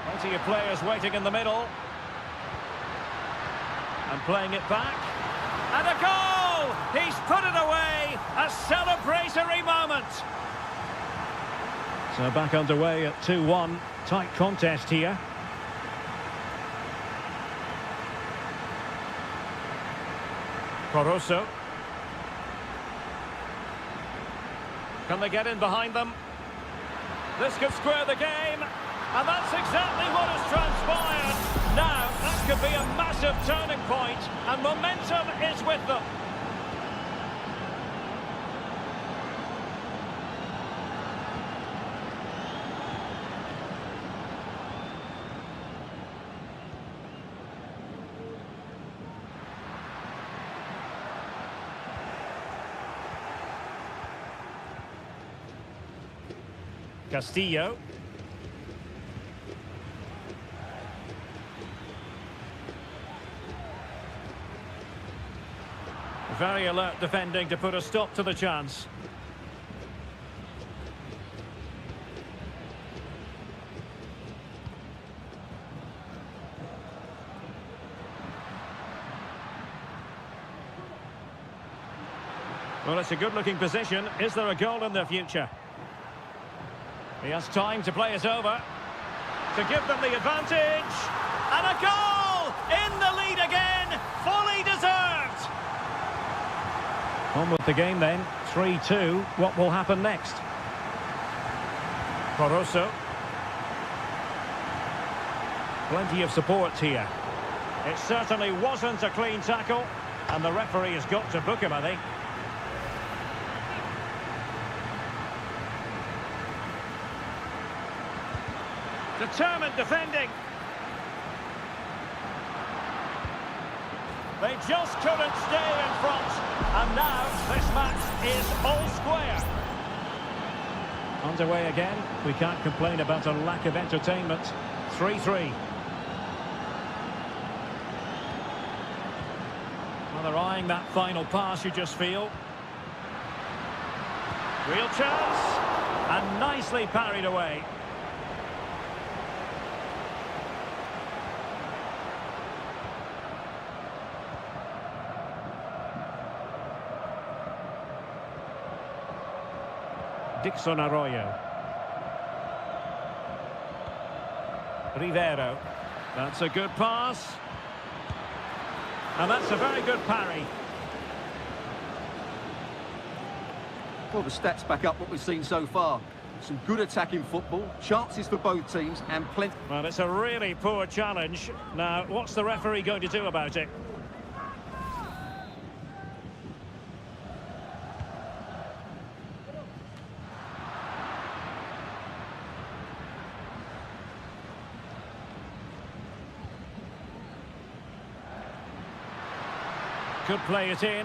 Plenty of players waiting in the middle. And playing it back. And a goal! He's put it away! A celebratory moment! So back underway at 2-1. Tight contest here. Poroso. Can they get in behind them? This could square the game. And that's exactly what has transpired. Now, that could be a massive turning point, and momentum is with them. Castillo. Very alert defending to put a stop to the chance. Well, it's a good-looking position. Is there a goal in the future? He has time to play it over, to give them the advantage. And a goal! In the lead again! Fully deserved! On with the game then, 3-2. What will happen next? Poroso. Plenty of support here. It certainly wasn't a clean tackle, and the referee has got to book him, I think. Determined defending. They just couldn't stay in front. And now this match is all square. Underway again. We can't complain about a lack of entertainment. 3-3. Well, they're eyeing that final pass, you just feel. Real chance. And nicely parried away. Dixon Arroyo. Rivero. That's a good pass. And that's a very good parry. Well, the stats back up what we've seen so far. Some good attacking football, chances for both teams, and plenty... Well, it's a really poor challenge. Now, what's the referee going to do about it? Could play it in.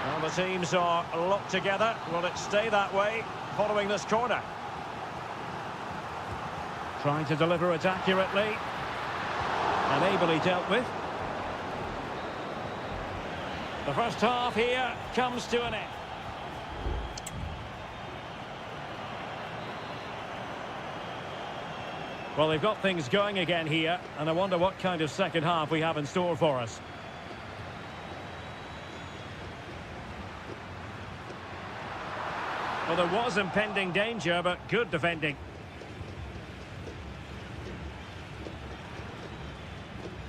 Well, The teams are locked together. Will it stay that way following this corner? Trying to deliver it accurately. And ably dealt with. The first half here comes to an end. Well, they've got things going again here, and I wonder what kind of second half we have in store for us. Well, there was impending danger, but good defending.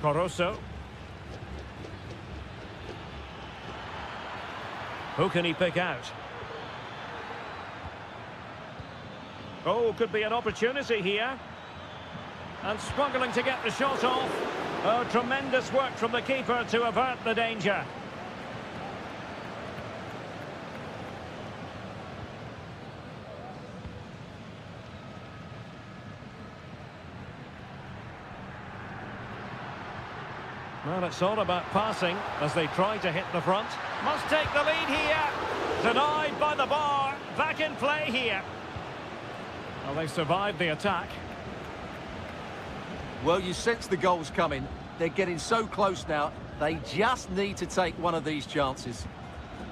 Caruso. Who can he pick out? Oh, could be an opportunity here. And struggling to get the shot off. Oh, tremendous work from the keeper to avert the danger. Well, it's all about passing as they try to hit the front. Must take the lead here. Denied by the bar. Back in play here. Well, they survived the attack. Well, you sense the goals coming. They're getting so close now. They just need to take one of these chances.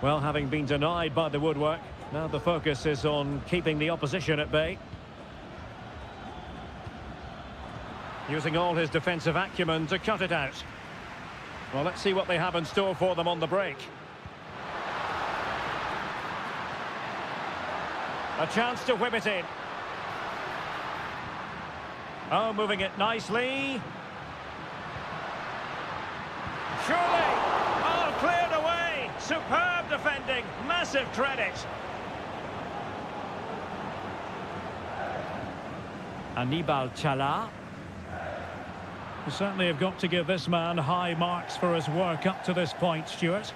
Well, having been denied by the woodwork, now the focus is on keeping the opposition at bay. Using all his defensive acumen to cut it out. Well, let's see what they have in store for them on the break. A chance to whip it in. Oh, moving it nicely. Surely! Oh, cleared away! Superb defending! Massive credit! Anibal Chala. We certainly have got to give this man high marks for his work up to this point, Stuart.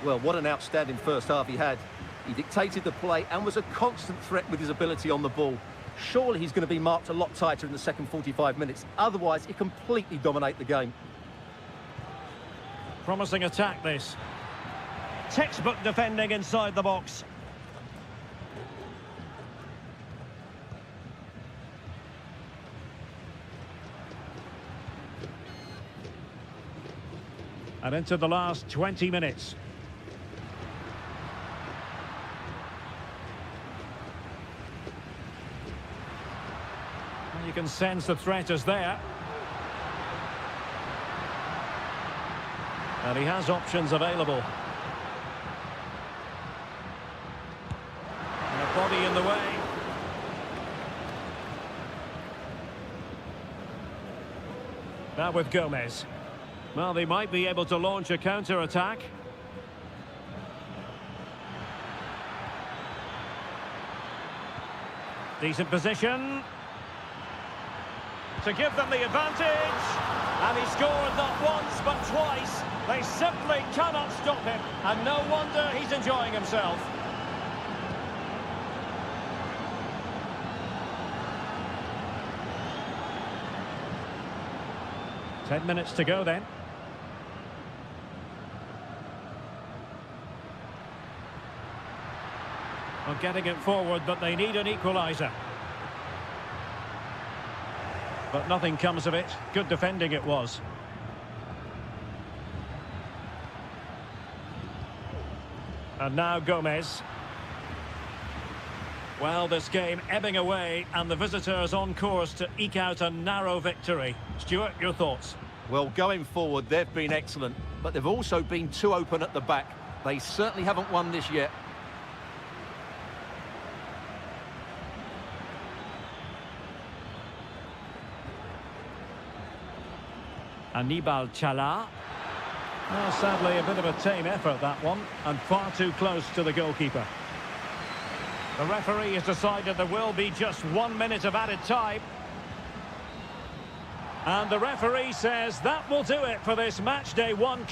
Well, what an outstanding first half he had. He dictated the play and was a constant threat with his ability on the ball. Surely he's going to be marked a lot tighter in the second 45 minutes. Otherwise, he completely dominate the game. Promising attack, this. Textbook defending inside the box. And into the last 20 minutes. You can sense the threat is there. And he has options available. And a body in the way. Now with Gomez. Well, they might be able to launch a counter-attack. Decent position. To give them the advantage. And he scored not once but twice. They simply cannot stop him. And no wonder he's enjoying himself. Ten minutes to go then. Well, getting it forward, but they need an equaliser. But nothing comes of it. Good defending it was. And now Gomez. Well, this game ebbing away, and the visitors on course to eke out a narrow victory. Stuart, your thoughts? Well, going forward, they've been excellent, but they've also been too open at the back. They certainly haven't won this yet. Anibal Chala. Well, sadly, a bit of a tame effort, that one, and far too close to the goalkeeper. The referee has decided there will be just 1 minute of added time. And the referee says that will do it for this match day one.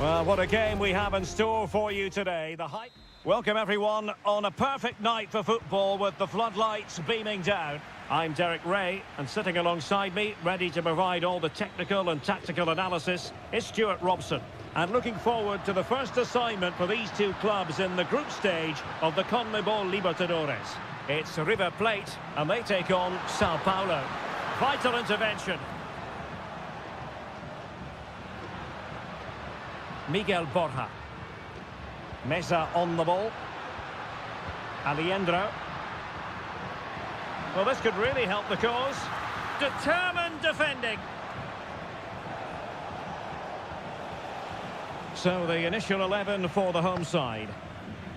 Well, what a game we have in store for you today. The hype. Welcome everyone on a perfect night for football with the floodlights beaming down. I'm Derek Ray, and sitting alongside me, ready to provide all the technical and tactical analysis, is Stuart Robson. And looking forward to the first assignment for these two clubs in the group stage of the CONMEBOL Libertadores. It's River Plate, and they take on Sao Paulo. Vital intervention. Miguel Borja. Meza on the ball. Alejandro. Well, this could really help the cause. Determined defending. So the initial 11 for the home side.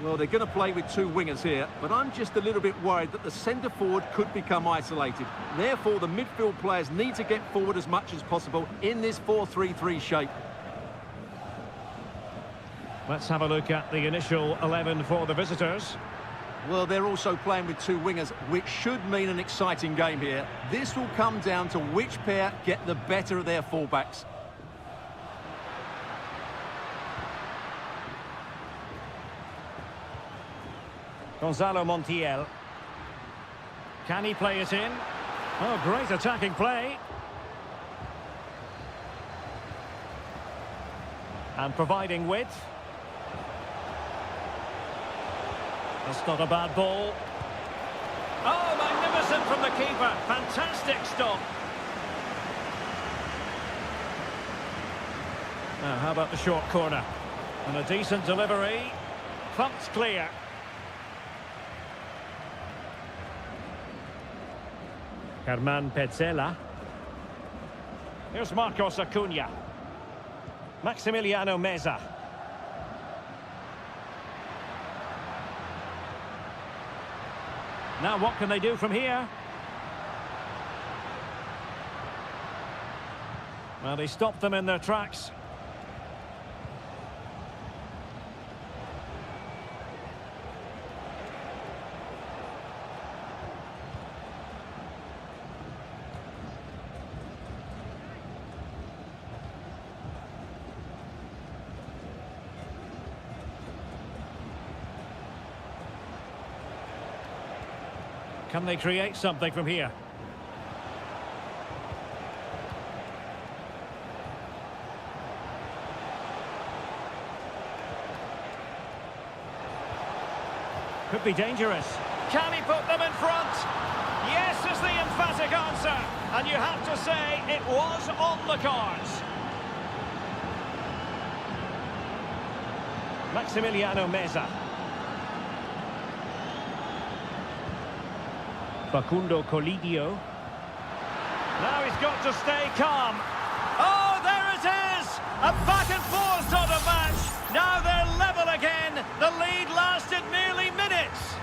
Well, they're going to play with two wingers here, but I'm just a little bit worried that the centre forward could become isolated. Therefore, the midfield players need to get forward as much as possible in this 4-3-3 shape. Let's have a look at the initial 11 for the visitors. Well, they're also playing with two wingers, which should mean an exciting game here. This will come down to which pair get the better of their fullbacks. Gonzalo Montiel. Can he play it in? Oh, great attacking play. And providing width. That's not a bad ball. Oh, magnificent from the keeper. Fantastic stop. Now, how about the short corner? And a decent delivery. Thumped clear. Herman Petzela. Here's Marcos Acuna. Maximiliano Meza. Now what can they do from here? Well, they stopped them in their tracks. Can they create something from here? Could be dangerous. Can he put them in front? Yes is the emphatic answer. And you have to say it was on the cards. Maximiliano Meza. Facundo Colidio. Now he's got to stay calm. Oh, there it is! A back and forth sort of match. Now they're level again. The lead lasted nearly minutes.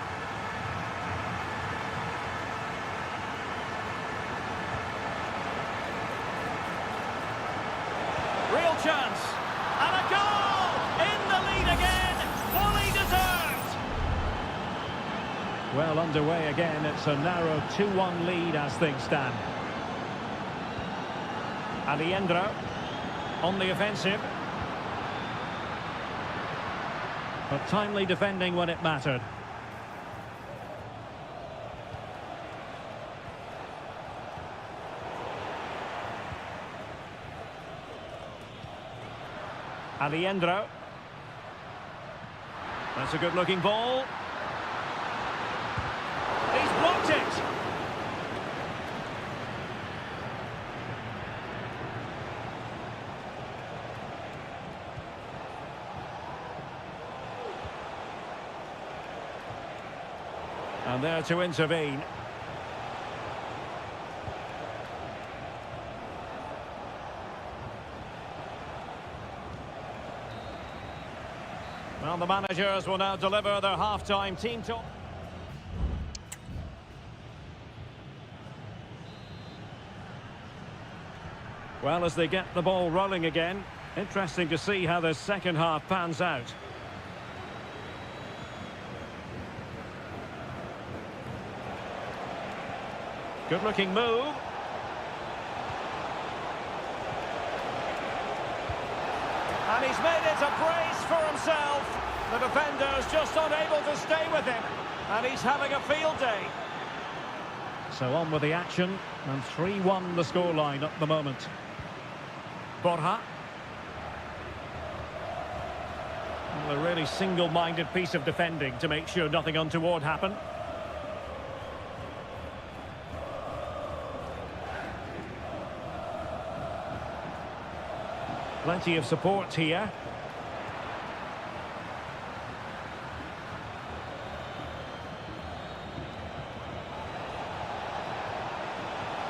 Real chance. And a goal! In the lead again. Fully deserved. Well, underway again. It's a narrow 2-1 lead as things stand. Alejandro on the offensive. But timely defending when it mattered. Alejandro. That's a good-looking ball. He's blocked it. And there to intervene. Well, the managers will now deliver their half-time team talk. Well, as they get the ball rolling again, interesting to see how the second half pans out. Good-looking move. And And he's made it a brace for himself. The defender's just unable to stay with him. And he's having a field day. So on with the action. And 3-1 the scoreline at the moment. Borja. Well, a really single-minded piece of defending to make sure nothing untoward happened. Plenty of support here.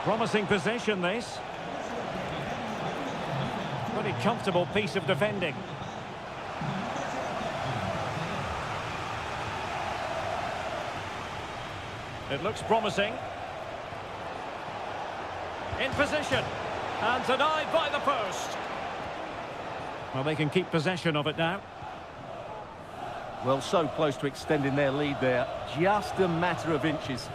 Promising possession, this. Pretty comfortable piece of defending. It looks promising. In position. And denied by the post. Well, they can keep possession of it now. Well, so close to extending their lead there. Just a matter of inches.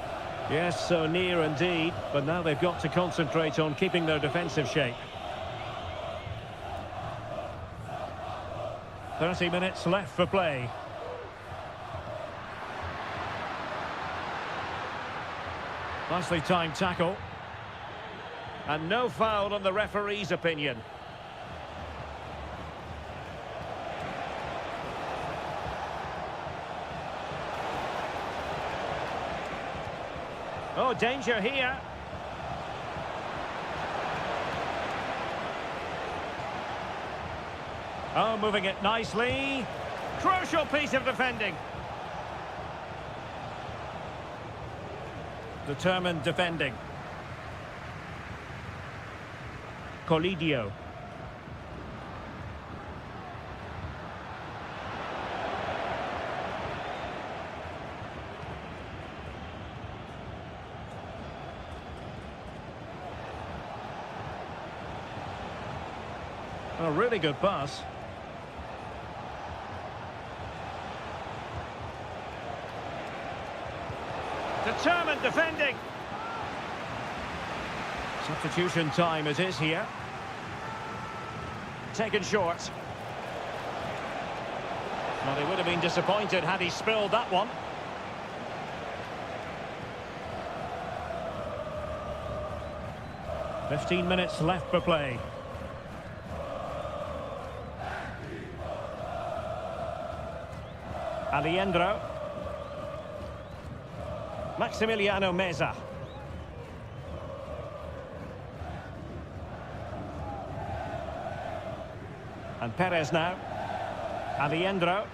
Yes, so near indeed. But now they've got to concentrate on keeping their defensive shape. 30 minutes left for play. Nicely timed tackle. And no foul on the referee's opinion. Oh, danger here. Oh, moving it nicely. Crucial piece of defending. Determined defending. Colidio. A really good pass. Determined defending. Substitution time it is here. Taken short. Well, he would have been disappointed had he spilled that one. "15 minutes left for play. Alejandro. Maximiliano Meza. And Perez now. Alejandro.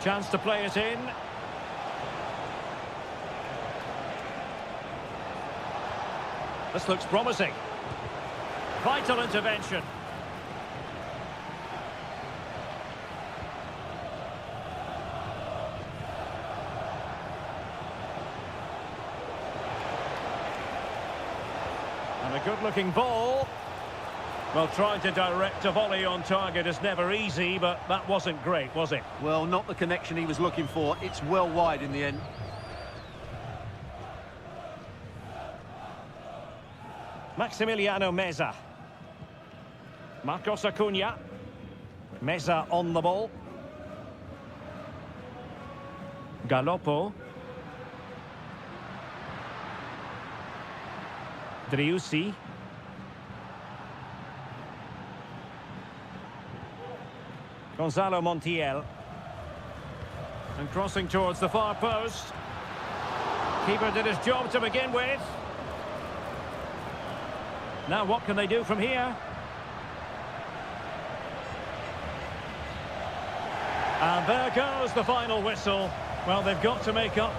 Chance to play it in. This looks promising. Vital intervention. And a good-looking ball. Well, trying to direct a volley on target is never easy, but that wasn't great, was it? Well, not the connection he was looking for. It's well wide in the end. Maximiliano Meza. Marcos Acuna. Meza on the ball. Galoppo. Driussi. Gonzalo Montiel. And crossing towards the far post. Keeper did his job to begin with. Now what can they do from here? And there goes the final whistle. Well, they've got to make up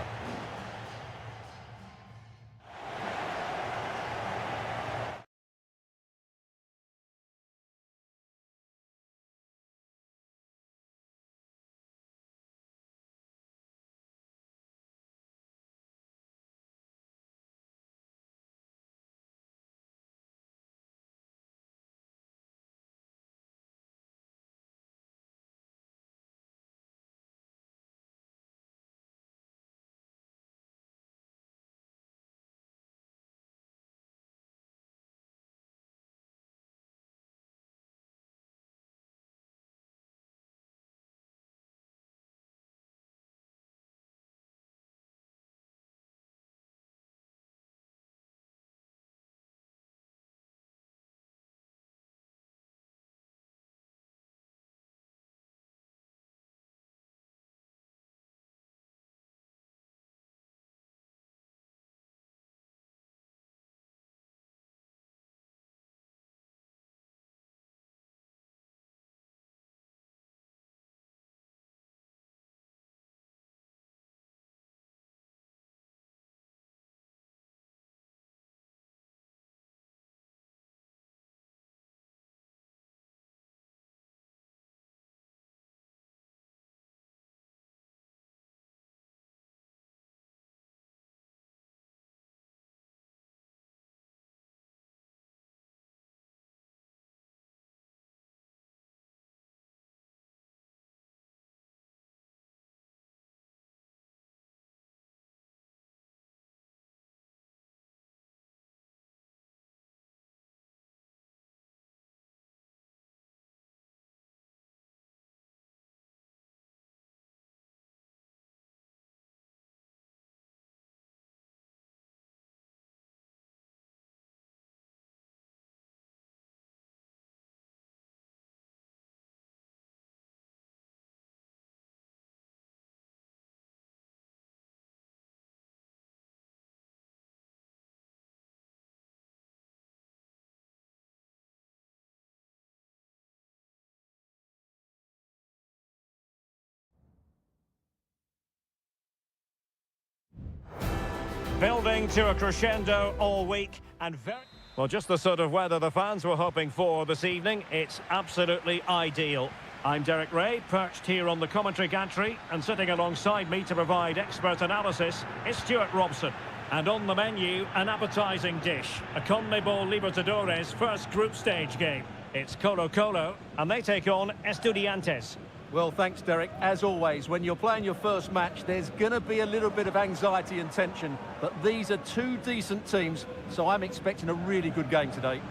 to a crescendo all week and very... Well, just the sort of weather the fans were hoping for this evening. It's absolutely ideal. I'm Derek Ray, perched here on the commentary gantry, and sitting alongside me to provide expert analysis is Stuart Robson. And on the menu, an appetising dish, a CONMEBOL Libertadores first group stage game. It's Colo-Colo, and they take on Estudiantes. Well, thanks, Derek. As always, when you're playing your first match, there's going to be a little bit of anxiety and tension. But these are two decent teams, so I'm expecting a really good game today.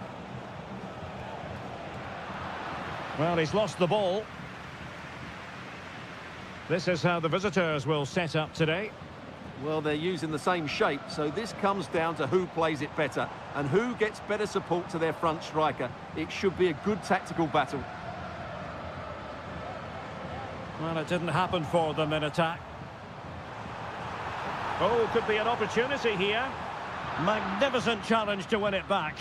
Well, he's lost the ball. This is how the visitors will set up today. Well, they're using the same shape, so this comes down to who plays it better and who gets better support to their front striker. It should be a good tactical battle. Well, it didn't happen for them in attack. Oh, could be an opportunity here. Magnificent challenge to win it back.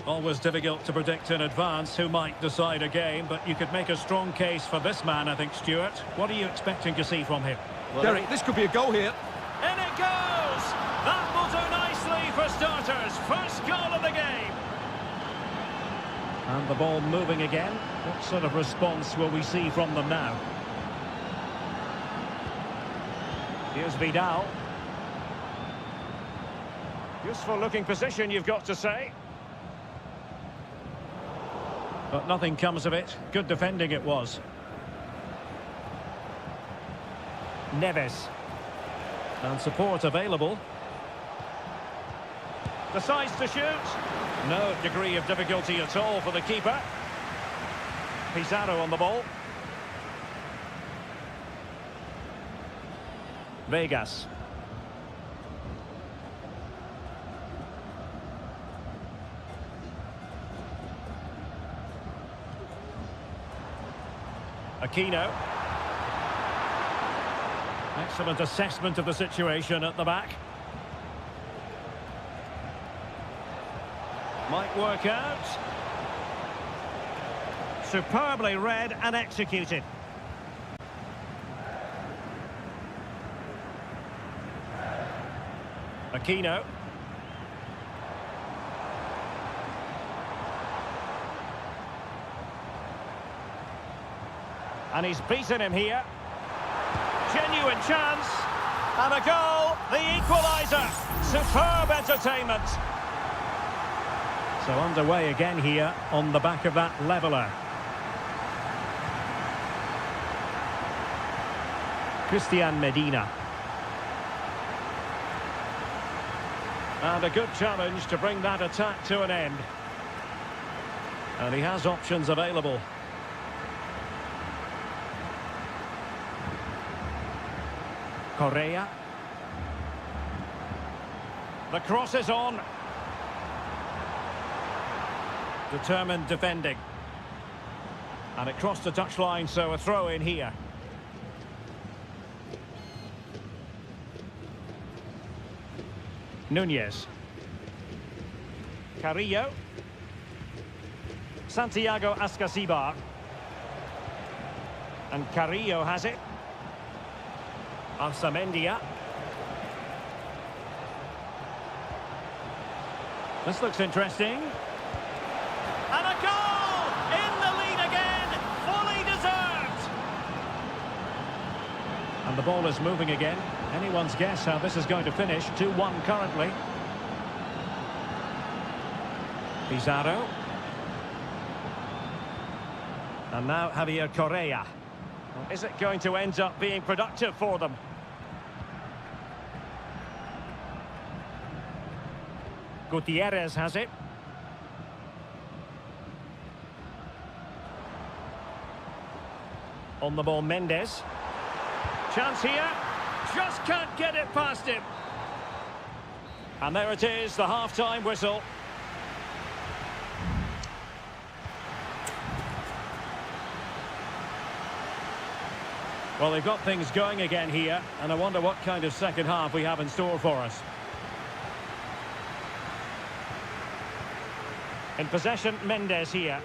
Always difficult to predict in advance who might decide a game, but you could make a strong case for this man, I think, Stuart. What are you expecting to see from him? Well, Derek, this could be a goal here. In it goes! That will do nicely for starters. First goal of the game. And the ball moving again. What sort of response will we see from them now? Here's Vidal. Useful looking position, you've got to say. But nothing comes of it. Good defending it was. Neves. And support available. Decides to shoot. No degree of difficulty at all for the keeper. Pizarro on the ball. Vegas. Aquino. Excellent assessment of the situation at the back. Might work out. Superbly read and executed. Aquino. And he's beaten him here. Genuine chance. And a goal, the equaliser. Superb entertainment. So underway again here on the back of that leveller. Christian Medina. And a good challenge to bring that attack to an end. And he has options available. Correa. The cross is on. Determined defending. And it crossed the touchline, so a throw in here. Nunez. Carrillo. Santiago Ascasibar. And Carrillo has it. Arsamendia. This looks interesting. And a goal! In the lead again! Fully deserved! And the ball is moving again. Anyone's guess how this is going to finish. 2-1 currently. Pizarro. And now Javier Correa. Is it going to end up being productive for them? Gutierrez has it. On the ball, Mendes. Chance here. Just can't get it past him. And there it is, the half-time whistle. Well, they've got things going again here, and I wonder what kind of second half we have in store for us. In possession, Mendes here.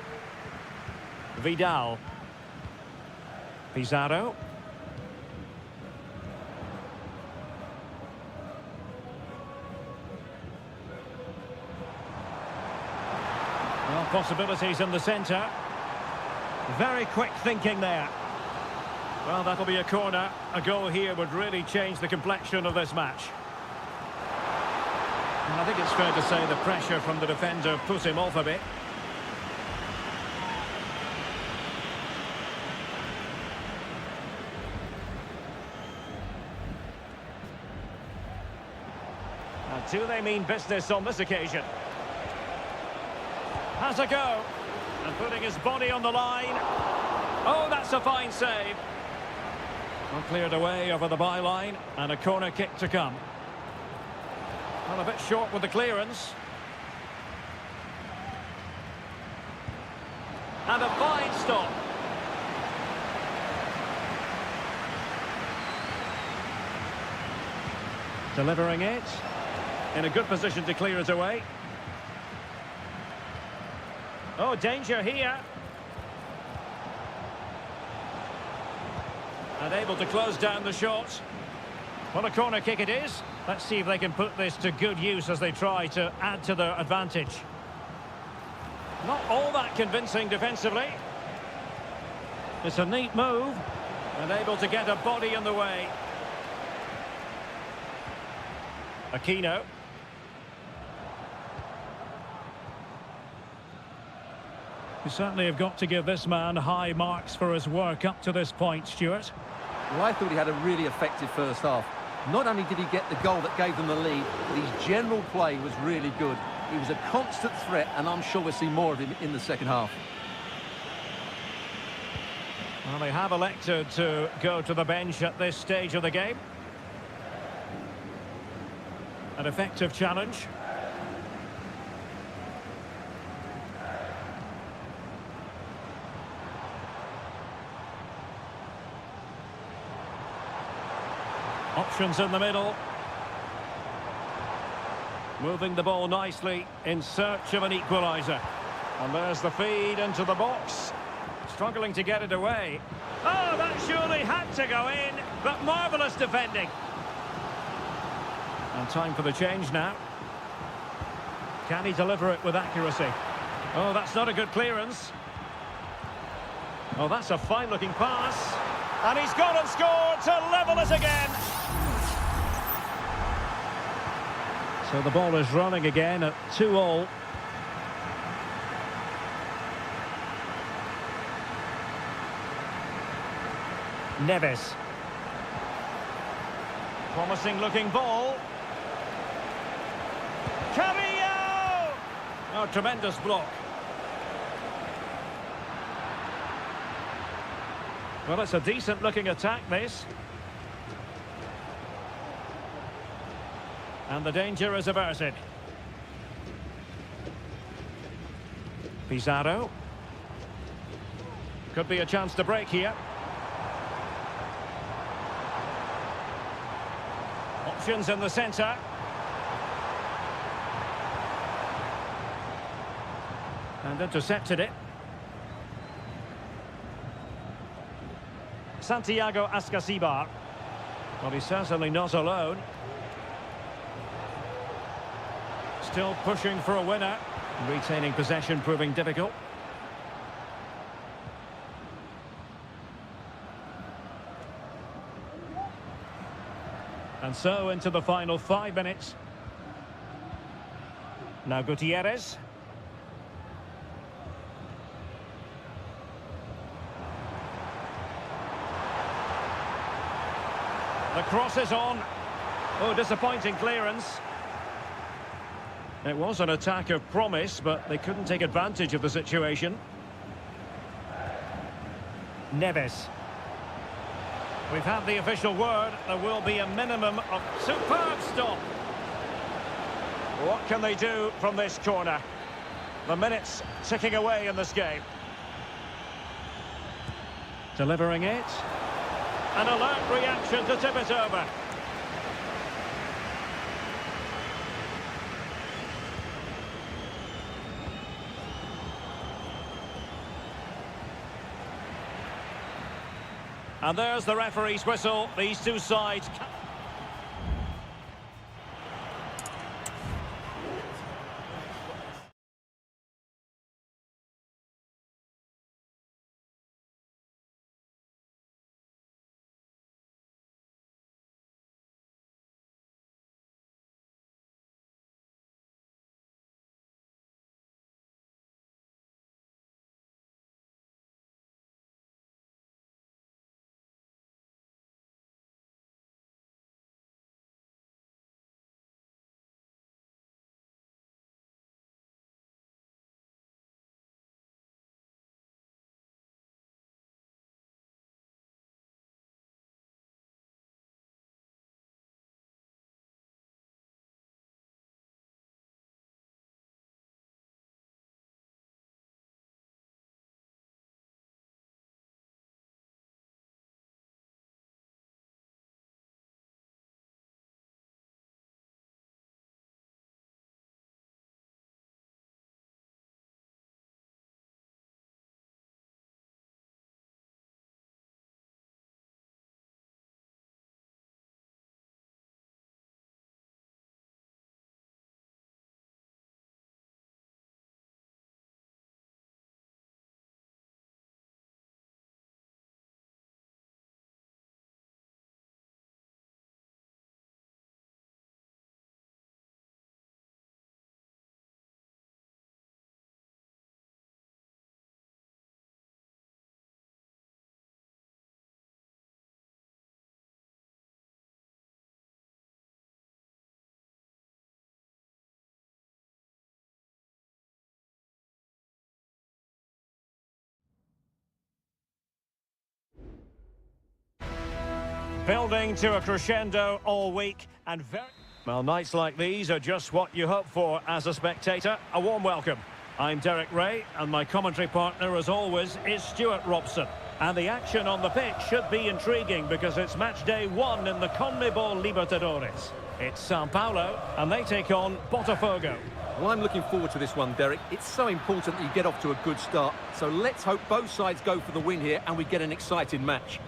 Vidal. Pizarro. possibilities in the centre. Very quick thinking there. Well, that'll be a corner. A goal here would really change the complexion of this match. And I think it's fair to say the pressure from the defender put him off a bit. And do they mean business on this occasion? Has a go. And putting his body on the line. Oh, that's a fine save. Well, cleared away over the byline, and a corner kick to come. Well, a bit short with the clearance. And a fine stop. Delivering it. In a good position to clear it away. Oh, danger here. And able to close down the shot. What a corner kick it is. Let's see if they can put this to good use as they try to add to their advantage. Not all that convincing defensively. It's a neat move. And able to get a body in the way. Aquino. You certainly have got to give this man high marks for his work up to this point, Stuart. Well, I thought he had a really effective first half. Not only did he get the goal that gave them the lead, but his general play was really good. He was a constant threat, and I'm sure we'll see more of him in the second half. Well, they have elected to go to the bench at this stage of the game. An effective challenge. Options in the middle. Moving the ball nicely in search of an equaliser. And there's the feed into the box. Struggling to get it away. Oh, that surely had to go in, but marvellous defending. And time for the change now. Can he deliver it with accuracy? Oh, that's not a good clearance. Oh, that's a fine-looking pass. And he's gone and scored to level it again. So the ball is running again at 2-2. Neves. Promising looking ball. Carrillo! Oh, tremendous block. Well, it's a decent looking attack, this. And the danger is averted. Pizarro. Could be a chance to break here. Options in the centre. And intercepted it. Santiago Ascasibar. Well, he's certainly not alone. Still pushing for a winner. Retaining possession proving difficult. And so into the final 5 minutes. Now Gutierrez. The cross is on. Oh, disappointing clearance. It was an attack of promise, but they couldn't take advantage of the situation. Neves. We've had the official word. There will be a minimum of superb stop. What can they do from this corner? The minutes ticking away in this game. Delivering it. An alert reaction to tip it over. And there's the referee's whistle. These two sides... Building to a crescendo all week and very... Well, nights like these are just what you hope for as a spectator. A warm welcome. I'm Derek Ray, and my commentary partner, as always, is Stuart Robson. And the action on the pitch should be intriguing because it's match day 1 in the CONMEBOL Libertadores. It's Sao Paulo, and they take on Botafogo. Well, I'm looking forward to this one, Derek. It's so important that you get off to a good start. So let's hope both sides go for the win here and we get an exciting match.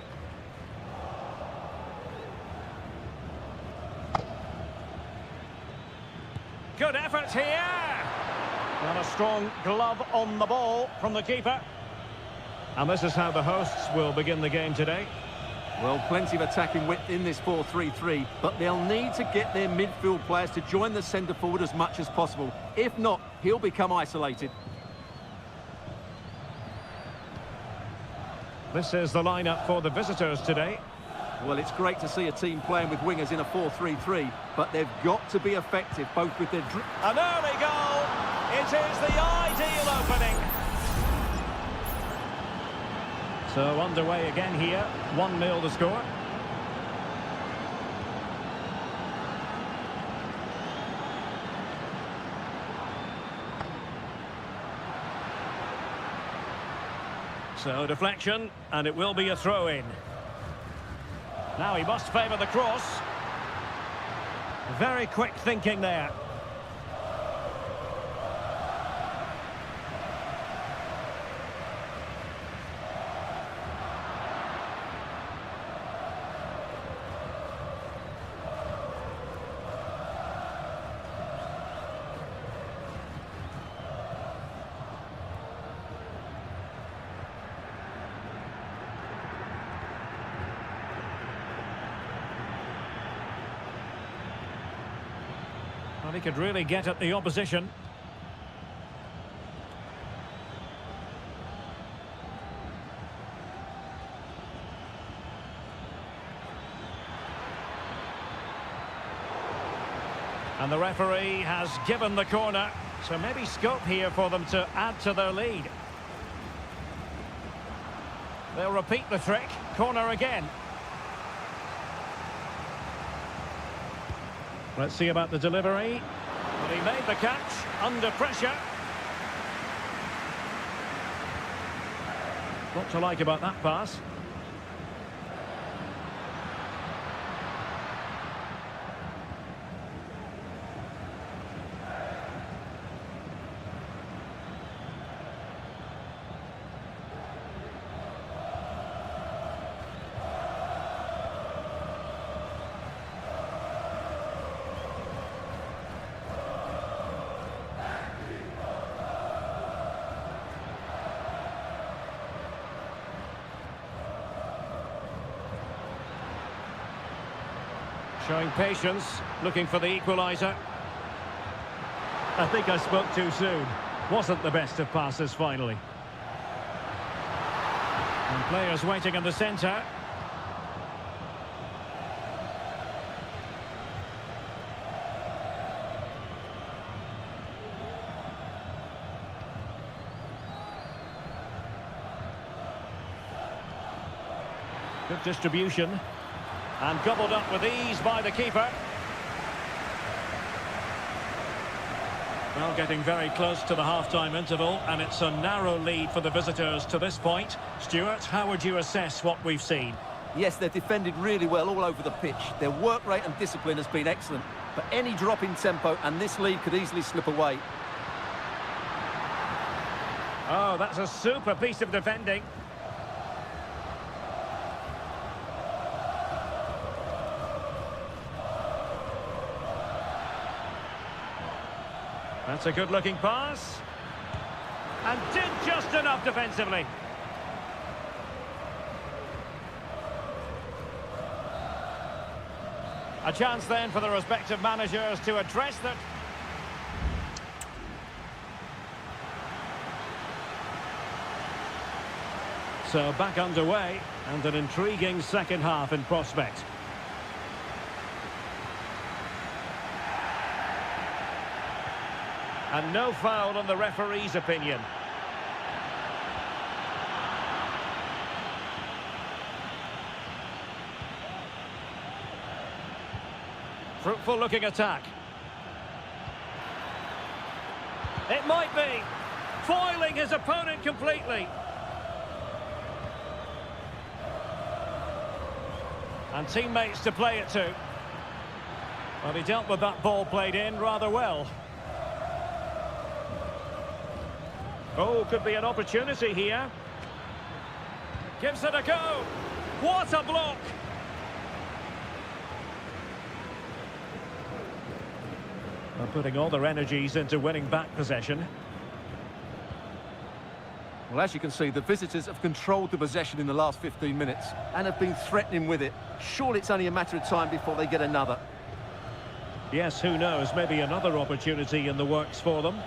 Good effort here. And a strong glove on the ball from the keeper. And this is how the hosts will begin the game today. Well, plenty of attacking width in this 4-3-3, but they'll need to get their midfield players to join the centre forward as much as possible. If not, he'll become isolated. This is the lineup for the visitors today. Well, it's great to see a team playing with wingers in a 4-3-3, but they've got to be effective, both with their... An early goal! It is the ideal opening. So underway again here, 1-0 to score. So deflection, and it will be a throw-in. Now he must favour the cross. Very quick thinking there. Well, he could really get at the opposition. And the referee has given the corner, so maybe scope here for them to add to their lead. They'll repeat the trick, corner again. Let's see about the delivery. But he made the catch under pressure. What to like about that pass? Showing patience, looking for the equaliser. I think I spoke too soon. Wasn't the best of passes finally. And players waiting in the centre. Good distribution. And gobbled up with ease by the keeper. Well, getting very close to the half-time interval, and it's a narrow lead for the visitors to this point. Stuart, how would you assess what we've seen? Yes, they've defended really well all over the pitch. Their work rate and discipline has been excellent. But any drop in tempo, and this lead could easily slip away. Oh, that's a super piece of defending. That's a good-looking pass. And did just enough defensively. A chance then for the respective managers to address that. So back underway, and an intriguing second half in prospect. And no foul on the referee's opinion. Fruitful looking attack. It might be. Foiling his opponent completely. And teammates to play it to. Well, he dealt with that ball played in rather well. Oh, could be an opportunity here. Gives it a go. What a block! Well, putting all their energies into winning back possession. Well, as you can see, the visitors have controlled the possession in the last 15 minutes and have been threatening with it. Surely it's only a matter of time before they get another. Yes, who knows, maybe another opportunity in the works for them.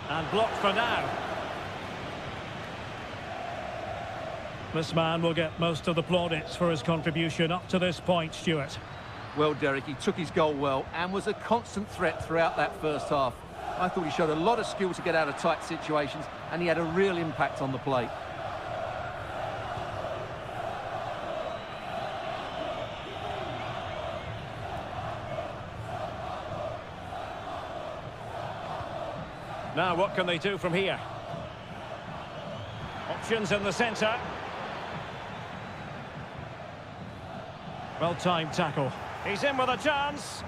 And blocked for now. This man will get most of the plaudits for his contribution up to this point, Stuart. Well, Derek, he took his goal well and was a constant threat throughout that first half. I thought he showed a lot of skill to get out of tight situations, and he had a real impact on the play. Now, what can they do from here? Options in the centre. Well-timed tackle. He's in with a chance.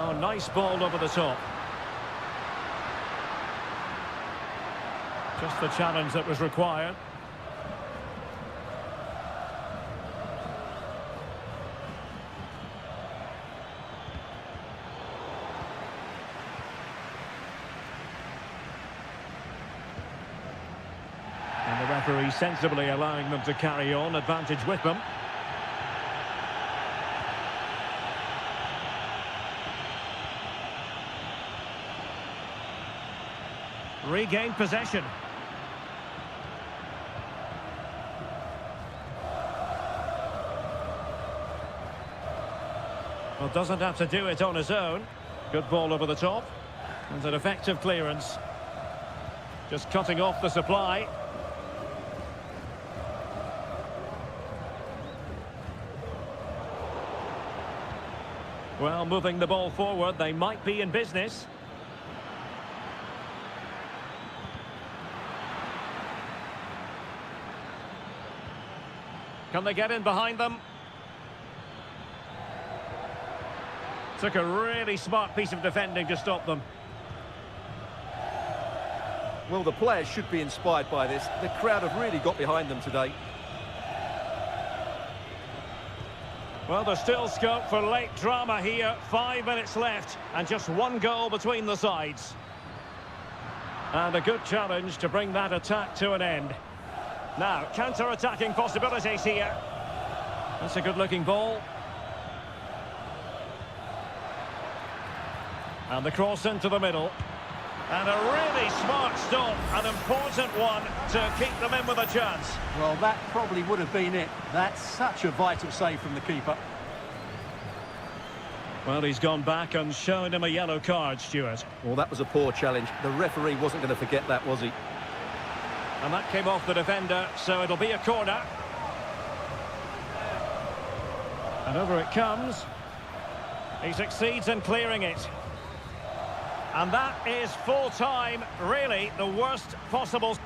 Oh, nice ball over the top. Just the challenge that was required. And the referee sensibly allowing them to carry on, advantage with them. Regained possession. Well, doesn't have to do it on his own. Good ball over the top. And an effective clearance. Just cutting off the supply. Well, moving the ball forward, they might be in business. Can they get in behind them? Took a really smart piece of defending to stop them. Well, the players should be inspired by this. The crowd have really got behind them today. Well, there's still scope for late drama here. 5 minutes left and just one goal between the sides. And a good challenge to bring that attack to an end. Now, counter-attacking possibilities here. That's a good-looking ball. And the cross into the middle. And a really smart stop, an important one to keep them in with a chance. Well, that probably would have been it. That's such a vital save from the keeper. Well, he's gone back and shown him a yellow card, Stuart. Well, that was a poor challenge. The referee wasn't going to forget that, was he? And that came off the defender, so it'll be a corner. And over it comes. He succeeds in clearing it. And that is full time, really the worst possible.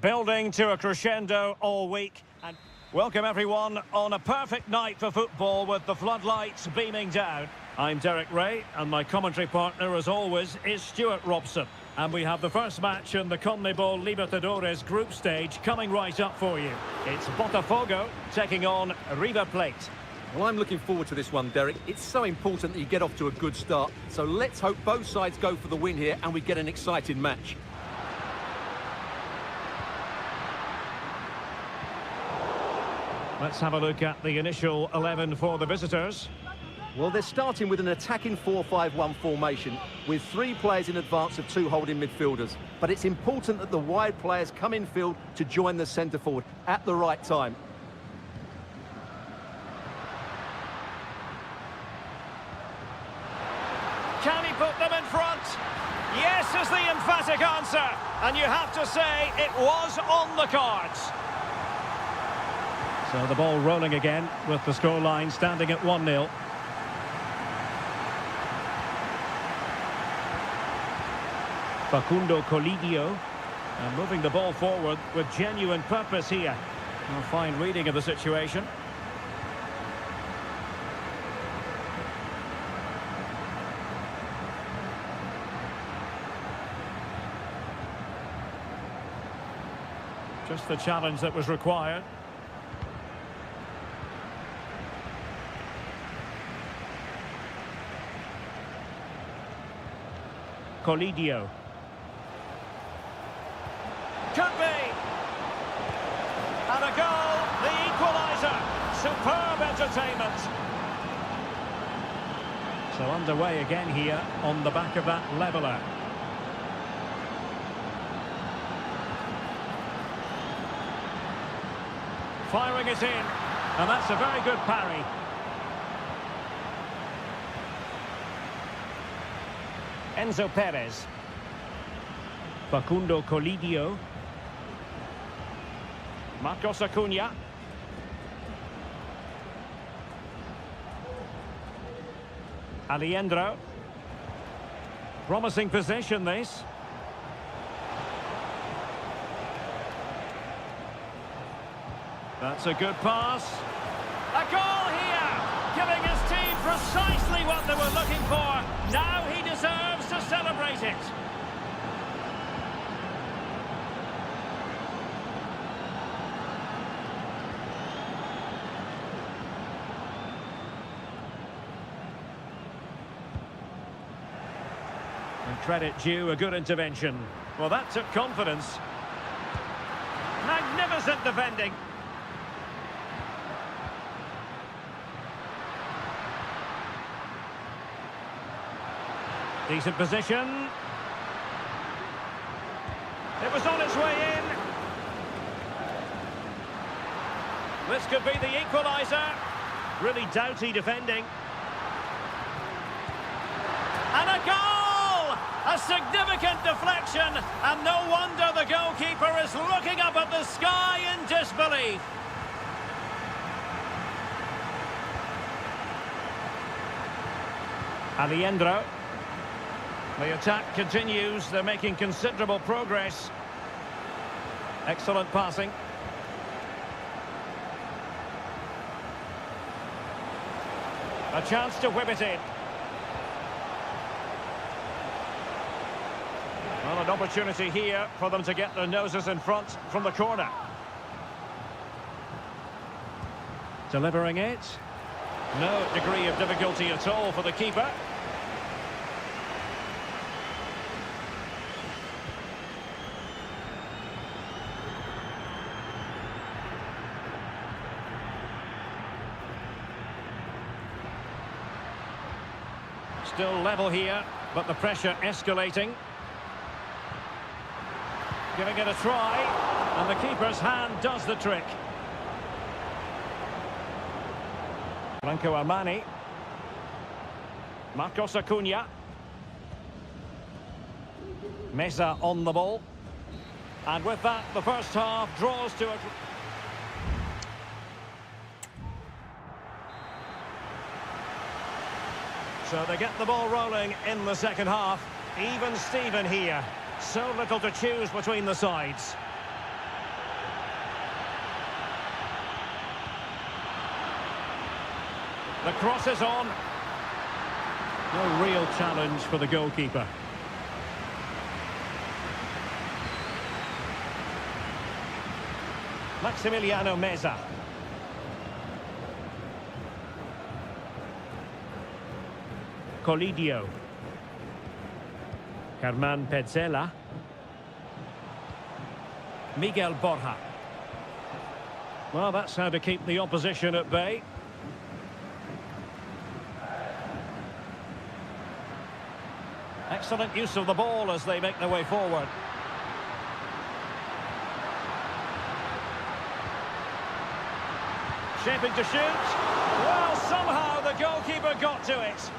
Building to a crescendo all week. And welcome everyone on a perfect night for football with the floodlights beaming down. I'm Derek Ray, and my commentary partner, as always, is Stuart Robson. And we have the first match in the CONMEBOL Libertadores group stage coming right up for you. It's Botafogo taking on River Plate. Well, I'm looking forward to this one, Derek. It's so important that you get off to a good start. So let's hope both sides go for the win here and we get an exciting match. Let's have a look at the initial 11 for the visitors. Well, they're starting with an attacking 4-5-1 formation with 3 players in advance of 2 holding midfielders. But it's important that the wide players come in field to join the centre forward at the right time. Can he put them in front? Yes is the emphatic answer. And you have to say it was on the cards. So the ball rolling again with the scoreline standing at 1-0. Facundo Colidio, and moving the ball forward with genuine purpose here. A fine reading of the situation. Just the challenge that was required. Colidio. Could be. And a goal, the equaliser. Superb entertainment. So underway again here on the back of that leveller. Firing it in. And that's a very good parry. Enzo Perez. Facundo Colidio. Marcos Acuna. Alejandro. Promising position, this. That's a good pass. A goal here! Giving his team precisely what they were looking for. Now he deserves to celebrate it. And credit due, a good intervention. Well, that took confidence. Magnificent defending. Decent position. It was on its way in. This could be the equaliser. Really doughty defending. And a goal! A significant deflection. And no wonder the goalkeeper is looking up at the sky in disbelief. Alejandro. The attack continues. They're making considerable progress. Excellent passing. A chance to whip it in. Well, an opportunity here for them to get their noses in front from the corner. Delivering it. No degree of difficulty at all for the keeper. Still level here, but the pressure escalating. Giving it a try, and the keeper's hand does the trick. Franco Armani. Marcos Acuna. Mesa on the ball. And with that, the first half draws to a... So they get the ball rolling in the second half. Even Steven here. So little to choose between the sides. The cross is on. No real challenge for the goalkeeper. Maximiliano Meza. Colidio. Germán Petzela. Miguel Borja. Well, that's how to keep the opposition at bay. Excellent use of the ball as they make their way forward. Shaping to shoot. Well, somehow the goalkeeper got to it.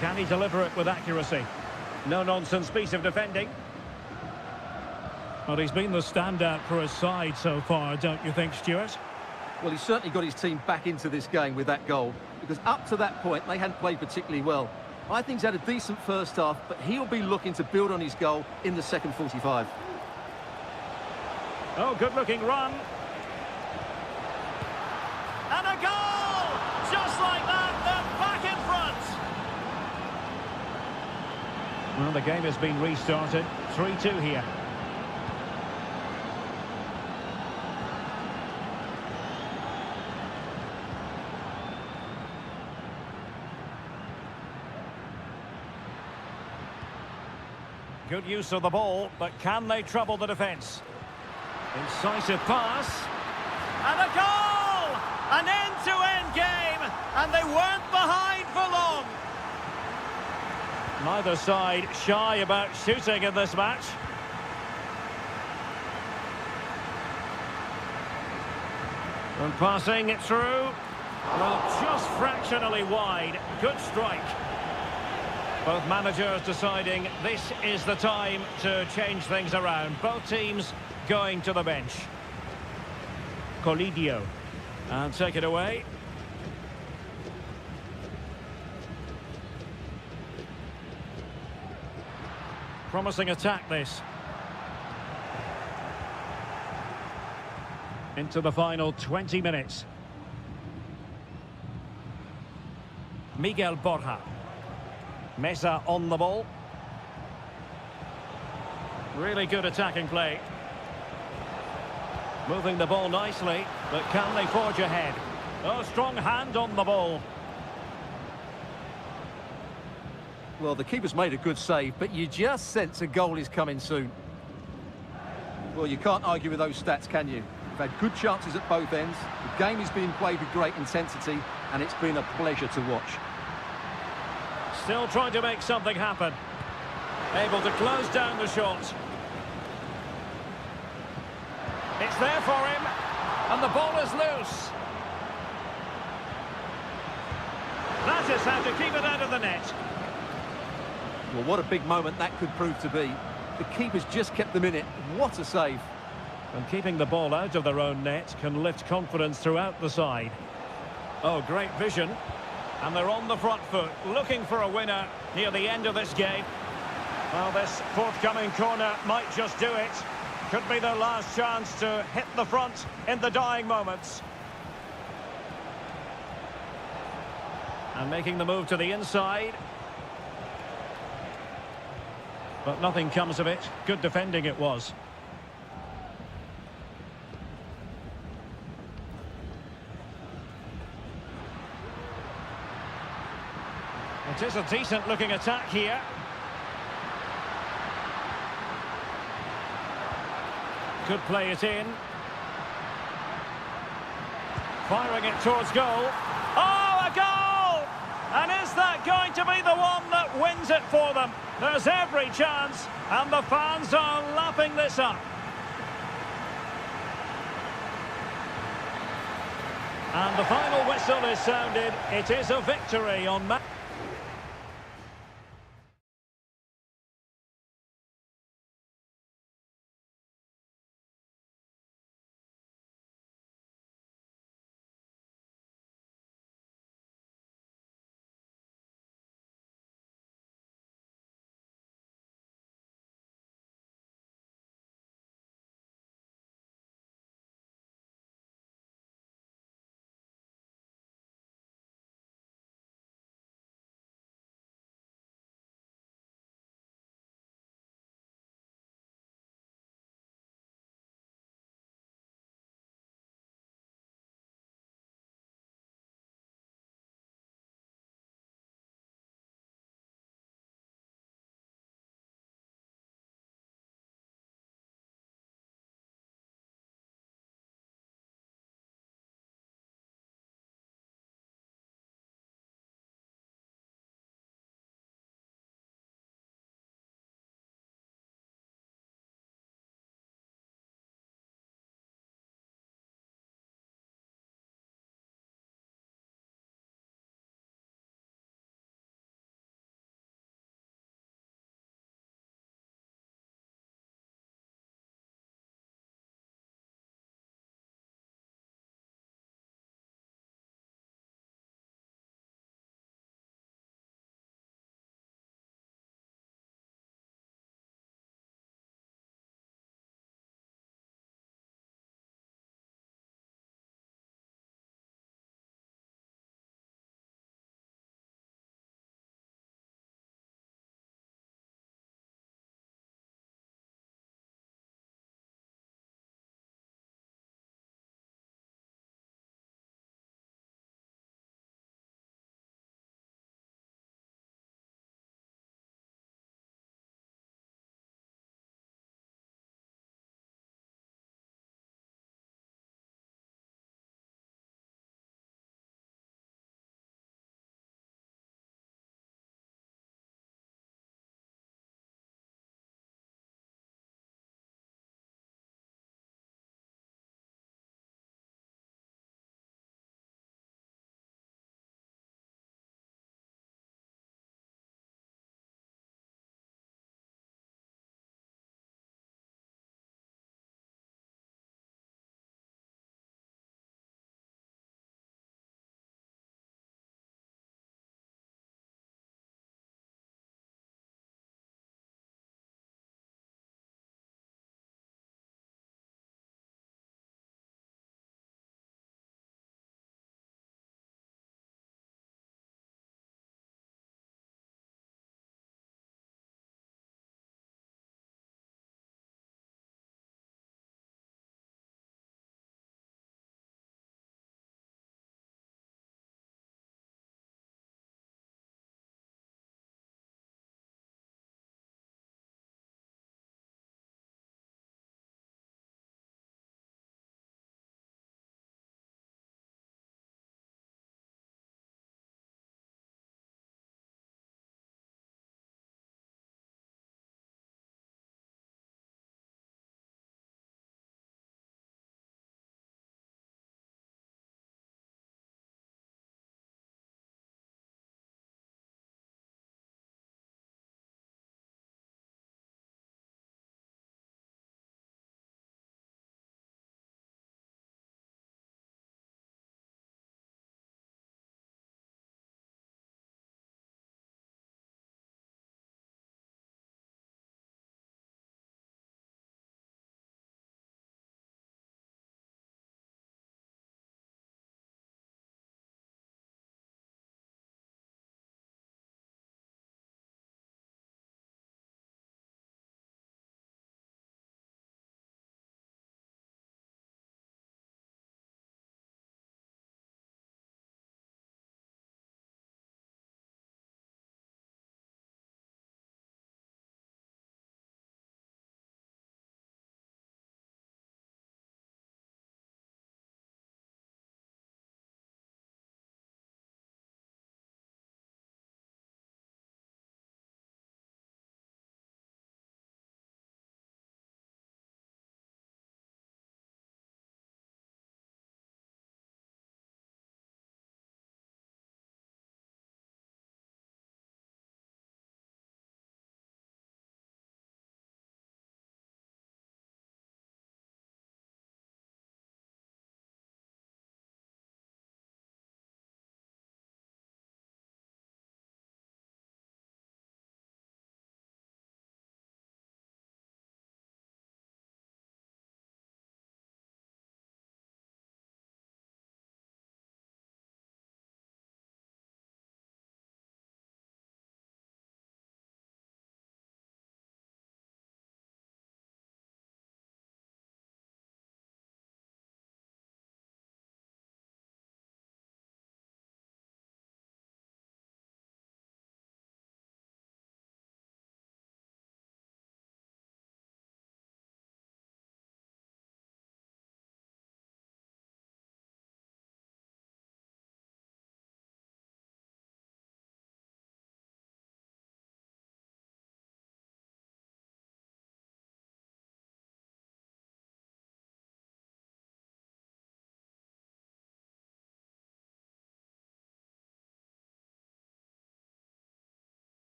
Can he deliver it with accuracy? No-nonsense piece of defending. Well, he's been the standout for his side so far, don't you think, Stuart? Well, he's certainly got his team back into this game with that goal, because up to that point, they hadn't played particularly well. I think he's had a decent first half, but he'll be looking to build on his goal in the second 45. Oh, good-looking run. And a goal! Just like that, they're back in front. Well, the game has been restarted. 3-2 here. Good use of the ball, but can they trouble the defence? Incisive pass. And a goal! An end-to-end game, and they weren't behind for long. Neither side shy about shooting in this match. And passing it through. Well, just fractionally wide. Good strike. Both managers deciding this is the time to change things around. Both teams going to the bench. Colidio. And take it away. Promising attack, this. Into the final 20 minutes. Miguel Borja. Meza on the ball. Really good attacking play. Moving the ball nicely, but can they forge ahead? Oh, strong hand on the ball. Well, the keeper's made a good save, but you just sense a goal is coming soon. Well, you can't argue with those stats, can you? We've had good chances at both ends. The game is being played with great intensity, and it's been a pleasure to watch. Still trying to make something happen. Able to close down the shot. It's there for him, and the ball is loose. That is how to keep it out of the net. Well, what a big moment that could prove to be. The keeper's just kept them in it. What a save. And keeping the ball out of their own net can lift confidence throughout the side. Oh, great vision. And they're on the front foot, looking for a winner near the end of this game. Well, this forthcoming corner might just do it. Could be their last chance to hit the front in the dying moments. And making the move to the inside. But nothing comes of it. Good defending it was. It is a decent-looking attack here. Could play it in. Firing it towards goal. Oh, a goal! And is that going to be the one that wins it for them? There's every chance, and the fans are lapping this up. And the final whistle is sounded. It is a victory on match.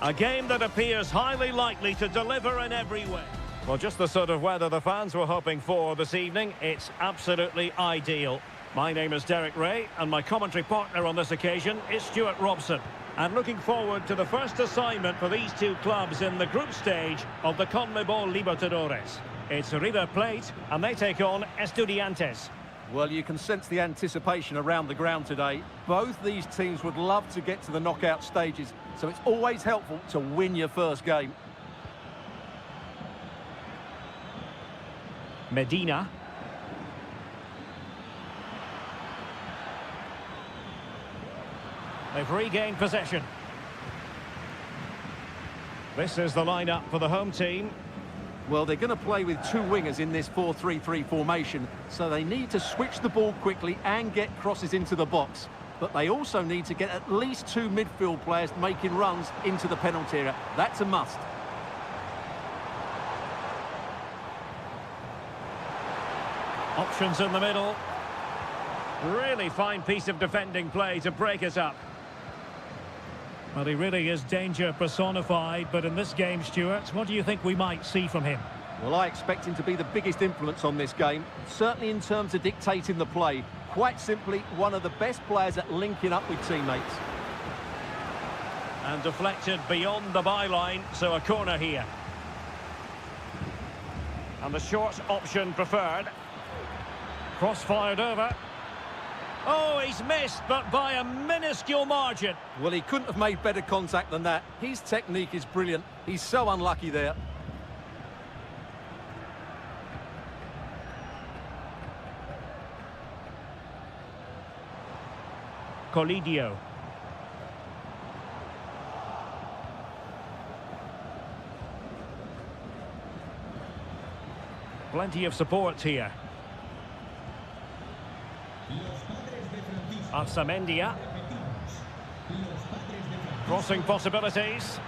A game that appears highly likely to deliver in every way. Well, just the sort of weather the fans were hoping for this evening. It's absolutely ideal. My name is Derek Ray, and my commentary partner on this occasion is Stuart Robson. And looking forward to the first assignment for these two clubs in the group stage of the CONMEBOL Libertadores. It's River Plate, and they take on Estudiantes. Well, you can sense the anticipation around the ground today. Both these teams would love to get to the knockout stages, so it's always helpful to win your first game. Medina. They've regained possession. This is the lineup for the home team. Well, they're going to play with two wingers in this 4-3-3 formation, so they need to switch the ball quickly and get crosses into the box. But they also need to get at least two midfield players making runs into the penalty area. That's a must. Options in the middle. Really fine piece of defending play to break us up. Well, he really is danger personified, but in this game, Stuart, what do you think we might see from him? Well, I expect him to be the biggest influence on this game, certainly in terms of dictating the play. Quite simply, one of the best players at linking up with teammates. And deflected beyond the byline, so a corner here. And the short option preferred. Cross-fired over. Oh, he's missed, but by a minuscule margin. Well, he couldn't have made better contact than that. His technique is brilliant. He's so unlucky there. Colidio. Plenty of support here. Arsamendia. Crossing possibilities.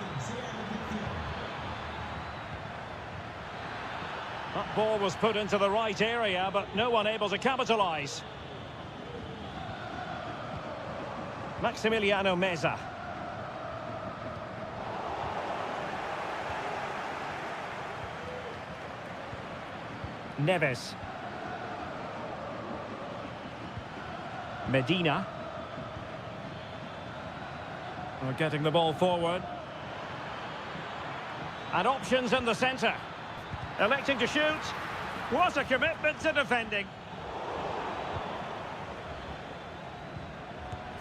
That ball was put into the right area, but no one able to capitalise. Maximiliano Meza. Neves. Medina. We're getting the ball forward. And options in the centre. Electing to shoot. What a commitment to defending.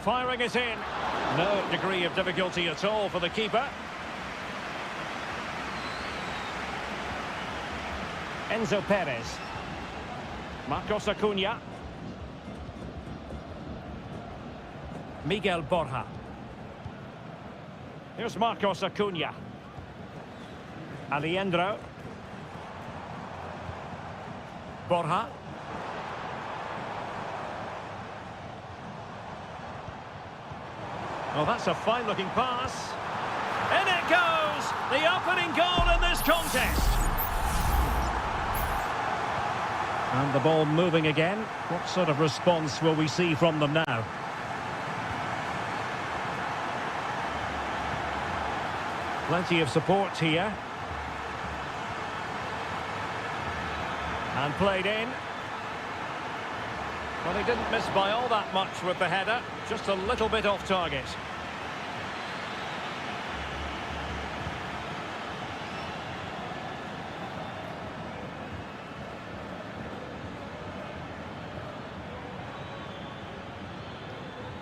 Firing it in. No degree of difficulty at all for the keeper. Enzo Perez. Marcos Acuna. Miguel Borja. Here's Marcos Acuna. Alejandro. Borja. Well, that's a fine-looking pass. In it goes! The opening goal in this contest. And the ball moving again. What sort of response will we see from them now? Plenty of support here. And played in. Well, he didn't miss by all that much with the header. Just a little bit off target.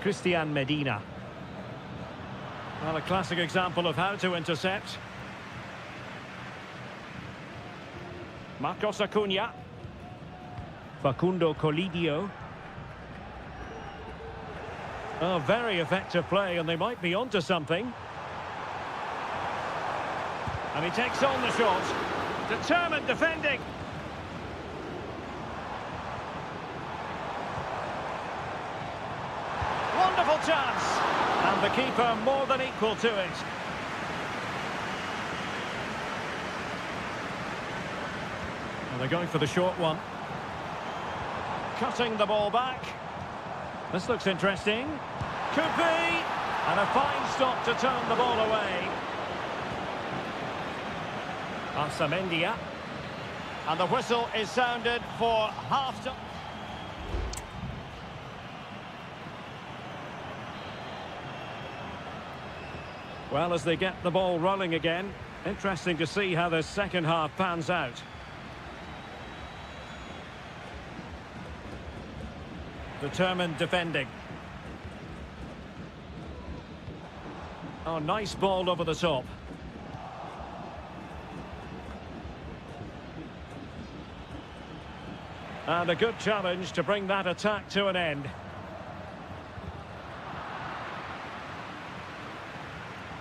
Christian Medina. Well, a classic example of how to intercept. Marcos Acuna. Facundo Colidio. Oh, very effective play, and they might be onto something. And he takes on the shot. Determined defending. Wonderful chance. And the keeper more than equal to it. Well, they're going for the short one. Cutting the ball back. This looks interesting. Could be. And a fine stop to turn the ball away. Samendia. And the whistle is sounded for half-time. Well, as they get the ball rolling again, interesting to see how the second half pans out. Determined defending. Oh, nice ball over the top. And a good challenge to bring that attack to an end.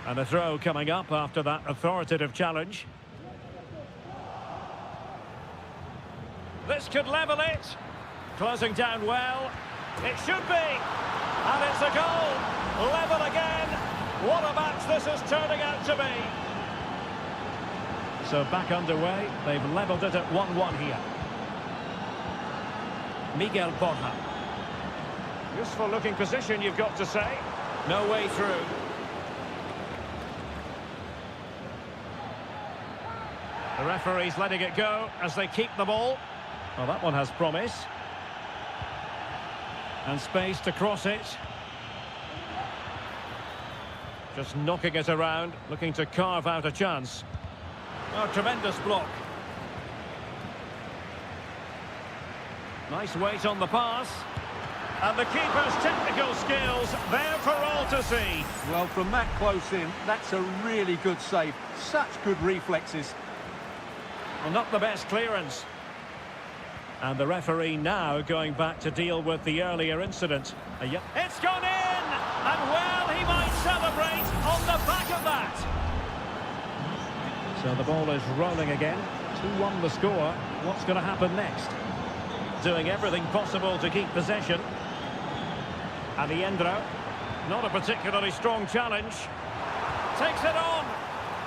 And a throw coming up after that authoritative challenge. This could level it. Closing down well. It should be. And it's a goal. Level again. What a match this is turning out to be. So back underway. They've levelled it at 1-1 here. Miguel Borja. Useful looking position, you've got to say. No way through. The referee's letting it go as they keep the ball. Well, that one has promise. And space to cross it. Just knocking it around, looking to carve out a chance. Oh, tremendous block. Nice weight on the pass. And the keeper's technical skills there for all to see. Well, from that close in, that's a really good save. Such good reflexes. Well, not the best clearance. And the referee now going back to deal with the earlier incident. It's gone in! And well, he might celebrate on the back of that. So the ball is rolling again. 2-1 the score. What's going to happen next? Doing everything possible to keep possession. Alejandro. Not a particularly strong challenge. Takes it on.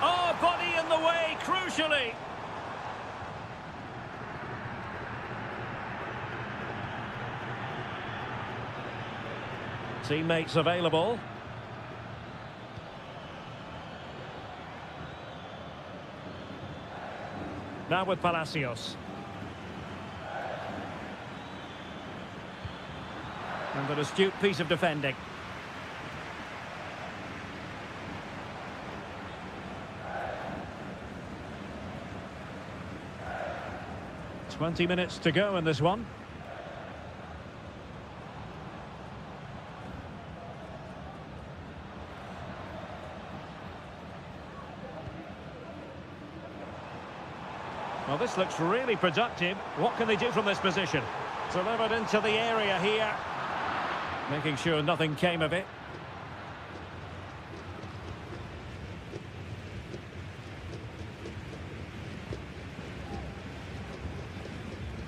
Oh, body in the way, crucially. Teammates available. Now with Palacios. And an astute piece of defending. "20 minutes to go in this one. Well, this looks really productive. What can they do from this position? Delivered into the area here. Making sure nothing came of it.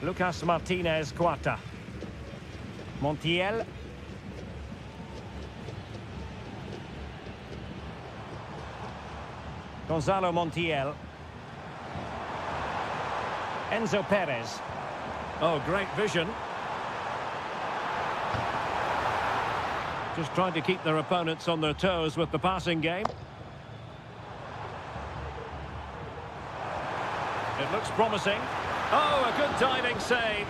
Lucas Martinez Cuarta. Montiel. Gonzalo Montiel. Enzo Perez. Oh, great vision. Just trying to keep their opponents on their toes with the passing game. It looks promising. Oh, a good diving save.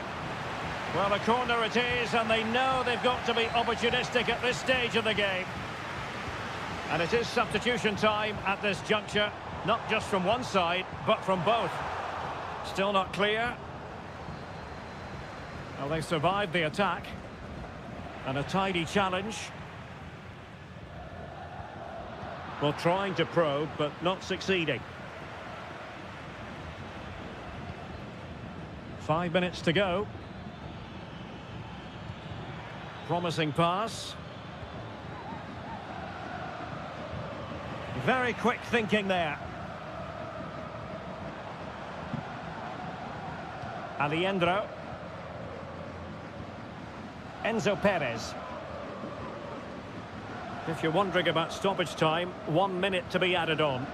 Well, a corner it is, and they know they've got to be opportunistic at this stage of the game. And it is substitution time at this juncture, not just from one side, but from both. Still not clear. Well, they survived the attack. And a tidy challenge. Well, trying to probe, but not succeeding. 5 minutes to go. Promising pass. Very quick thinking there. Alejandro. Enzo Perez. If you're wondering about stoppage time, 1 minute to be added on.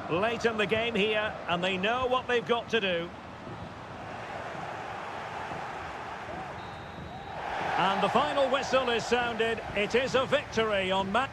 Late in the game here, and they know what they've got to do. And the final whistle is sounded. It is a victory on match.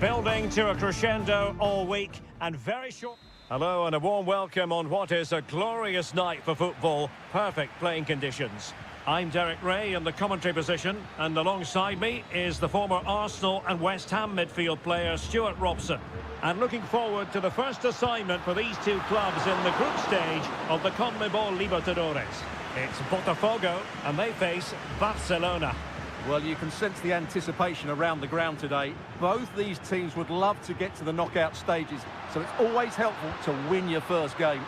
Building to a crescendo all week and very short. Hello and a warm welcome on what is a glorious night for football. Perfect playing conditions. I'm Derek Ray in the commentary position, and alongside me is the former Arsenal and West Ham midfield player Stuart Robson. And looking forward to the first assignment for these two clubs in the group stage of the CONMEBOL Libertadores. It's Botafogo and they face Barcelona. Well, you can sense the anticipation around the ground today. Both these teams would love to get to the knockout stages, so it's always helpful to win your first game.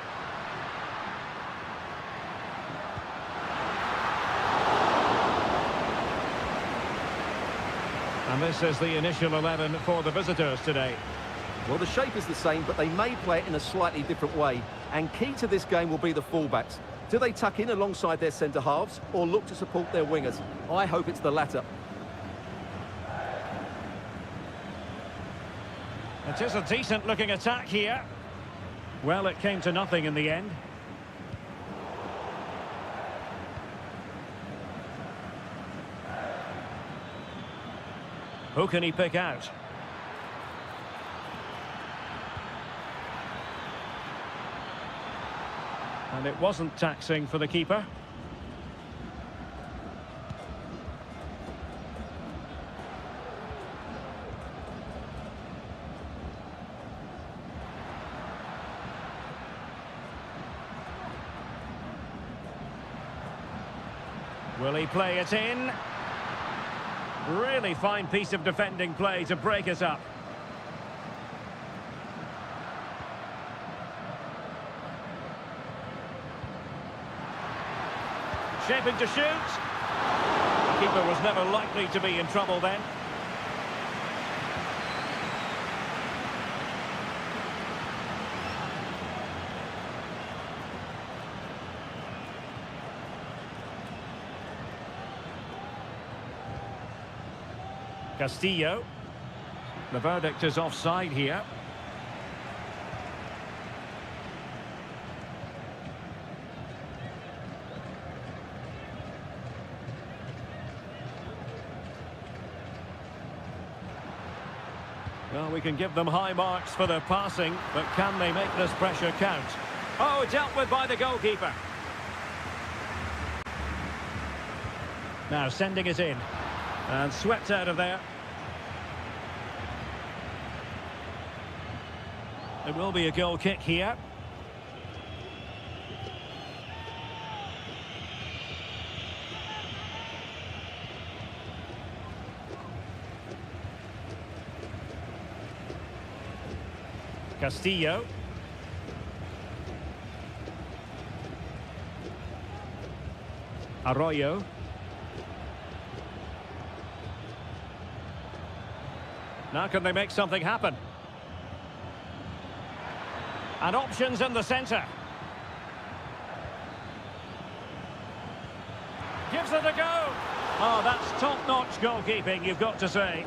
And this is the initial 11 for the visitors today. Well, the shape is the same, but they may play it in a slightly different way. And key to this game will be the fullbacks. Do they tuck in alongside their centre-halves or look to support their wingers? I hope it's the latter. It is a decent-looking attack here. Well, it came to nothing in the end. Who can he pick out? And it wasn't taxing for the keeper. Will he play it in? Really fine piece of defending play to break us up. Shaping to shoot. The keeper was never likely to be in trouble then. Castillo. The verdict is offside here. Well, we can give them high marks for their passing, but can they make this pressure count? Oh, dealt with by the goalkeeper. Now sending it in. And swept out of there. There will be a goal kick here. Castillo. Arroyo. Now can they make something happen? And options in the centre. Gives it a go. Oh, that's top-notch goalkeeping, you've got to say.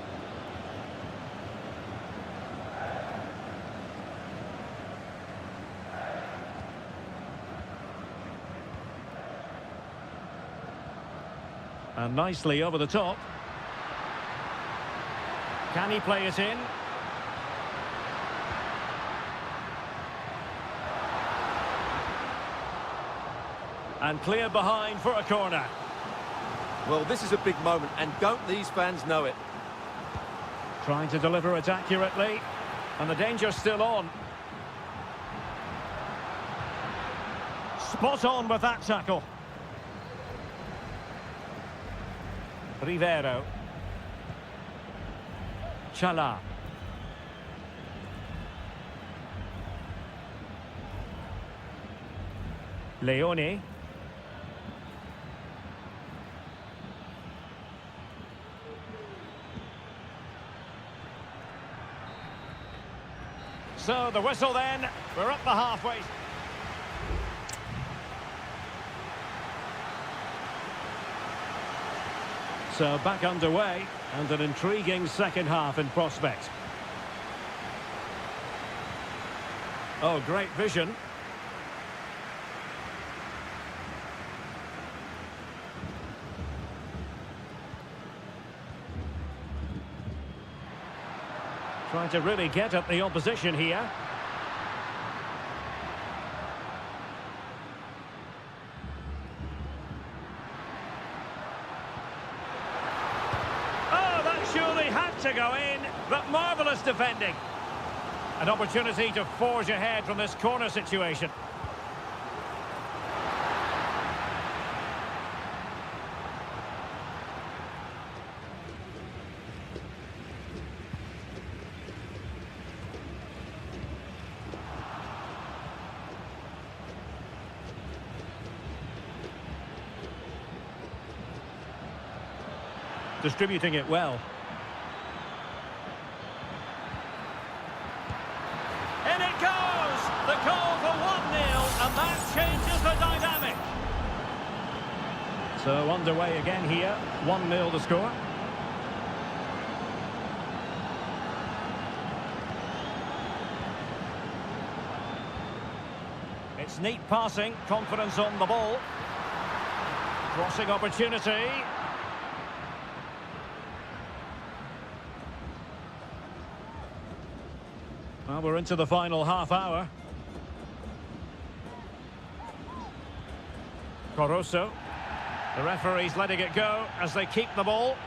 And nicely over the top. Can he play it in? And clear behind for a corner. Well, this is a big moment, and don't these fans know it? Trying to deliver it accurately. And the danger's still on. Spot on with that tackle. Rivero. Chala. Leone. So the whistle then, we're up the halfway. So back underway, and an intriguing second half in prospect. Oh, great vision. Trying to really get at the opposition here. Oh, that surely had to go in, but marvellous defending. An opportunity to forge ahead from this corner situation. Distributing it well. In it goes! The goal for 1-0, and that changes the dynamic. So underway again here, 1-0 the score. It's neat passing, confidence on the ball. Crossing opportunity. Well, we're into the final half hour. Coroso. The referee's letting it go as they keep the ball.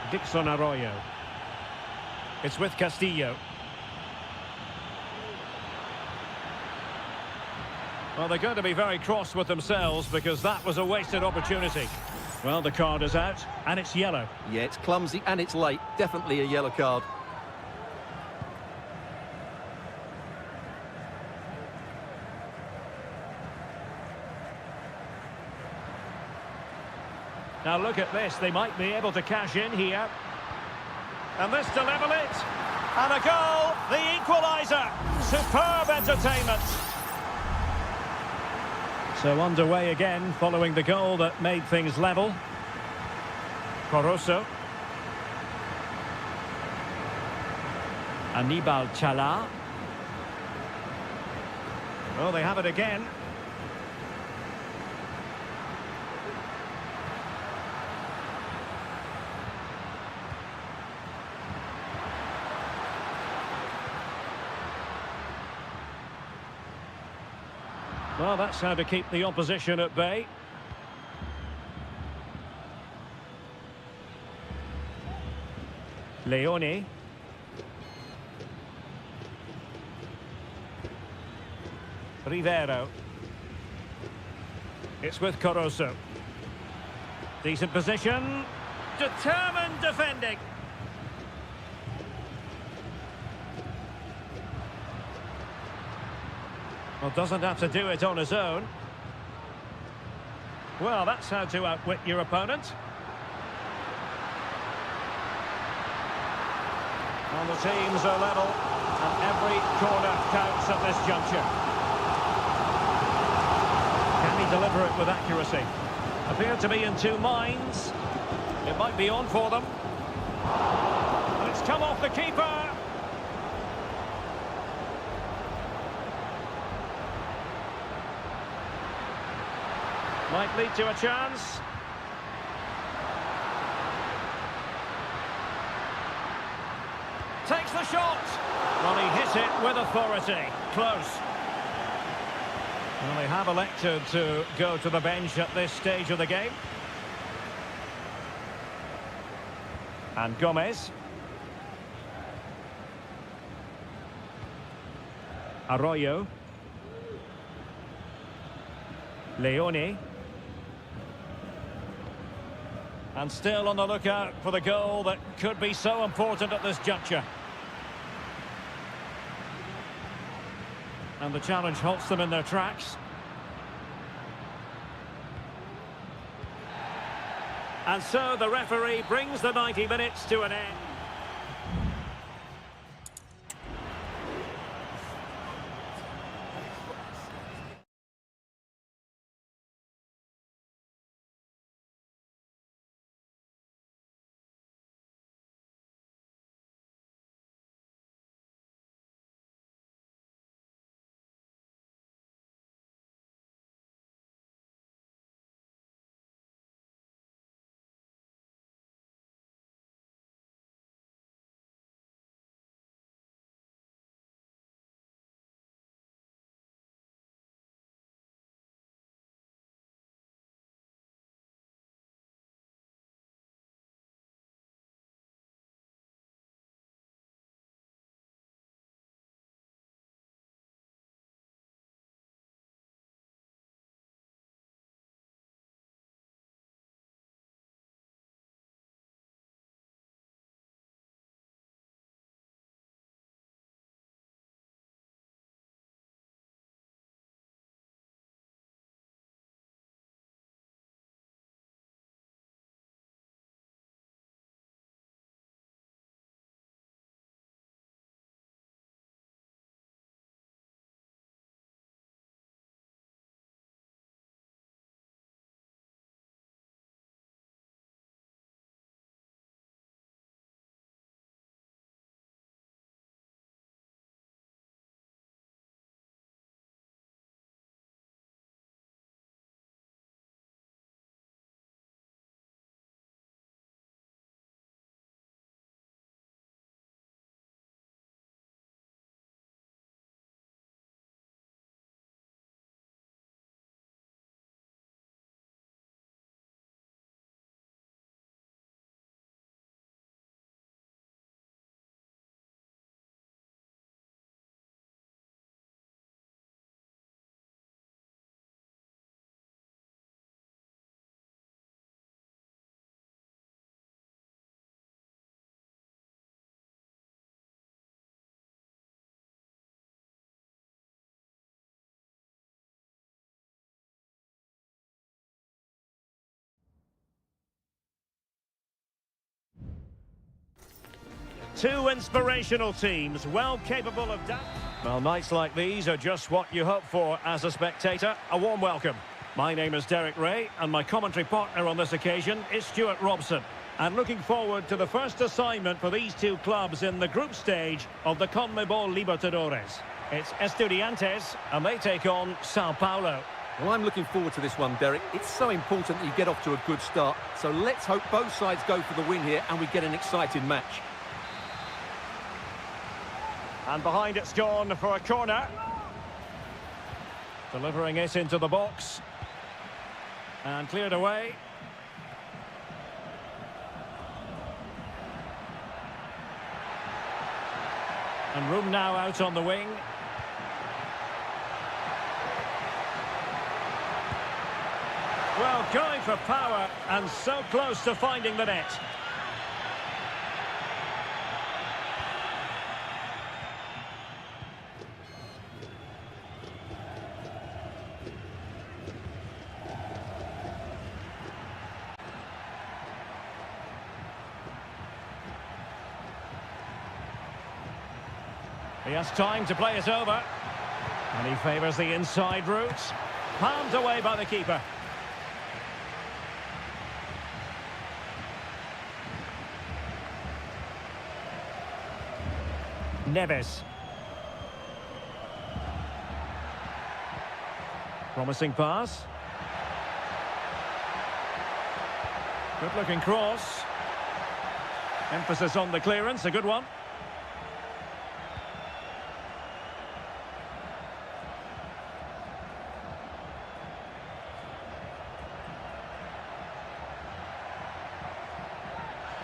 Dixon Arroyo. It's with Castillo. Well, they're going to be very cross with themselves because that was a wasted opportunity. Well, the card is out, and it's yellow. Yeah, it's clumsy and it's late. Definitely a yellow card. Now look at this, they might be able to cash in here. And this to level it. And a goal, the equaliser. Superb entertainment. So underway again, following the goal that made things level. Coroso. Anibal Chala. Oh, they have it again. Well, that's how to keep the opposition at bay. Leone. Rivero. It's with Coroso. Decent position. Determined defending. Well, doesn't have to do it on his own. Well, that's how to outwit your opponent. And the teams are level, and every corner counts at this juncture. Can he deliver it with accuracy? Appear to be in two minds. It might be on for them. And it's come off the keeper. Might lead to a chance. Takes the shot. Well, he hit it with authority. Close. Well, they have elected to go to the bench at this stage of the game. And Gomez. Arroyo. Leone. And still on the lookout for the goal that could be so important at this juncture. And the challenge halts them in their tracks. And so the referee brings the 90 minutes to an end. Two inspirational teams, well capable of that. Well, nights like these are just what you hope for as a spectator. A warm welcome. My name is Derek Ray, and my commentary partner on this occasion is Stuart Robson. And looking forward to the first assignment for these two clubs in the group stage of the CONMEBOL Libertadores. It's Estudiantes, and they take on Sao Paulo. Well, I'm looking forward to this one, Derek. It's so important that you get off to a good start. So let's hope both sides go for the win here and we get an exciting match. And behind it's gone for a corner. Delivering it into the box. And cleared away. And room now out on the wing. Well, going for power and so close to finding the net. He has time to play it over. And he favours the inside route. Palmed away by the keeper. Neves. Promising pass. Good looking cross. Emphasis on the clearance, a good one.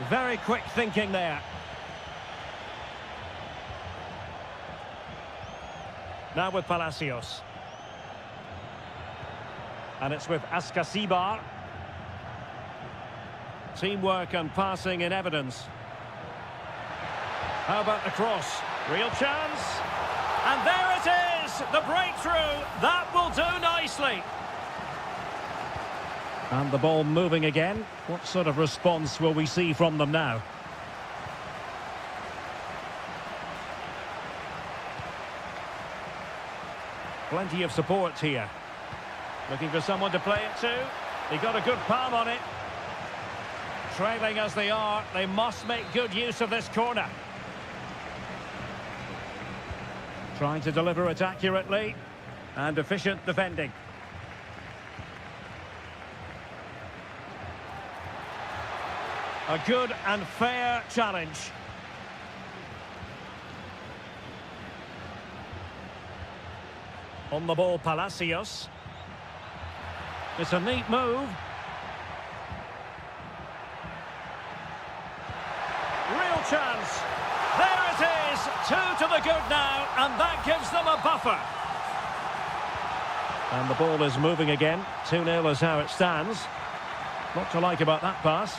Very quick thinking there. Now with Palacios. And it's with Ascasibar. Teamwork and passing in evidence. How about the cross? Real chance. And there it is! The breakthrough! That will do nicely. And the ball moving again. What sort of response will we see from them now? Plenty of support here. Looking for someone to play it to. He got a good palm on it. Trailing as they are, they must make good use of this corner. Trying to deliver it accurately. And efficient defending. A good and fair challenge. On the ball, Palacios. It's a neat move. Real chance. There it is. 2 to the good now, and that gives them a buffer. And the ball is moving again. 2-0 is how it stands. What to like about that pass?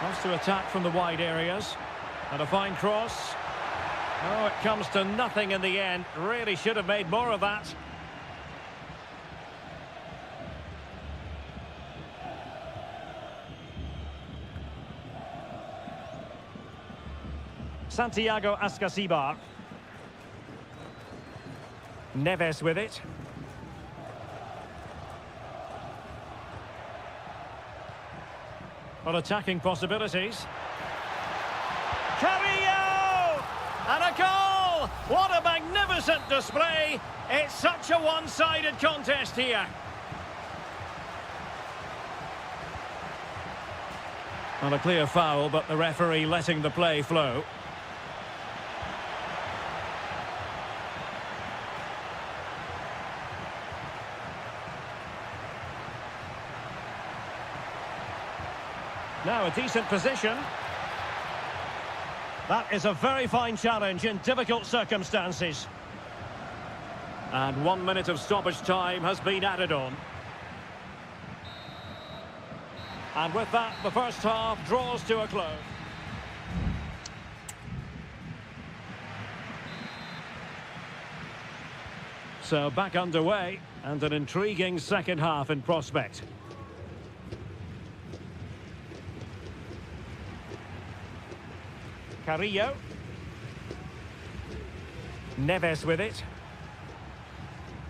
Wants to attack from the wide areas. And a fine cross. Oh, it comes to nothing in the end. Really should have made more of that. Santiago Ascasibar. Neves with it. Well, attacking possibilities. Carrillo! And a goal! What a magnificent display! It's such a one-sided contest here. Well, a clear foul, but the referee letting the play flow. Now a decent position. That is a very fine challenge in difficult circumstances. And 1 minute of stoppage time has been added on. And with that, the first half draws to a close. So back underway and an intriguing second half in prospect. Carrillo. Neves with it.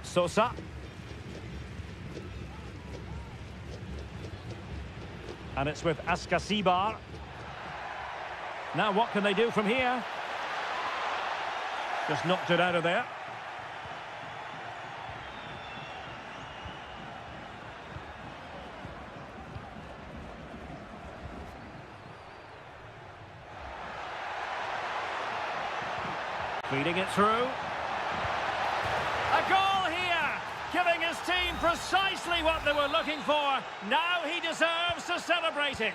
Sosa. And it's with Askasibar. Now what can they do from here? Just knocked it out of there. Feeding it through. A goal here, giving his team precisely what they were looking for. Now he deserves to celebrate it.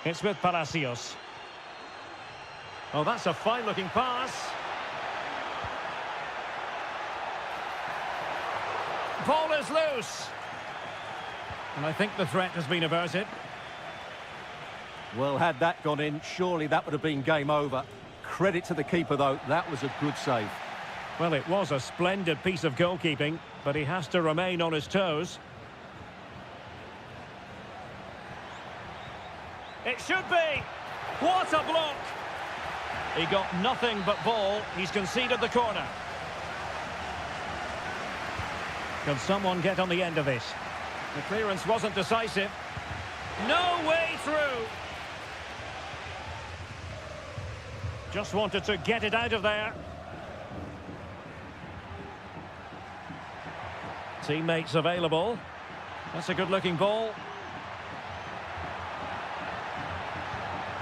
It's with Palacios. Oh, that's a fine-looking pass. Ball is loose. And I think the threat has been averted. Well, had that gone in, surely that would have been game over. Credit to the keeper, though. That was a good save. Well, it was a splendid piece of goalkeeping, but he has to remain on his toes. It should be. What a block. He got nothing but ball. He's conceded the corner. Can someone get on the end of this? The clearance wasn't decisive. No way through. Just wanted to get it out of there. Teammates available. That's a good-looking ball.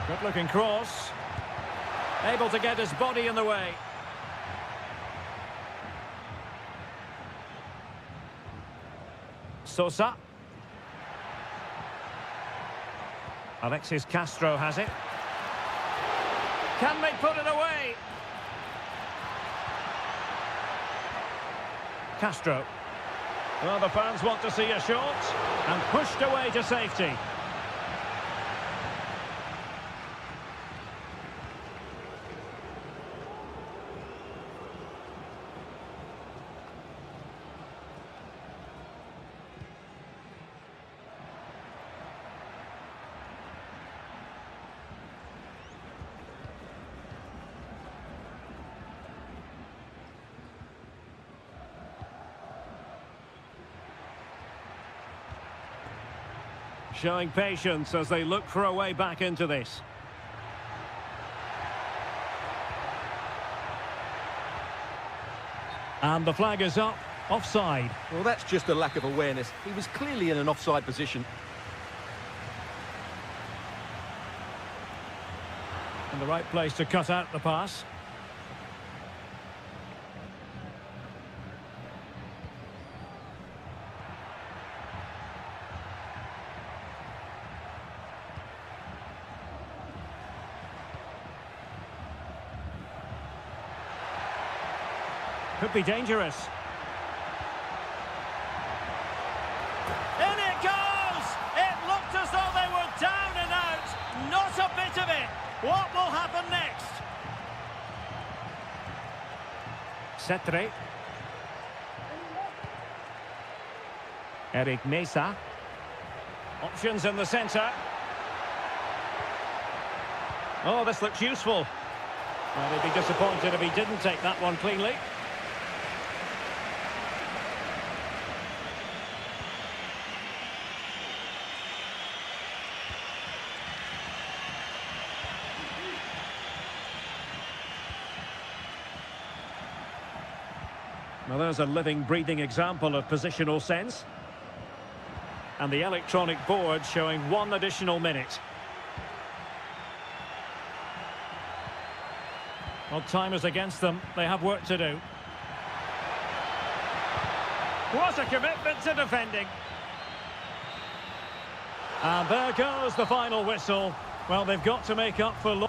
Good-looking cross. Able to get his body in the way. Sosa. Alexis Castro has it. Can they put it away? Castro. Well, the fans want to see a shot. And pushed away to safety. Showing patience as they look for a way back into this. And the flag is up, offside. Well, that's just a lack of awareness. He was clearly in an offside position. In the right place to cut out the pass. Could be dangerous. In it goes! It looked as though they were down and out. Not a bit of it. What will happen next? Cetre. Eric Mesa. Options in the centre. Oh, this looks useful. Well, he'd be disappointed if he didn't take that one cleanly. Well, there's a living, breathing example of positional sense. And the electronic board showing 1 additional minute. Well, time is against them. They have work to do. What a commitment to defending. And there goes the final whistle. Well, they've got to make up for...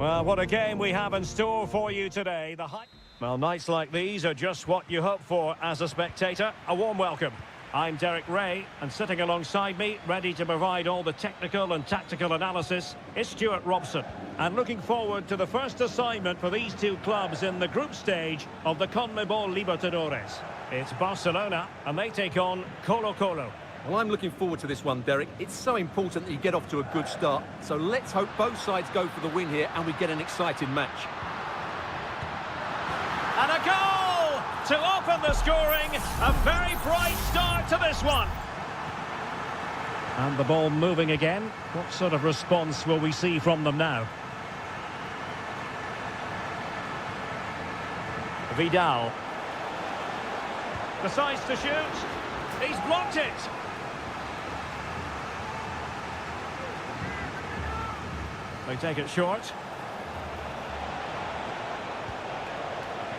Well, what a game we have in store for you today. Well, nights like these are just what you hope for as a spectator. A warm welcome. I'm Derek Ray, and sitting alongside me, ready to provide all the technical and tactical analysis, is Stuart Robson. And looking forward to the first assignment for these two clubs in the group stage of the CONMEBOL Libertadores. It's Barcelona, and they take on Colo-Colo. Well, I'm looking forward to this one, Derek. It's so important that you get off to a good start. So let's hope both sides go for the win here and we get an exciting match. And a goal to open the scoring. A very bright start to this one. And the ball moving again. What sort of response will we see from them now? Vidal. Decides to shoot. He's blocked it. They take it short.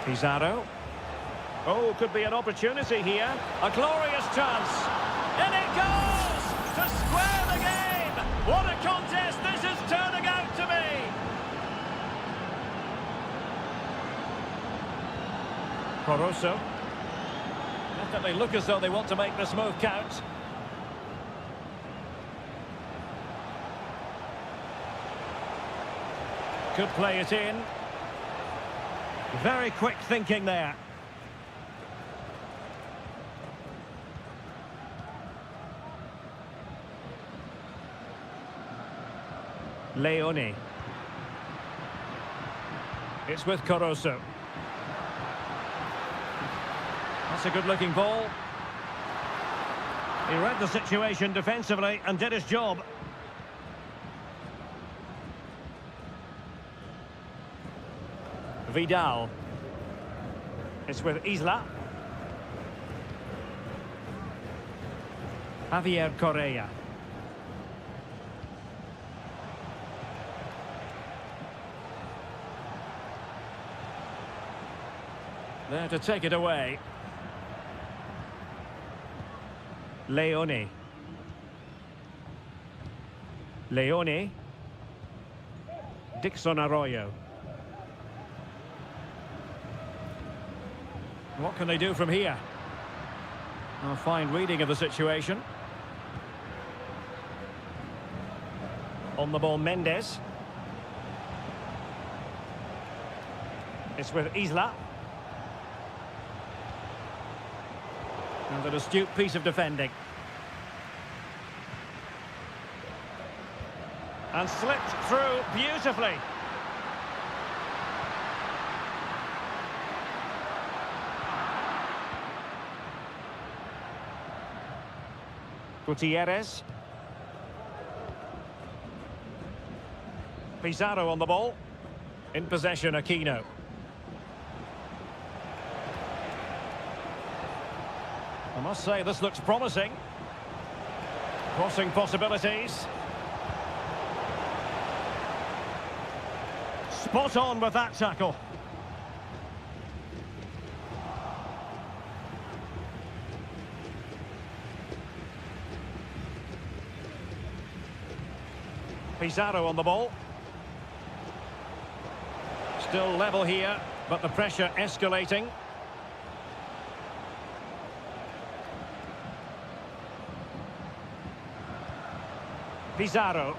Pizarro. Oh, could be an opportunity here. A glorious chance. And it goes to square the game. What a contest this is turning out to be. Caruso. Definitely look as though they want to make this move count. Could play it in. Very quick thinking there. Leone. It's with Caruso. That's a good-looking ball. He read the situation defensively and did his job. Vidal. It's with Isla. Javier Correa. There to take it away. Leone. Leone. Dixon Arroyo. What can they do from here? A fine reading of the situation. On the ball, Mendes. It's with Isla. And an astute piece of defending. And slipped through beautifully. Gutierrez. Pizarro on the ball. In possession, Aquino. I must say, this looks promising. Crossing possibilities. Spot on with that tackle. Pizarro on the ball. Still level here, but the pressure escalating. Pizarro.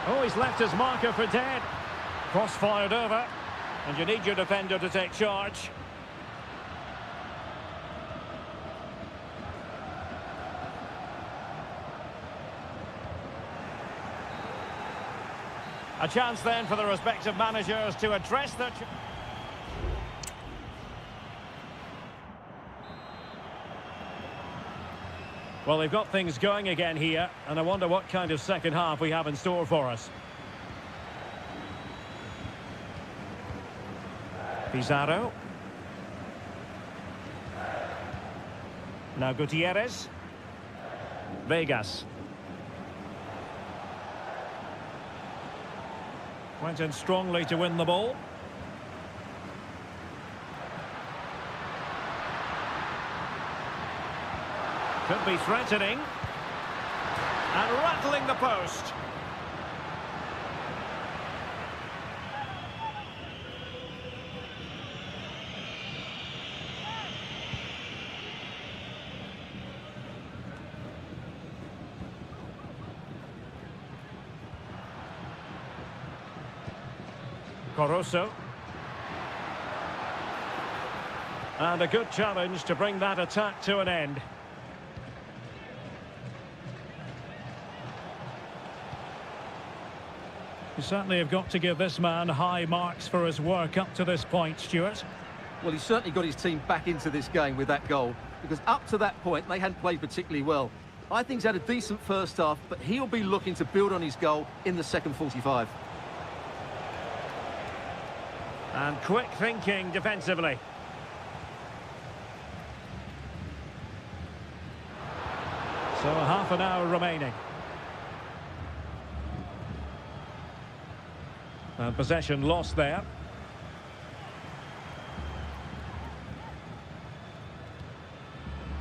Oh, he's left his marker for dead. Cross fired over, and you need your defender to take charge. A chance then for the respective managers to address their... Well, they've got things going again here, and I wonder what kind of second half we have in store for us. Pizarro. Now Gutierrez. Vegas. Went in strongly to win the ball. Could be threatening. And rattling the post. Caruso. And a good challenge to bring that attack to an end. You certainly have got to give this man high marks for his work up to this point, Stuart. Well, he certainly got his team back into this game with that goal, because up to that point, they hadn't played particularly well. I think he's had a decent first half, but he'll be looking to build on his goal in the second 45. And quick thinking defensively. So half an hour remaining. And possession lost there.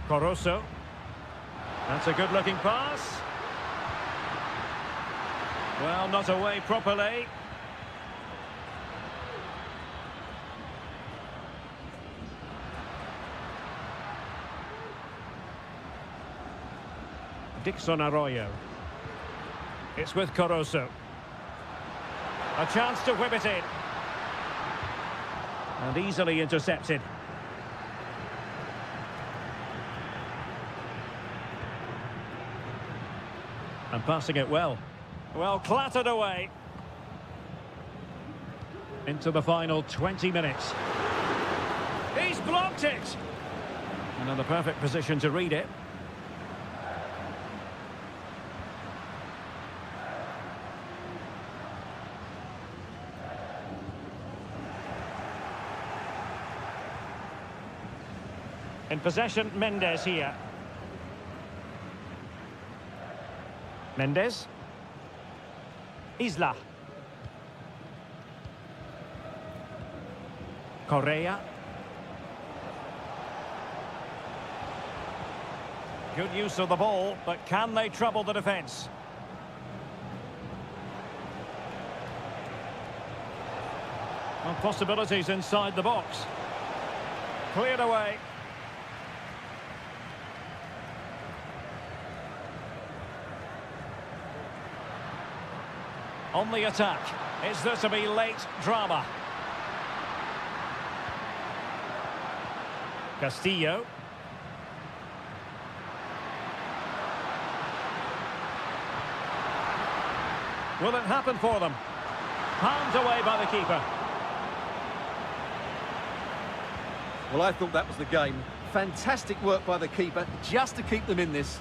Caruso. That's a good-looking pass. Well, not away properly. Dixon Arroyo. It's with Caruso. A chance to whip it in. And easily intercepted. And passing it well. Well, clattered away. Into the final 20 minutes. He's blocked it! Another perfect position to read it. In possession, Mendes here. Mendes. Isla. Correa. Good use of the ball, but can they trouble the defence? Well, possibilities inside the box. Cleared away. On the attack. Is there to be late drama? Castillo. Will it happen for them? Palmed away by the keeper. Well, I thought that was the game. Fantastic work by the keeper just to keep them in this.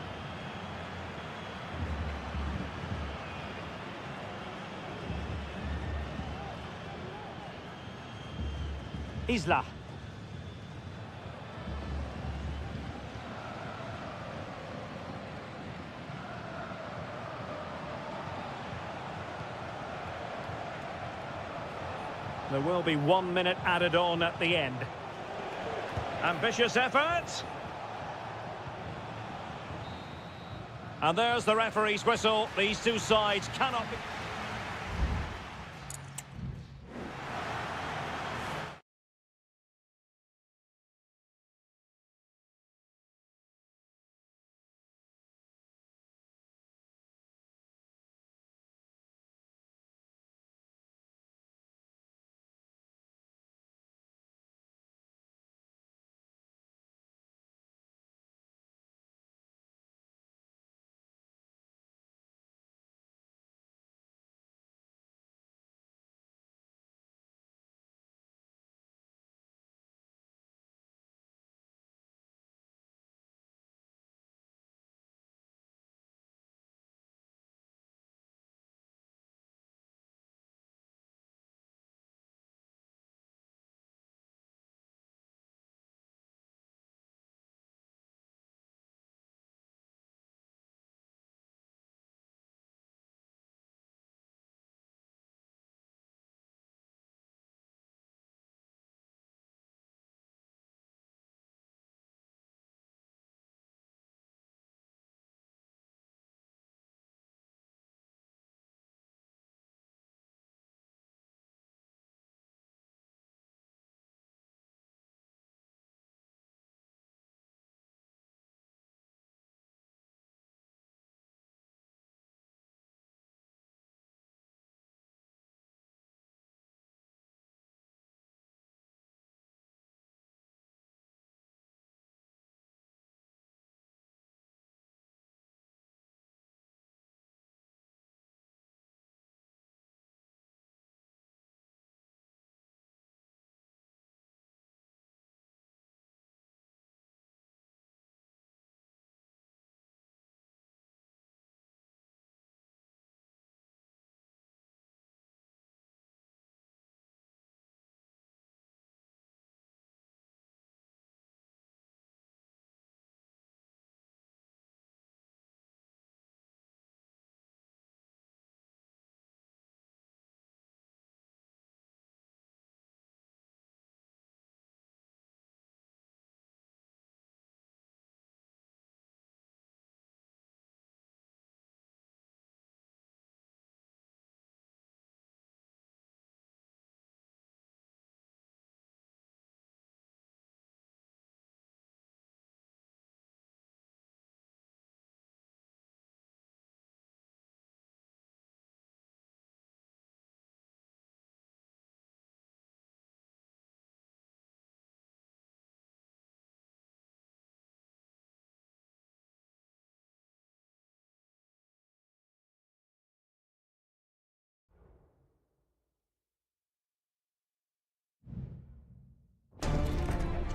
Isla. There will be 1 minute added on at the end. Ambitious effort. And there's the referee's whistle. These two sides cannot be...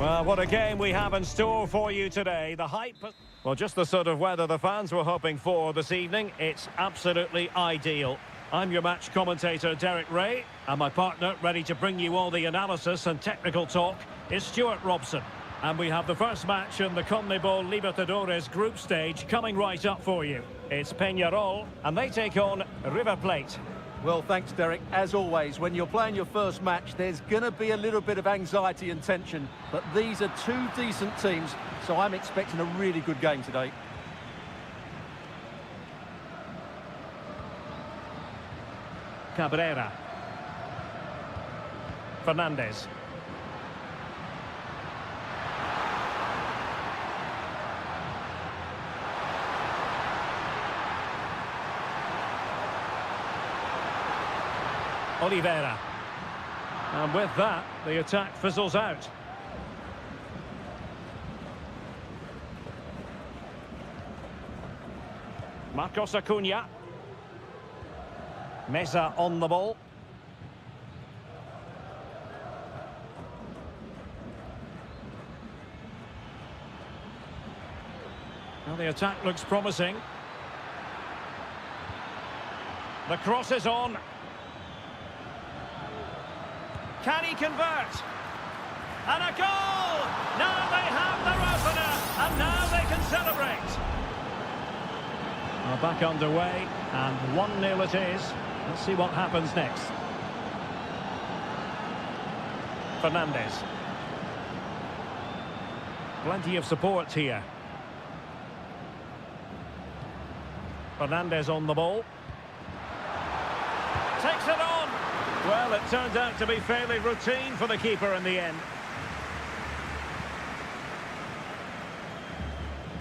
Well, what a game we have in store for you today. The hype... Well, just the sort of weather the fans were hoping for this evening. It's absolutely ideal. I'm your match commentator, Derek Ray, and my partner, ready to bring you all the analysis and technical talk, is Stuart Robson. And we have the first match in the CONMEBOL Libertadores group stage coming right up for you. It's Peñarol, and they take on River Plate. Well, thanks, Derek. As always, when you're playing your first match, there's going to be a little bit of anxiety and tension. But these are two decent teams, so I'm expecting a really good game today. Cabrera. Fernandez. Oliveira. And with that, the attack fizzles out. Marcos Acuna. Mesa on the ball. Well, the attack looks promising. The cross is on. Can he convert? And a goal! Now they have their opener, and now they can celebrate. Well, back underway, and 1-0 it is. Let's see what happens next. Fernandez. Plenty of support here. Fernandez on the ball. Takes it on. Well, it turned out to be fairly routine for the keeper in the end.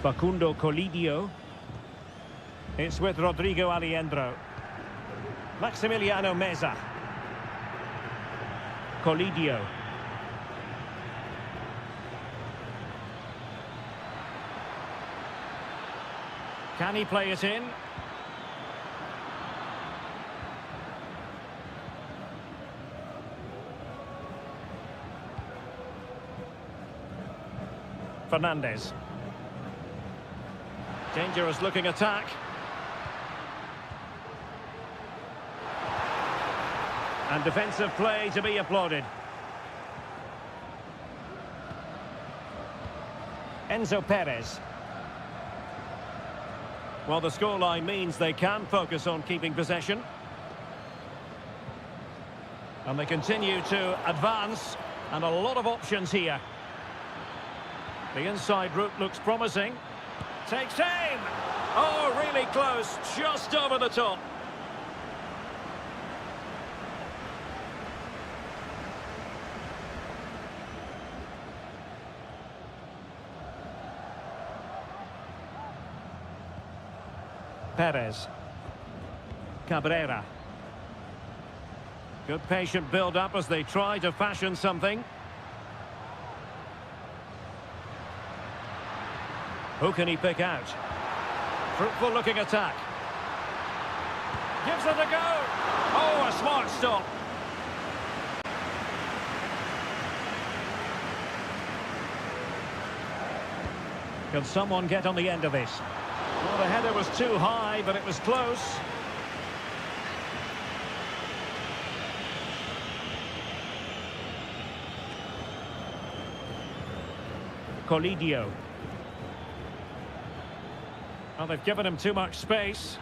Facundo Colidio. It's with Rodrigo Aliendro. Maximiliano Meza. Colidio. Can he play it in? Fernandez. Dangerous looking attack. And defensive play to be applauded. Enzo Perez. Well, the scoreline means they can focus on keeping possession. And they continue to advance, and a lot of options here. The inside route looks promising. Takes aim! Oh, really close, just over the top. Perez. Cabrera. Good patient build-up as they try to fashion something. Who can he pick out? Fruitful looking attack. Gives it a go. Oh, a smart stop. Can someone get on the end of this? Well, the header was too high, but it was close. Colidio. Well, they've given him too much space.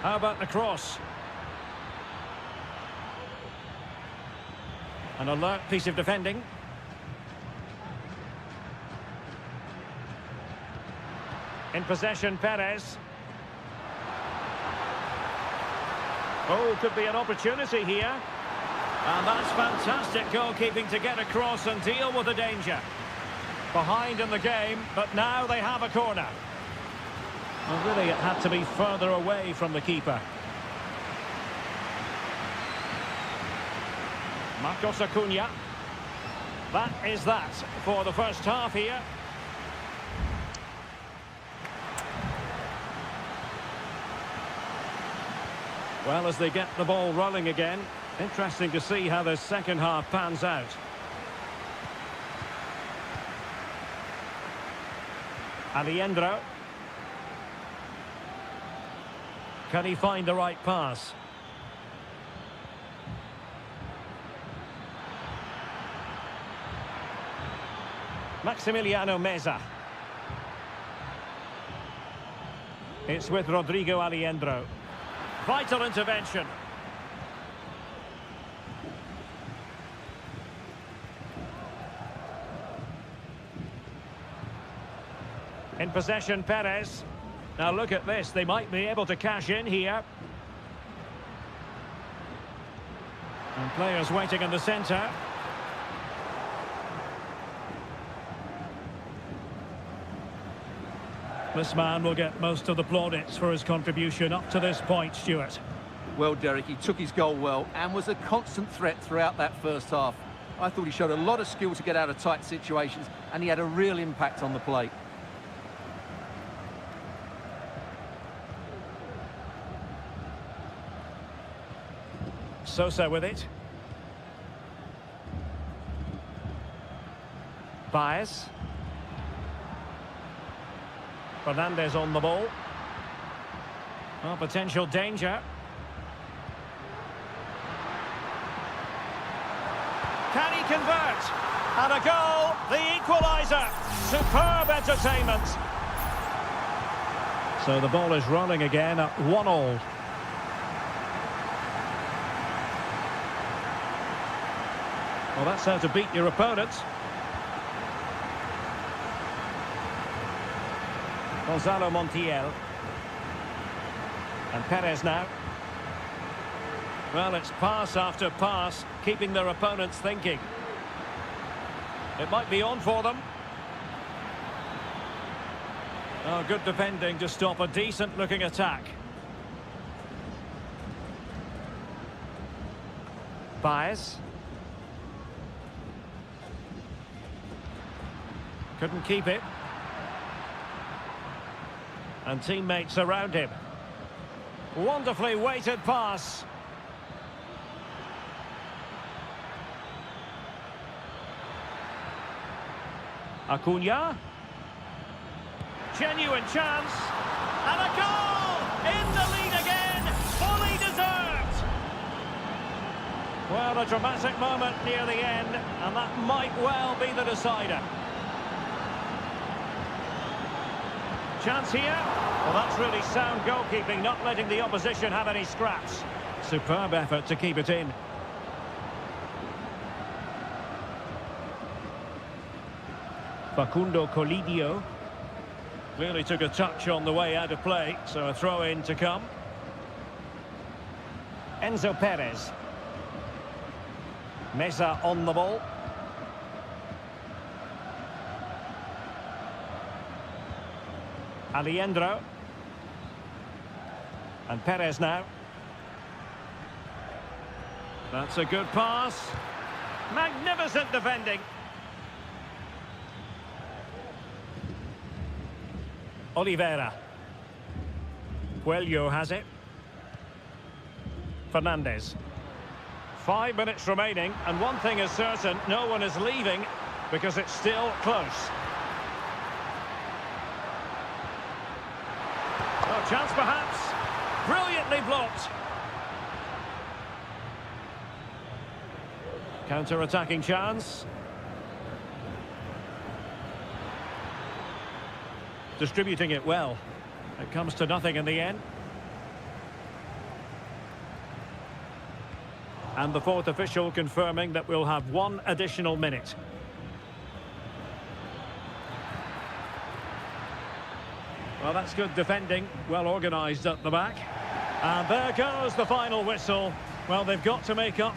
How about the cross? An alert piece of defending. In possession, Perez. Oh, could be an opportunity here. And that's fantastic goalkeeping to get across and deal with the danger. Behind in the game, but now they have a corner. Well, really, it had to be further away from the keeper. Marcos Acuna. That is that for the first half here. Well, as they get the ball rolling again, Interesting to see how this second half pans out. Alejandro. Can he find the right pass? Maximiliano Meza. It's with Rodrigo Alejandro. Vital intervention. In possession, Perez. Now look at this, they might be able to cash in here. And players waiting in the centre. This man will get most of the plaudits for his contribution up to this point, Stuart. Well, Derek, he took his goal well and was a constant threat throughout that first half. I thought he showed a lot of skill to get out of tight situations, and he had a real impact on the plate. Sosa with it. Baez. Fernandez on the ball. Oh, potential danger. Can he convert? And a goal, the equaliser. Superb entertainment. So the ball is rolling again at 1-1. Well, that's how to beat your opponent. Gonzalo Montiel. And Perez now. Well, it's pass after pass, keeping their opponents thinking. It might be on for them. Oh, good defending to stop a decent-looking attack. Baez. Couldn't keep it. And teammates around him. Wonderfully weighted pass. Acuna. Genuine chance. And a goal! In the lead again! Fully deserved! Well, a dramatic moment near the end, and that might well be the decider. Chance here. Well, that's really sound goalkeeping, not letting the opposition have any scraps. Superb effort to keep it in. Facundo Colidio clearly took a touch on the way out of play, so a throw-in to come. Enzo Perez. Meza on the ball. Alejandro. And Perez now. That's a good pass. Magnificent defending. Oliveira. Puello has it. Fernandez. 5 minutes remaining, and one thing is certain, no one is leaving because it's still close. Oh, chance perhaps. Brilliantly blocked. Counter-attacking chance. Distributing it well. It comes to nothing in the end. And the fourth official confirming that we'll have 1 additional minute. Well, that's good defending, well organised at the back. And there goes the final whistle. Well, they've got to make up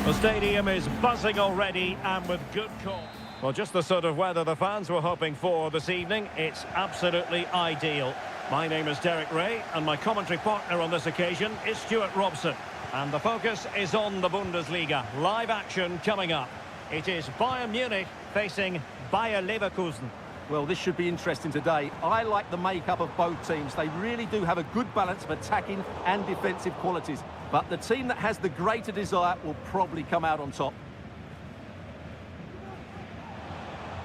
The stadium is buzzing already and with good cause. Well, just the sort of weather the fans were hoping for this evening. It's absolutely ideal. My name is Derek Ray, and my commentary partner on this occasion is Stuart Robson. And the focus is on the Bundesliga. Live action coming up. It is Bayern Munich facing Bayer Leverkusen. Well, this should be interesting today. I like the makeup of both teams. They really do have a good balance of attacking and defensive qualities. But the team that has the greater desire will probably come out on top.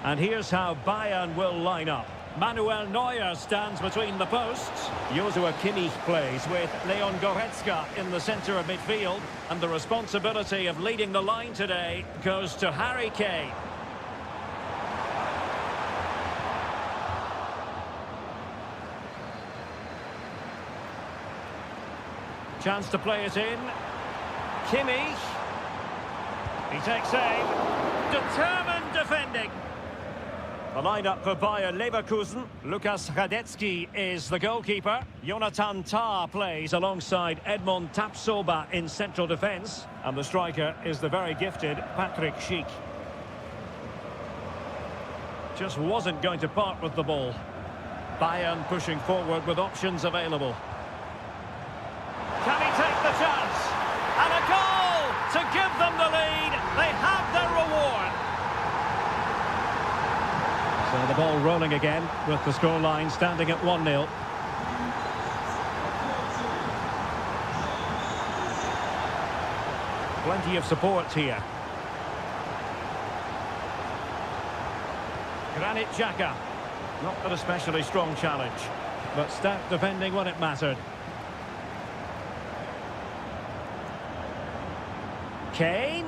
And here's how Bayern will line up. Manuel Neuer stands between the posts. Joshua Kimmich plays with Leon Goretzka in the centre of midfield. And the responsibility of leading the line today goes to Harry Kane. Chance to play it in. Kimmich. He takes aim. Determined defending. The lineup for Bayer Leverkusen. Lukas Radetzky is the goalkeeper. Jonathan Tah plays alongside Edmond Tapsoba in central defence. And the striker is the very gifted Patrick Schick. Just wasn't going to part with the ball. Bayern pushing forward with options available. Can he take the chance? And a goal to give them the lead. They have their reward. So the ball rolling again with the scoreline standing at 1-0. Plenty of support here. Granit Xhaka. Not an especially strong challenge, but stout defending when it mattered. Kane.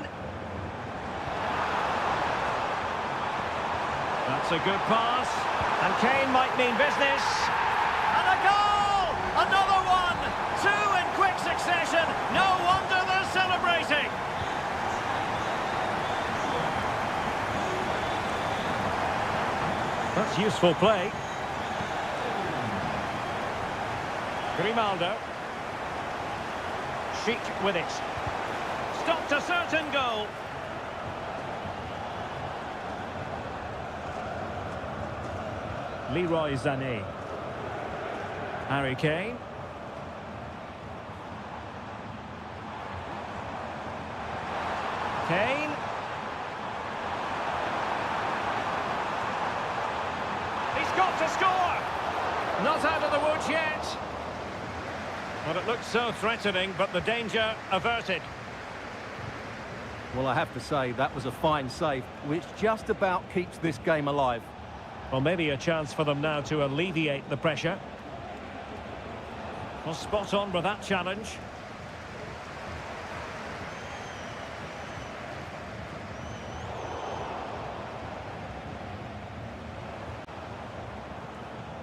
That's a good pass. And Kane might mean business. And a goal! Another one! Two in quick succession. No wonder they're celebrating. That's useful play. Grimaldo. Schick with it. Stopped a certain goal. Leroy Sané. Harry Kane. Kane. He's got to score. Not out of the woods yet. Well, it looked so threatening, but the danger averted. Well, I have to say, that was a fine save, which just about keeps this game alive. Well, maybe a chance for them now to alleviate the pressure. Well, spot on with that challenge.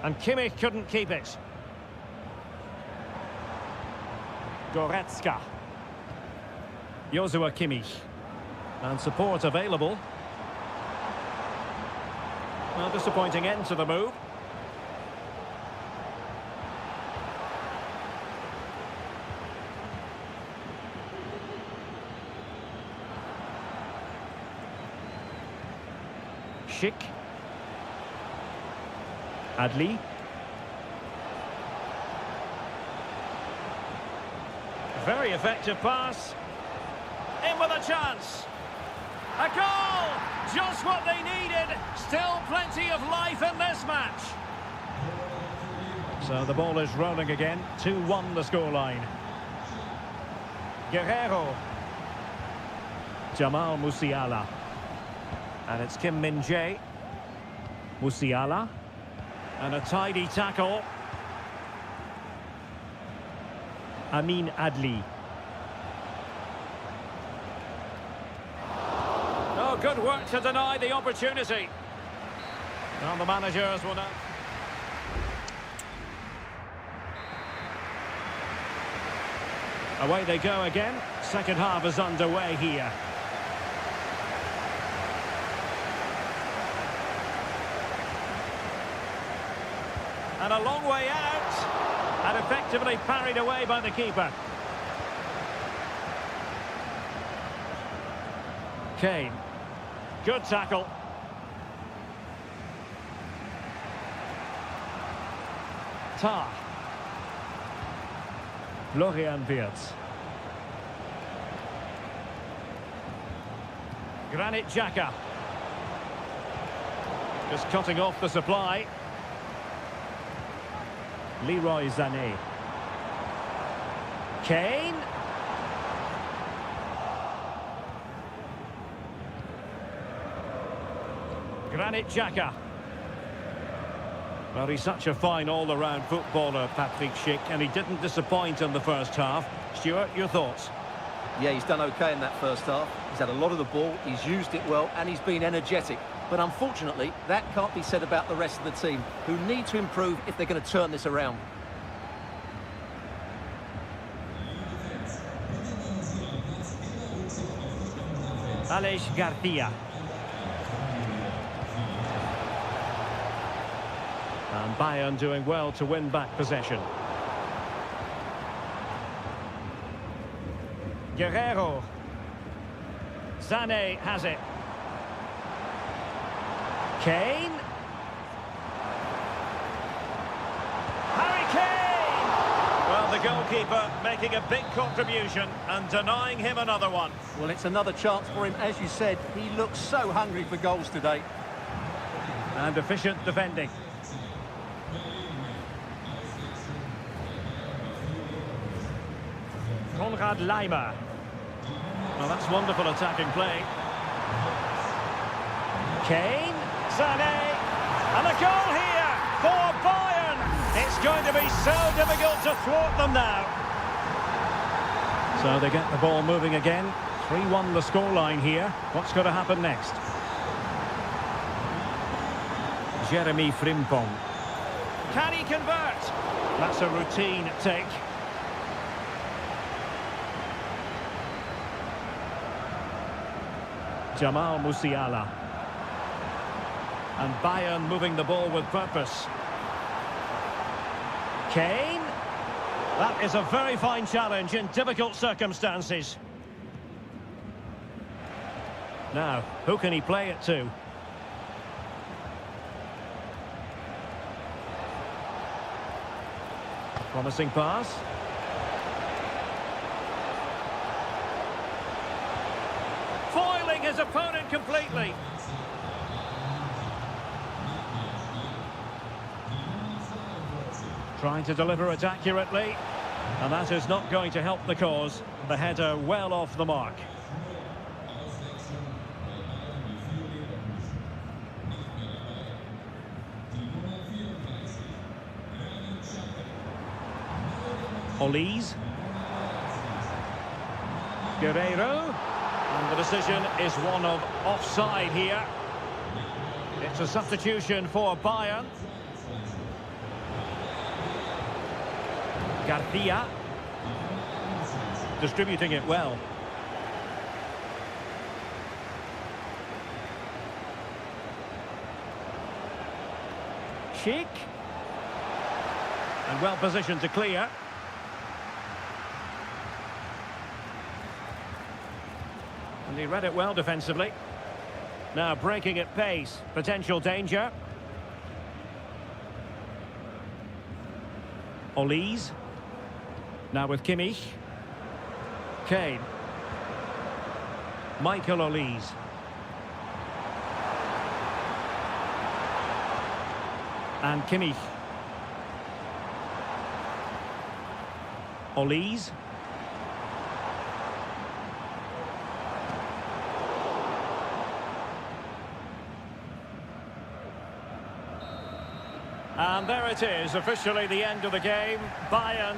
And Kimmich couldn't keep it. Goretzka. Joshua Kimmich. And support available. A disappointing end to the move. Schick. Adli. Very effective pass. In with a chance. A goal! Just what they needed. Still plenty of life in this match. So the ball is rolling again. 2-1 the scoreline. Guerrero. Jamal Musiala. And it's Kim Min-jae. Musiala. And a tidy tackle. Amin Adli. Oh, good work to deny the opportunity. Well, the managers will now... Away they go again. Second half is underway here. And a long way out. And effectively parried away by the keeper. Kane. Good tackle. Tar. Florian Wirtz. Granit Xhaka. Just cutting off the supply. Leroy Sané. Kane. Granit Xhaka. Well, he's such a fine all-around footballer, Patrick Schick, and he didn't disappoint in the first half. Stuart, your thoughts? Yeah, he's done okay in that first half. He's had a lot of the ball, he's used it well, and he's been energetic. But unfortunately, that can't be said about the rest of the team, who need to improve if they're going to turn this around. Alex Garcia. And Bayern doing well to win back possession. Guerrero. Sané has it. Kane. Harry Kane! Well, the goalkeeper making a big contribution and denying him another one. Well, it's another chance for him. As you said, he looks so hungry for goals today. And efficient defending. Konrad Laimer. Well, that's wonderful attacking play. Kane, Sané, and a goal here for Bayern. It's going to be so difficult to thwart them now. So they get the ball moving again. 3-1 the scoreline here. What's going to happen next? Jeremy Frimpong. Can he convert? That's a routine take. Jamal Musiala. And Bayern moving the ball with purpose. Kane. That is a very fine challenge in difficult circumstances. Now, who can he play it to? Promising pass. Foiling his opponent completely. Trying to deliver it accurately. And that is not going to help the cause. The header well off the mark. Olise. Guerrero. And the decision is one of offside here. It's a substitution for Bayern. Garcia. Distributing it well. Schick. And well positioned to clear. And he read it well defensively. Now breaking at pace. Potential danger. Olise. Now with Kimmich. Kane. Michael Olise. And Kimmich. Olise. And there it is, officially the end of the game. Bayern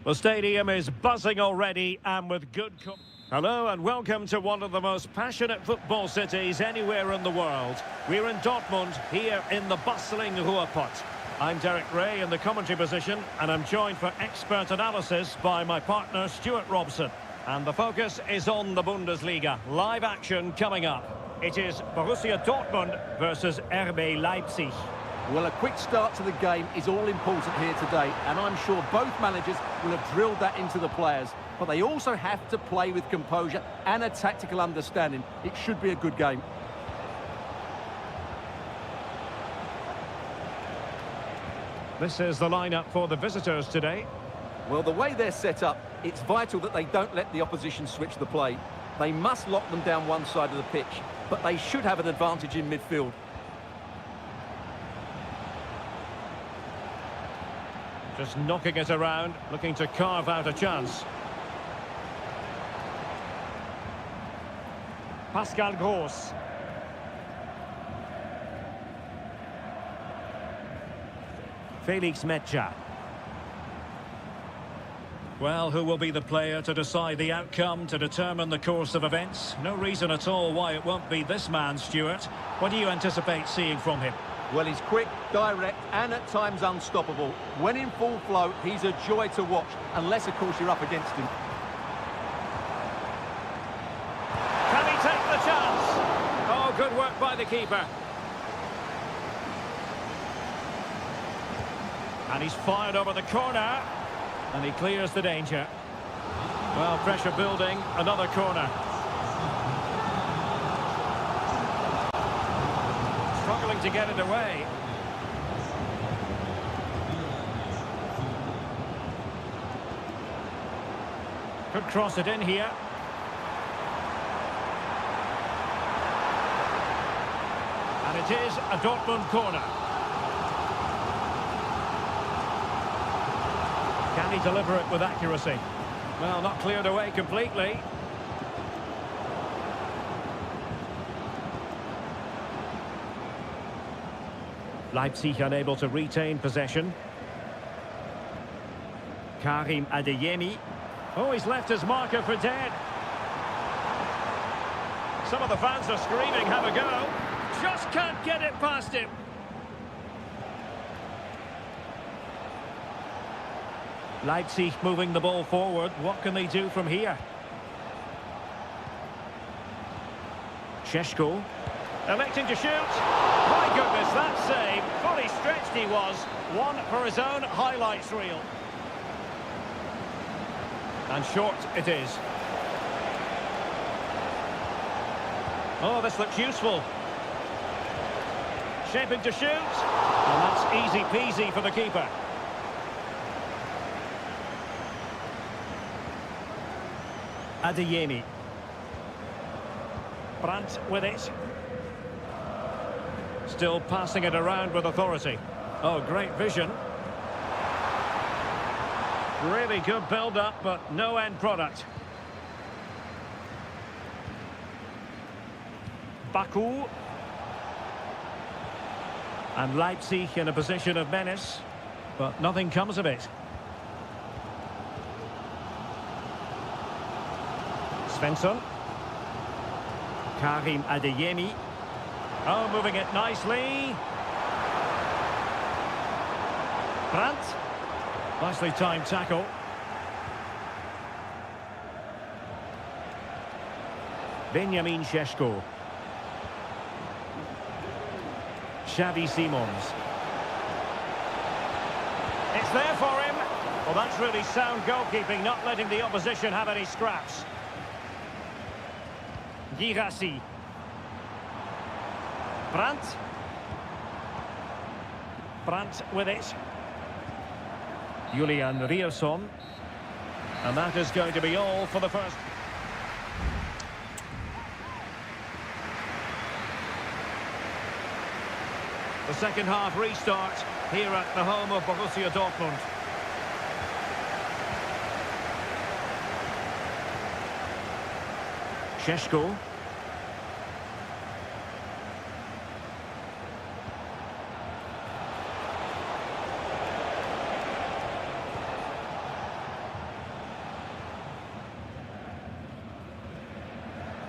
The stadium is buzzing already and with good... Hello and welcome to one of the most passionate football cities anywhere in the world. We're in Dortmund, here in the bustling Ruhrpott. I'm Derek Ray in the commentary position, and I'm joined for expert analysis by my partner Stuart Robson. And the focus is on the Bundesliga. Live action coming up. It is Borussia Dortmund versus RB Leipzig. Well, a quick start to the game is all important here today, and I'm sure both managers will have drilled that into the players. But they also have to play with composure and a tactical understanding. It should be a good game. This is the lineup for the visitors today. Well, the way they're set up, it's vital that they don't let the opposition switch the play. They must lock them down one side of the pitch, but they should have an advantage in midfield. Just knocking it around, looking to carve out a chance. Pascal Gross. Felix Metscher. Well, who will be the player to decide the outcome, to determine the course of events? No reason at all why it won't be this man, Stuart. What do you anticipate seeing from him? Well, he's quick, direct, and at times unstoppable. When in full flow, he's a joy to watch, unless, of course, you're up against him. Can he take the chance? Oh, good work by the keeper. And he's fired over the corner. And he clears the danger. Well, pressure building, another corner. Struggling to get it away. Could cross it in here. And it is a Dortmund corner. Can he deliver it with accuracy? Well, not cleared away completely. Leipzig unable to retain possession. Karim Adeyemi. Oh, he's left his marker for dead. Some of the fans are screaming, have a go. Just can't get it past him. Leipzig moving the ball forward. What can they do from here? Šeško. Electing to shoot. My goodness, that save. Fully stretched he was. One for his own highlights reel. And short it is. Oh, this looks useful. Shaping to shoot. And that's easy peasy for the keeper. Adeyemi. Brandt with it. Still passing it around with authority. Oh, great vision. Really good build-up, but no end product. Baku. And Leipzig in a position of menace, but nothing comes of it. Svensson. Karim Adeyemi. Oh, moving it nicely. Brandt. Nicely timed tackle. Benjamin Šeško. Xavi Simons. It's there for him. Well, that's really sound goalkeeping, not letting the opposition have any scraps. Girassi. Brandt. Brandt with it. Julian Rierson. And that is going to be all for the first. The second half restart here at the home of Borussia Dortmund. Šeško.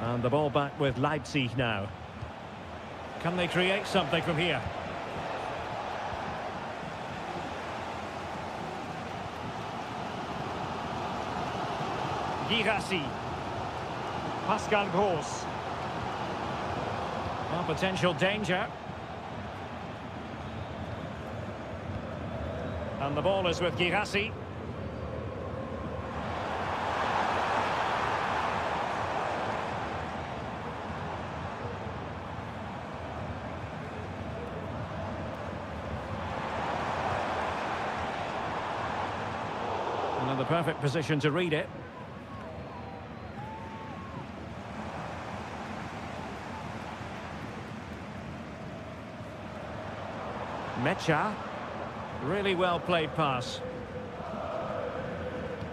And the ball back with Leipzig now. Can they create something from here? Girassi. Pascal Gross. Well, potential danger. And the ball is with Girassi. And the perfect position to read it. Mecha. Really well played pass.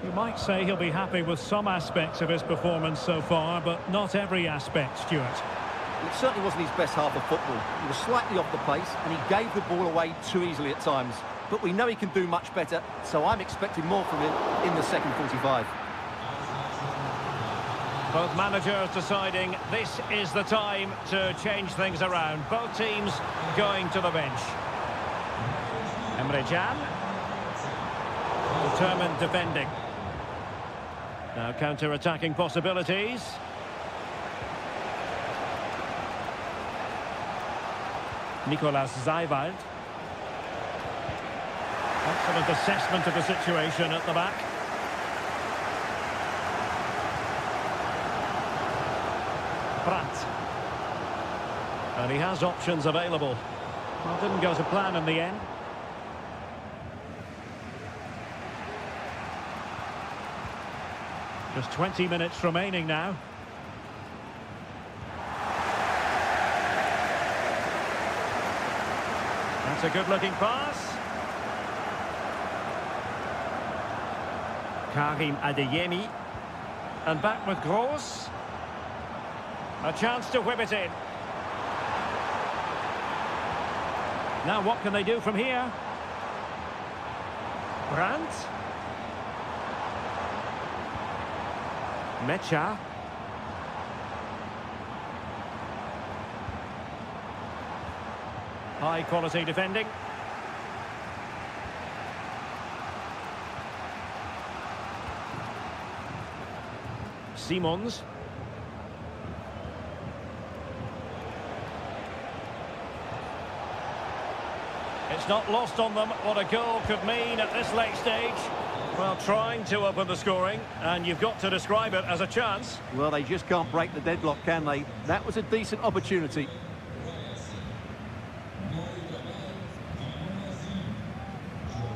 You might say he'll be happy with some aspects of his performance so far, but not every aspect, Stuart. It certainly wasn't his best half of football. He was slightly off the pace and he gave the ball away too easily at times. But we know he can do much better, so I'm expecting more from him in the second 45. Both managers deciding this is the time to change things around. Both teams going to the bench. Emre Can. Determined defending. Now counter-attacking possibilities. Nicolas Zeiwald. Excellent assessment of the situation at the back. Brandt. And he has options available. Well, didn't go to plan in the end. Just 20 minutes remaining now. That's a good-looking pass. Karim Adeyemi. And back with Gross. A chance to whip it in. Now what can they do from here? Brandt. Mecha. High quality defending. Simons. It's not lost on them what a goal could mean at this late stage. Well, trying to open the scoring, and you've got to describe it as a chance. Well, they just can't break the deadlock, can they? That was a decent opportunity.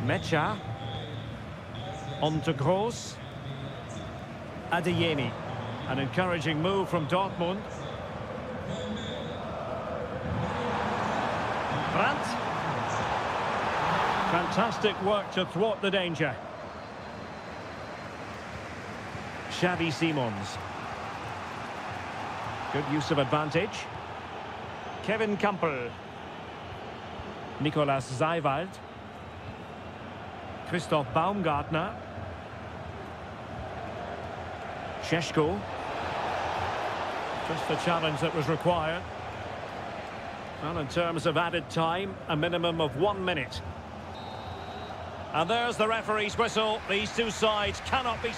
Mecha. On to Gross. Adeyemi. An encouraging move from Dortmund. Brandt. Fantastic work to thwart the danger. Xavi Simons. Good use of advantage. Kevin Campbell. Nicolas Zeiwald. Christoph Baumgartner. Šeško. Just the challenge that was required. Well, in terms of added time, a minimum of 1 minute. And there's the referee's whistle. These two sides cannot be...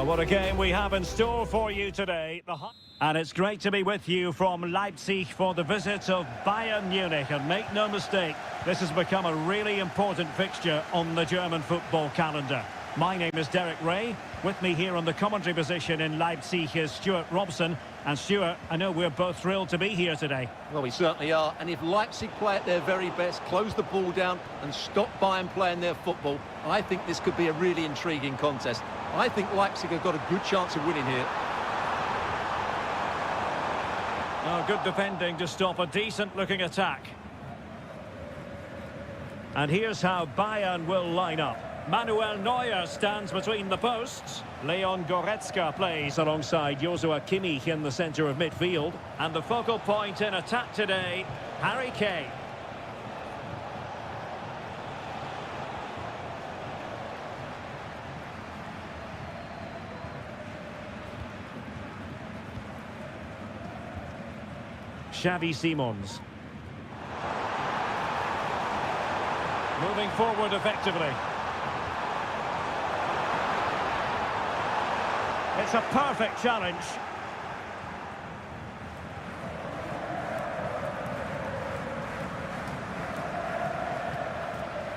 Well, what a game we have in store for you today. And it's great to be with you from Leipzig for the visit of Bayern Munich. And make no mistake, this has become a really important fixture on the German football calendar. My name is Derek Ray. With me here on the commentary position in Leipzig is Stuart Robson. And Stuart, I know we're both thrilled to be here today. Well, we certainly are. And if Leipzig play at their very best, close the ball down and stop Bayern playing their football, I think this could be a really intriguing contest. I think Leipzig have got a good chance of winning here. Oh, good defending to stop a decent-looking attack. And here's how Bayern will line up. Manuel Neuer stands between the posts. Leon Goretzka plays alongside Joshua Kimmich in the centre of midfield. And the focal point in attack today, Harry Kane. Xavi Simons. Moving forward effectively. It's a perfect challenge.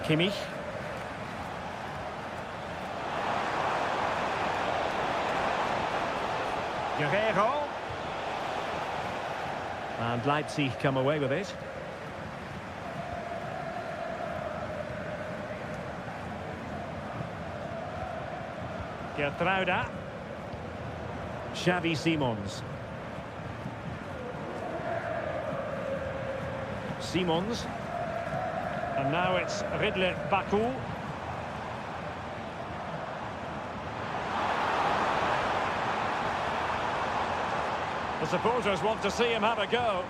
Kimmich. Guerrero. And Leipzig come away with it. Gertruida. Xavi Simons. Simons. And now it's Ridley Baku. The supporters want to see him have a go.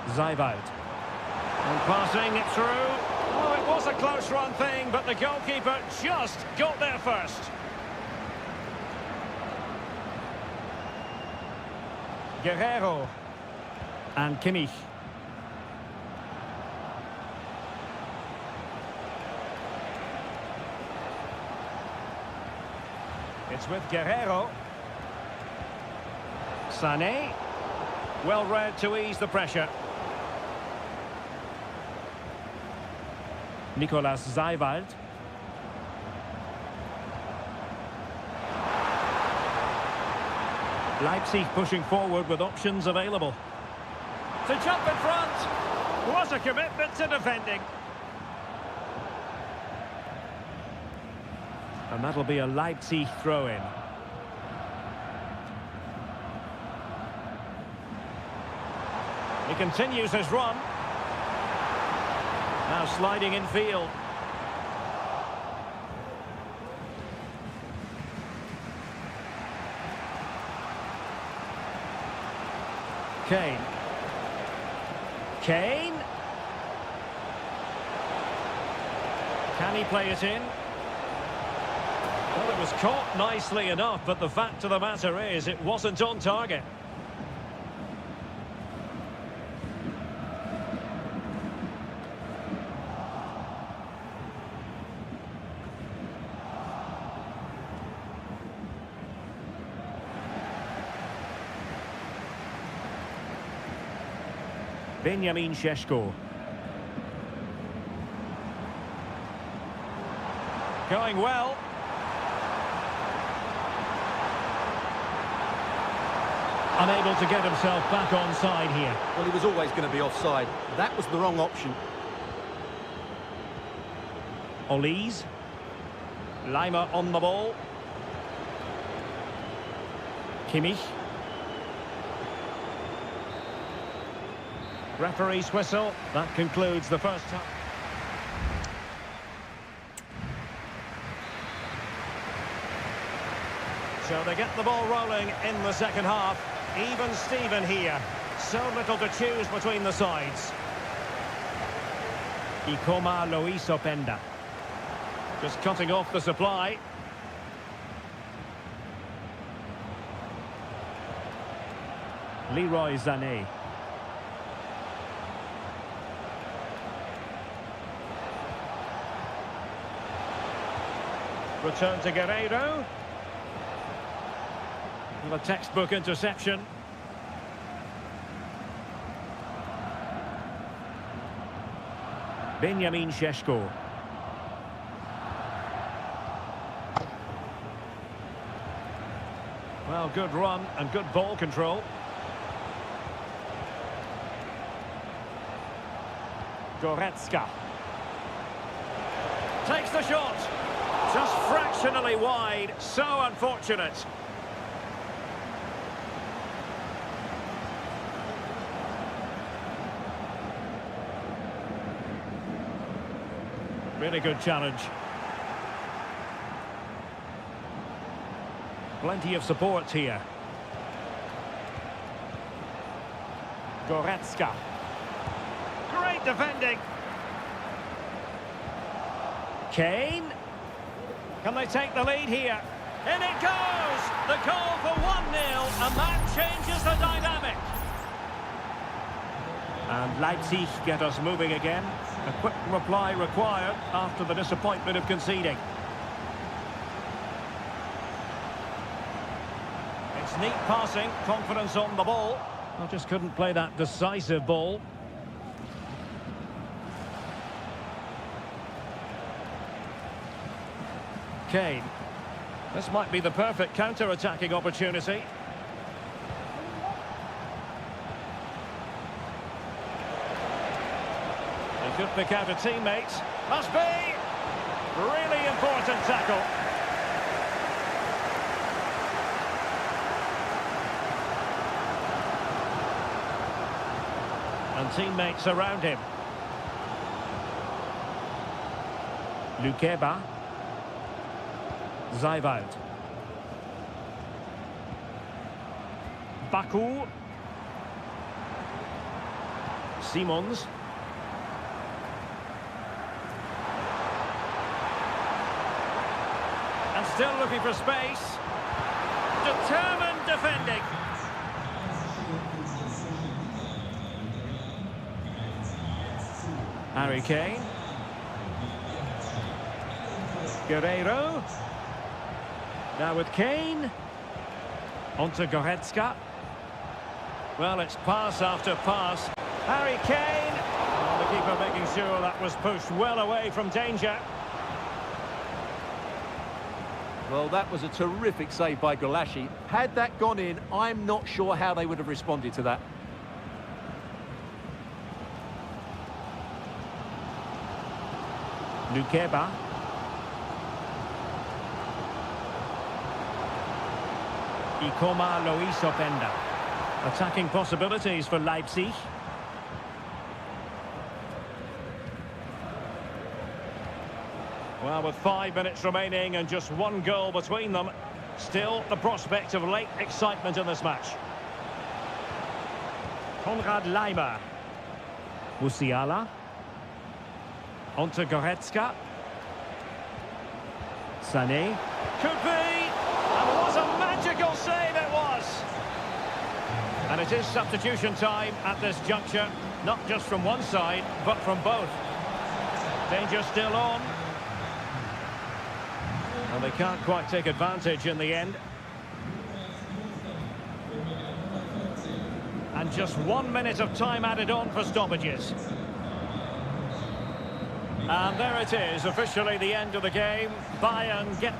Zaiwald. And passing it through. Oh, it was a close run thing, but the goalkeeper just got there first. Guerrero. And Kimmich. It's with Guerrero. Sané. Well read to ease the pressure. Nicolas Zaiwald. Leipzig pushing forward with options available. To jump in front. What a commitment to defending. And that'll be a Leipzig throw-in. He continues his run. Now sliding in field. Kane. Kane. Can he play it in? Well, it was caught nicely enough, but the fact of the matter is it wasn't on target. Benjamin Šeško. Going well. Unable to get himself back onside here. Well, he was always going to be offside. That was the wrong option. Olise. Lima on the ball. Kimmich. Referee's whistle. That concludes the first half. So they get the ball rolling in the second half. Even Steven here. So little to choose between the sides. Ikoma Luis Openda. Just cutting off the supply. Leroy Sané. Return to Guerreiro. And a textbook interception. Benjamin Šeško. Well, good run and good ball control. Goretzka. Takes the shot. Just fractionally wide. So unfortunate. Really good challenge. Plenty of support here. Goretzka. Great defending. Kane. Can they take the lead here? In it goes! The goal for 1-0, and that changes the dynamic. And Leipzig get us moving again. A quick reply required after the disappointment of conceding. It's neat passing, confidence on the ball. I just couldn't play that decisive ball. Kane. This might be the perfect counter-attacking opportunity. He could pick out a teammate. Must be! Really important tackle. And teammates around him. Lukeba. Zijwald. Baku. Simons. And still looking for space. Determined defending. Harry Kane. Guerreiro. Now with Kane. On to Goretzka. Well, it's pass after pass. Harry Kane. Oh, the keeper making sure that was pushed well away from danger. Well, that was a terrific save by Golashi. Had that gone in, I'm not sure how they would have responded to that. Lukeba. Ikoma Lois Openda. Attacking possibilities for Leipzig. Well, with 5 minutes remaining and just one goal between them, still the prospect of late excitement in this match. Konrad Laimer. Musiala. On to Goretzka. Sané. Could be! And what a magical save it was! And it is substitution time at this juncture, not just from one side, but from both. Danger still on. And they can't quite take advantage in the end. And just 1 minute of time added on for stoppages. And there it is, officially the end of the game. Bayern get...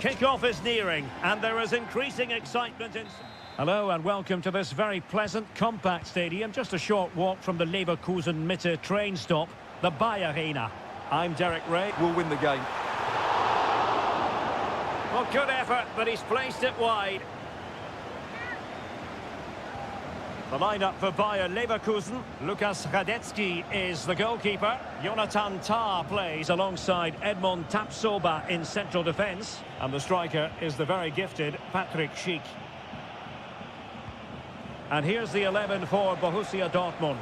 Kick-off is nearing, and there is increasing excitement in... Hello and welcome to this very pleasant, compact stadium, just a short walk from the Leverkusen Mitte train stop, the Bayer Arena. I'm Derek Ray. We'll win the game. Well, good effort, but he's placed it wide. The lineup for Bayer Leverkusen. Lukas Radetzky is the goalkeeper. Jonathan Tah plays alongside Edmond Tapsoba in central defence. And the striker is the very gifted Patrick Schick. And here's the 11 for Borussia Dortmund.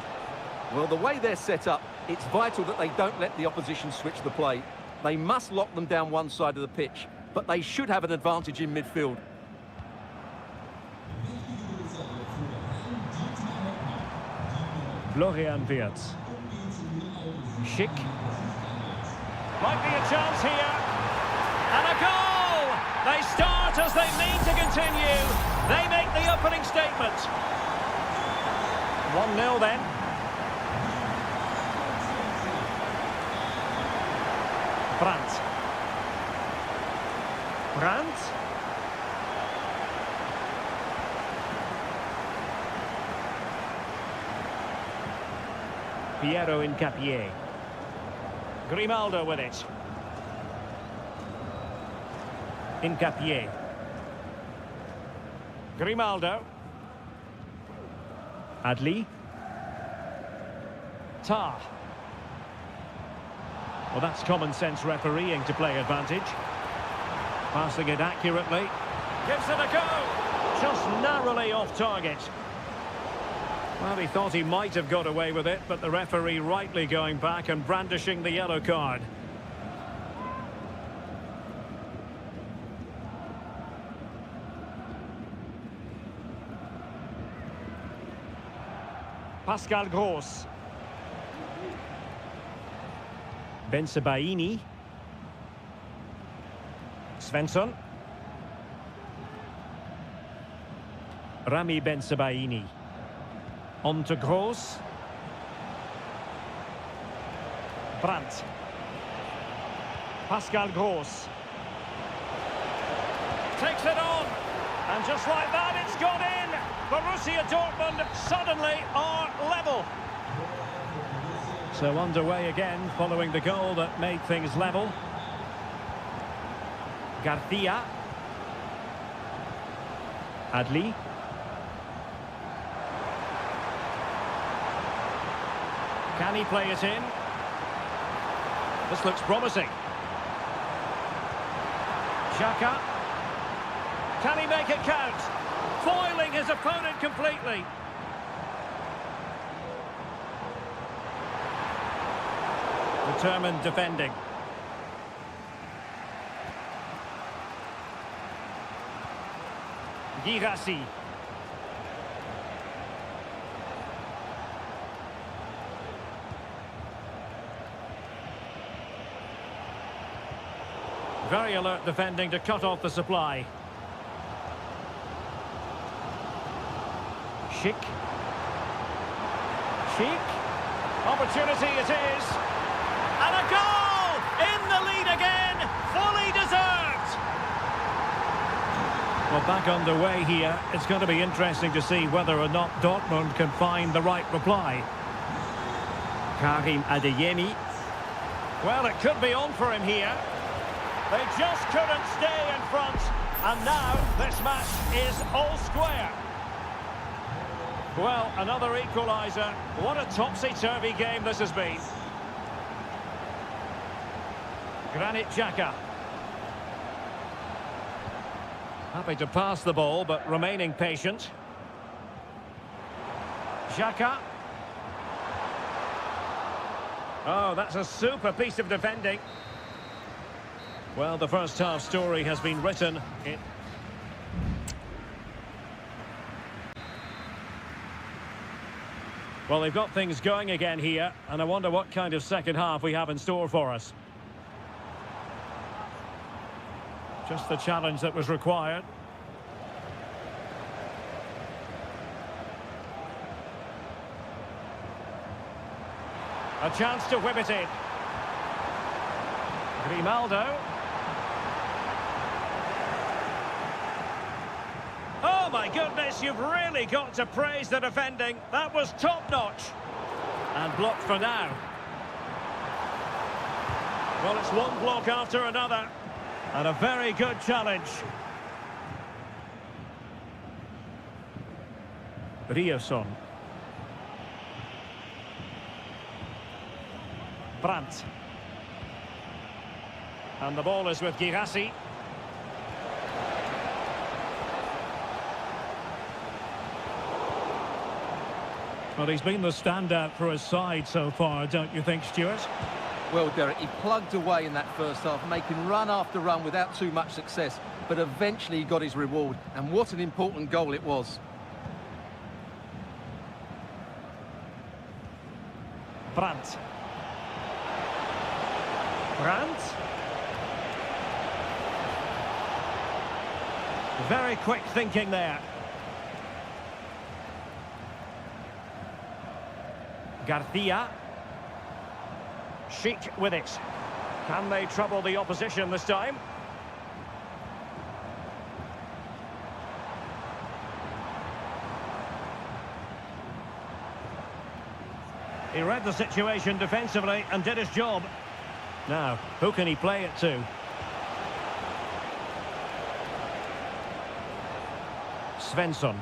Well, the way they're set up, it's vital that they don't let the opposition switch the play. They must lock them down one side of the pitch, but they should have an advantage in midfield. Florian Wirtz. Schick. Might be a chance here. And a goal! They start as they mean to continue. They make the opening statement. 1-0 then. Brandt. Brandt. Piero Incapié. Grimaldo with it. Incapié. Grimaldo. Adli. Tah. Well, that's common sense refereeing to play advantage. Passing it accurately. Gives it a go. Just narrowly off target. Well, he thought he might have got away with it, but the referee rightly going back and brandishing the yellow card. Pascal Gross. Bensebaini. Svensson. Rami Bensebaini. On to Gross. Brandt. Pascal Gross. Takes it on. And just like that, it's gone in. Borussia Dortmund suddenly are level. So underway again, following the goal that made things level. Garcia. Adli. Can he play it in? This looks promising. Xhaka. Can he make it count? Foiling his opponent completely. Determined defending. Girassi. Very alert defending to cut off the supply. Schick. Schick. Opportunity it is. And a goal! In the lead again! Fully deserved! Well, back underway here. It's going to be interesting to see whether or not Dortmund can find the right reply. Karim Adeyemi. Well, it could be on for him here. They just couldn't stay in front. And now this match is all square. Well, another equaliser. What a topsy-turvy game this has been. Granit Xhaka. Happy to pass the ball, but remaining patient. Xhaka. Oh, that's a super piece of defending. Well, the first half story has been written. Well, they've got things going again here, and I wonder what kind of second half we have in store for us. Just the challenge that was required. A chance to whip it in. Grimaldo. Oh my goodness, you've really got to praise the defending. That was top-notch. And blocked for now. Well, it's one block after another. And a very good challenge. Riosson. Brandt. And the ball is with Girassi. Well, he's been the standout for his side so far, don't you think, Stuart? Well, Derek, he plugged away in that first half, making run after run without too much success. But eventually he got his reward, and what an important goal it was. Brandt. Brandt. Very quick thinking there. Garcia. Sheik with it. Can they trouble the opposition this time? He read the situation defensively and did his job. Now, who can he play it to? Svensson.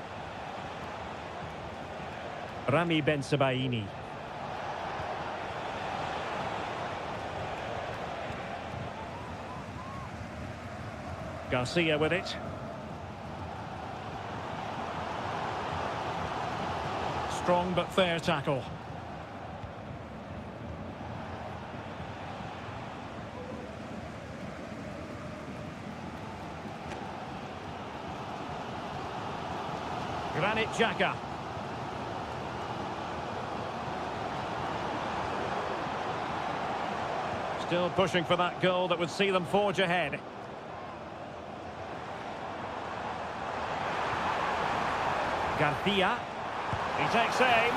Rami Bensebaini. Garcia with it. Strong but fair tackle. Granit Xhaka. Still pushing for that goal that would see them forge ahead. Garcia. He takes aim.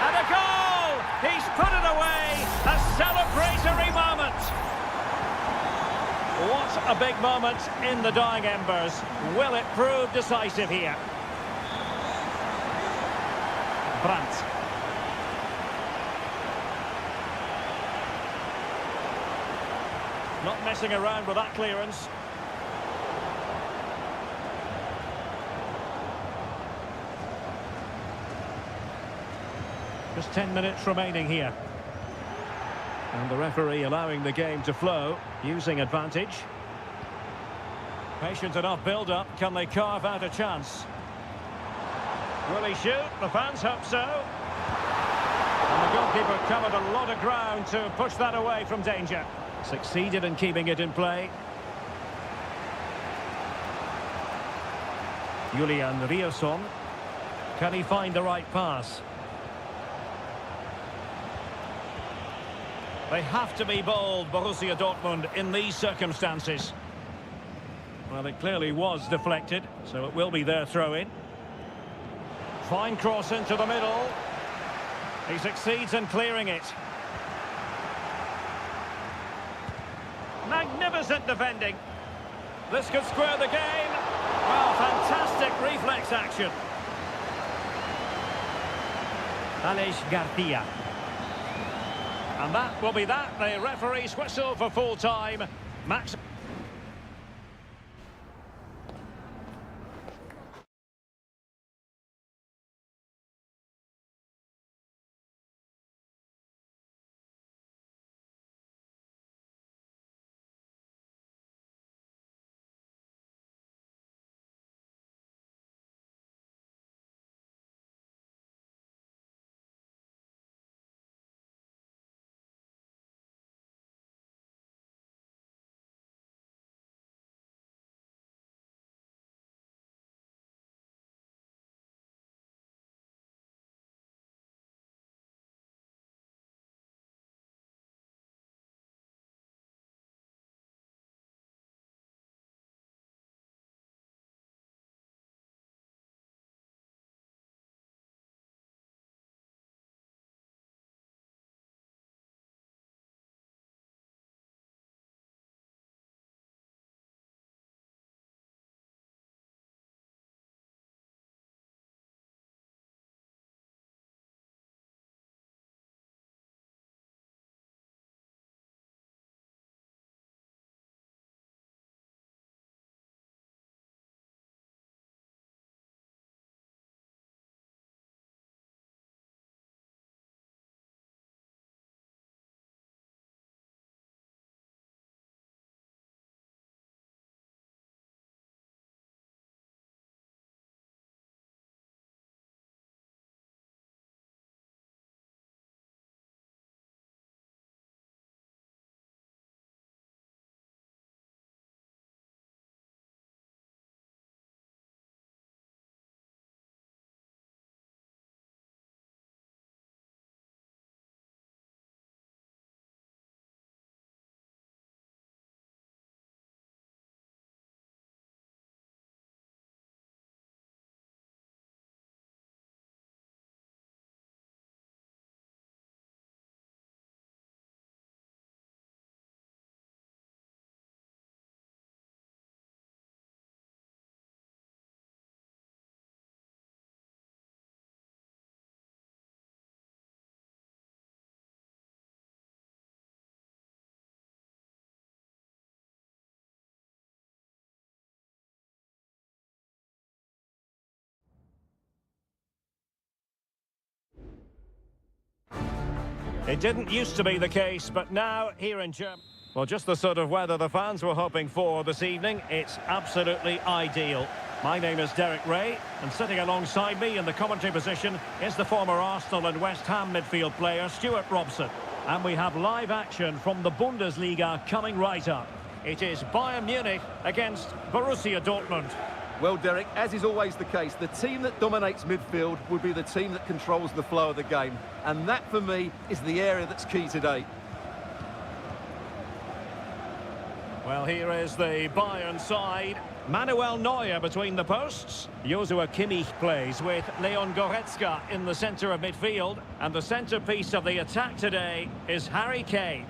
And a goal! He's put it away! A celebratory moment! What a big moment in the dying embers. Will it prove decisive here? Brandt. Not messing around with that clearance. Just 10 minutes remaining here. And the referee allowing the game to flow, using advantage. Patient enough build-up. Can they carve out a chance? Will he shoot? The fans hope so. And the goalkeeper covered a lot of ground to push that away from danger. Succeeded in keeping it in play. Julian Riosson. Can he find the right pass? They have to be bold, Borussia Dortmund, in these circumstances. Well, it clearly was deflected, so it will be their throw-in. Fine cross into the middle. He succeeds in clearing it. Magnificent defending. This could square the game. Well, fantastic reflex action. Alex Garcia. And that will be that. The referee's whistle for full time. Max. It didn't used to be the case, but now here in Germany... Well, just the sort of weather the fans were hoping for this evening. It's absolutely ideal. My name is Derek Ray, and sitting alongside me in the commentary position is the former Arsenal and West Ham midfield player, Stuart Robson. And we have live action from the Bundesliga coming right up. It is Bayern Munich against Borussia Dortmund. Well, Derek, as is always the case, the team that dominates midfield will be the team that controls the flow of the game. And that, for me, is the area that's key today. Well, here is the Bayern side. Manuel Neuer between the posts. Joshua Kimmich plays with Leon Goretzka in the centre of midfield. And the centrepiece of the attack today is Harry Kane.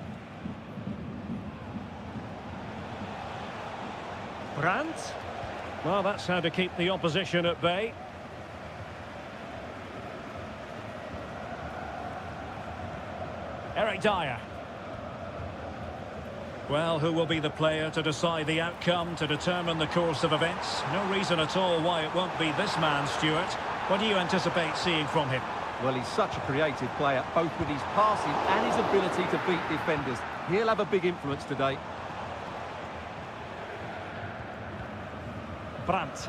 Brandt. Well, that's how to keep the opposition at bay. Eric Dyer. Well, who will be the player to decide the outcome, to determine the course of events? No reason at all why it won't be this man, Stuart. What do you anticipate seeing from him? Well, he's such a creative player, both with his passing and his ability to beat defenders. He'll have a big influence today. Brandt.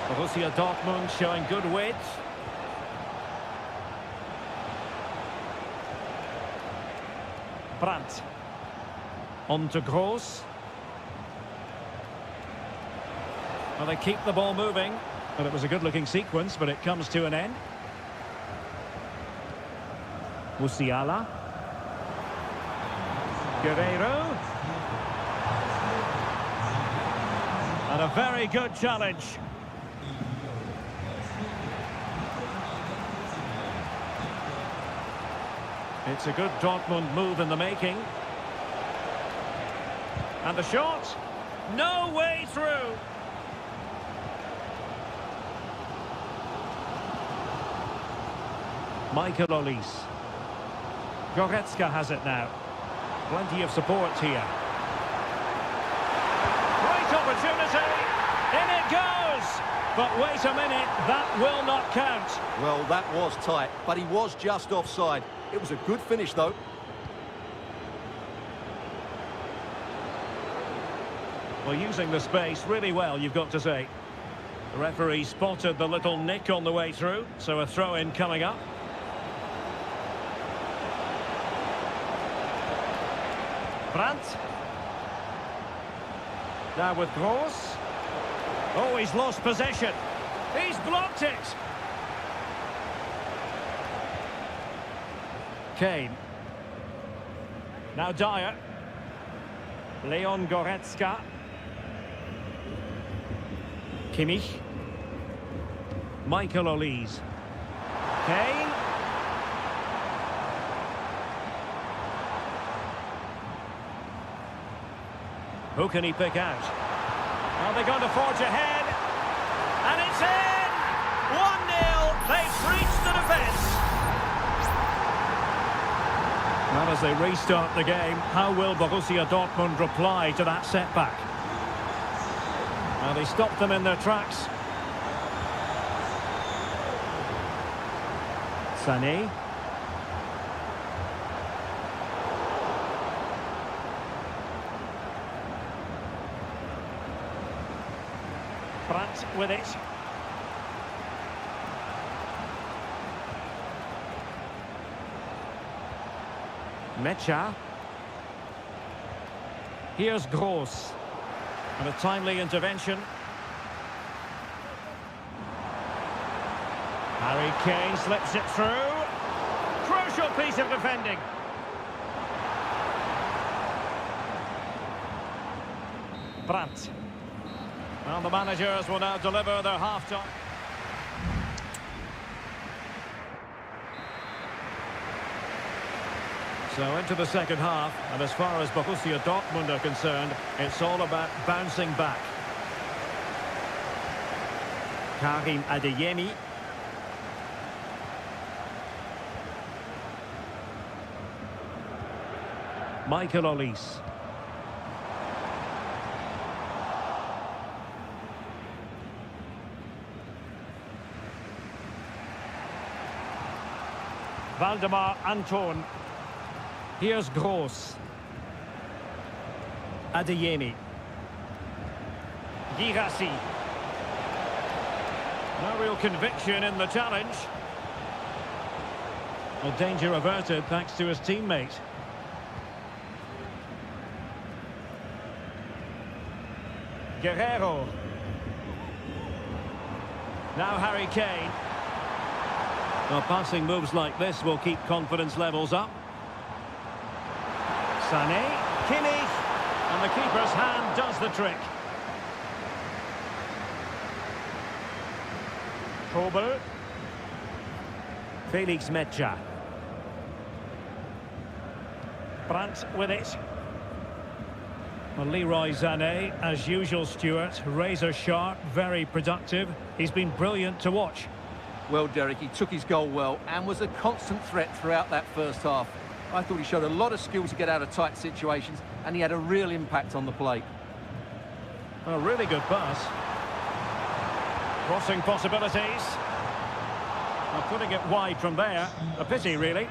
Borussia Dortmund showing good width. Brandt. On to Gross. Well, they keep the ball moving. Well, it was a good-looking sequence, but it comes to an end. Musiala. Guerreiro. And a very good challenge. It's a good Dortmund move in the making. And the shot. No way through. Michael Olise. Goretzka has it now. Plenty of support here. Great opportunity. In it goes. But wait a minute, that will not count. Well, that was tight, but he was just offside. It was a good finish, though. Well, using the space really well, you've got to say. The referee spotted the little nick on the way through, so a throw-in coming up. Brandt. Now with Gross. Oh, he's lost possession. He's blocked it. Kane. Now Dyer. Leon Goretzka. Kimmich. Michael Olise. Kane. Who can he pick out? Well, they're going to forge ahead. And it's in! 1-0. They've breached the defence. Well, as they restart the game, how will Borussia Dortmund reply to that setback? Well, they stopped them in their tracks. Sané. Brandt with it. Mecha. Here's Gross. And a timely intervention. Harry Kane slips it through. Crucial piece of defending. Brandt. Well, the managers will now deliver their half-time. So into the second half, and as far as Borussia Dortmund are concerned, it's all about bouncing back. Karim Adeyemi. Michael Olise. Valdemar Anton. Here's Gross. Adeyemi. Girassi. No real conviction in the challenge. Well, danger averted thanks to his teammate. Guerrero. Now Harry Kane. Well, passing moves like this will keep confidence levels up. Sané, Kimmich, and the keeper's hand does the trick. Kobel. Felix Mecha. Brandt with it. Well, Leroy Sané, as usual, Stuart, razor sharp, very productive. He's been brilliant to watch. Well, Derek, he took his goal well and was a constant threat throughout that first half. I thought he showed a lot of skill to get out of tight situations, and he had a real impact on the plate. A really good pass. Crossing possibilities. Well, putting it wide from there. A pity, really.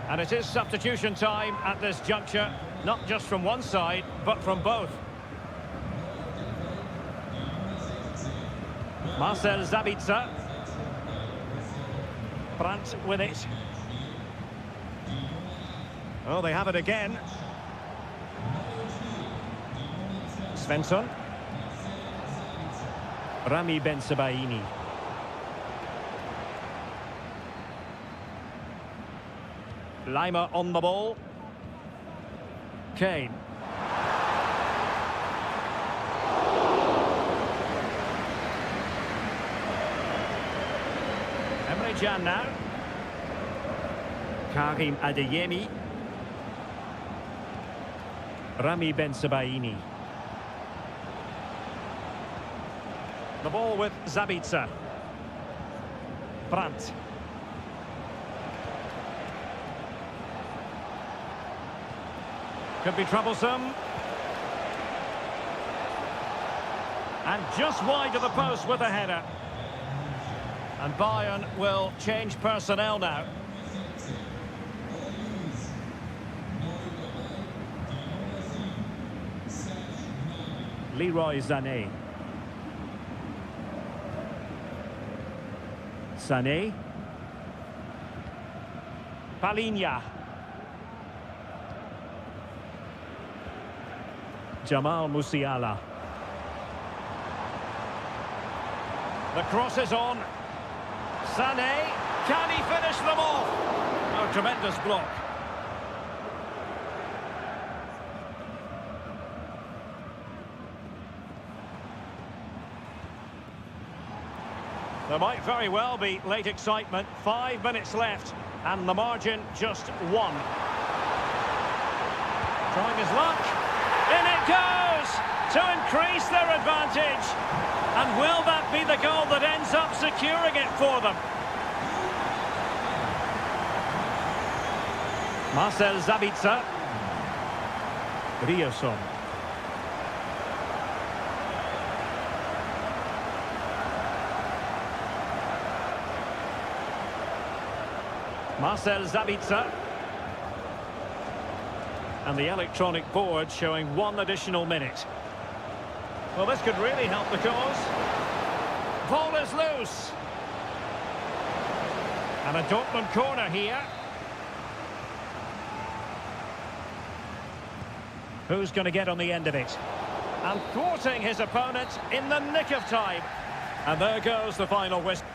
And it is substitution time at this juncture. Not just from one side, but from both. Marcel Sabitzer. Brandt with it. Oh, they have it again. Svensson. Rami Bensebaini. Lima on the ball. Kane. Emre Can now. Karim Adeyemi. Rami Bensebaini. The ball with Sabitzer. Brandt. Could be troublesome. And just wide of the post with a header. And Bayern will change personnel now. Leroy Sané. Sané. Palinha. Jamal Musiala. The cross is on. Sané. Can he finish them off? Oh, tremendous block. There might very well be late excitement. 5 minutes left, and the margin just 1. Trying his luck. In it goes to increase their advantage. And will that be the goal that ends up securing it for them? Marcel Sabitzer. Ryerson. Marcel Sabitzer. And the electronic board showing 1 additional minute. Well, this could really help the cause. Ball is loose. And a Dortmund corner here. Who's going to get on the end of it? And thwarting his opponent in the nick of time. And there goes the final whistle.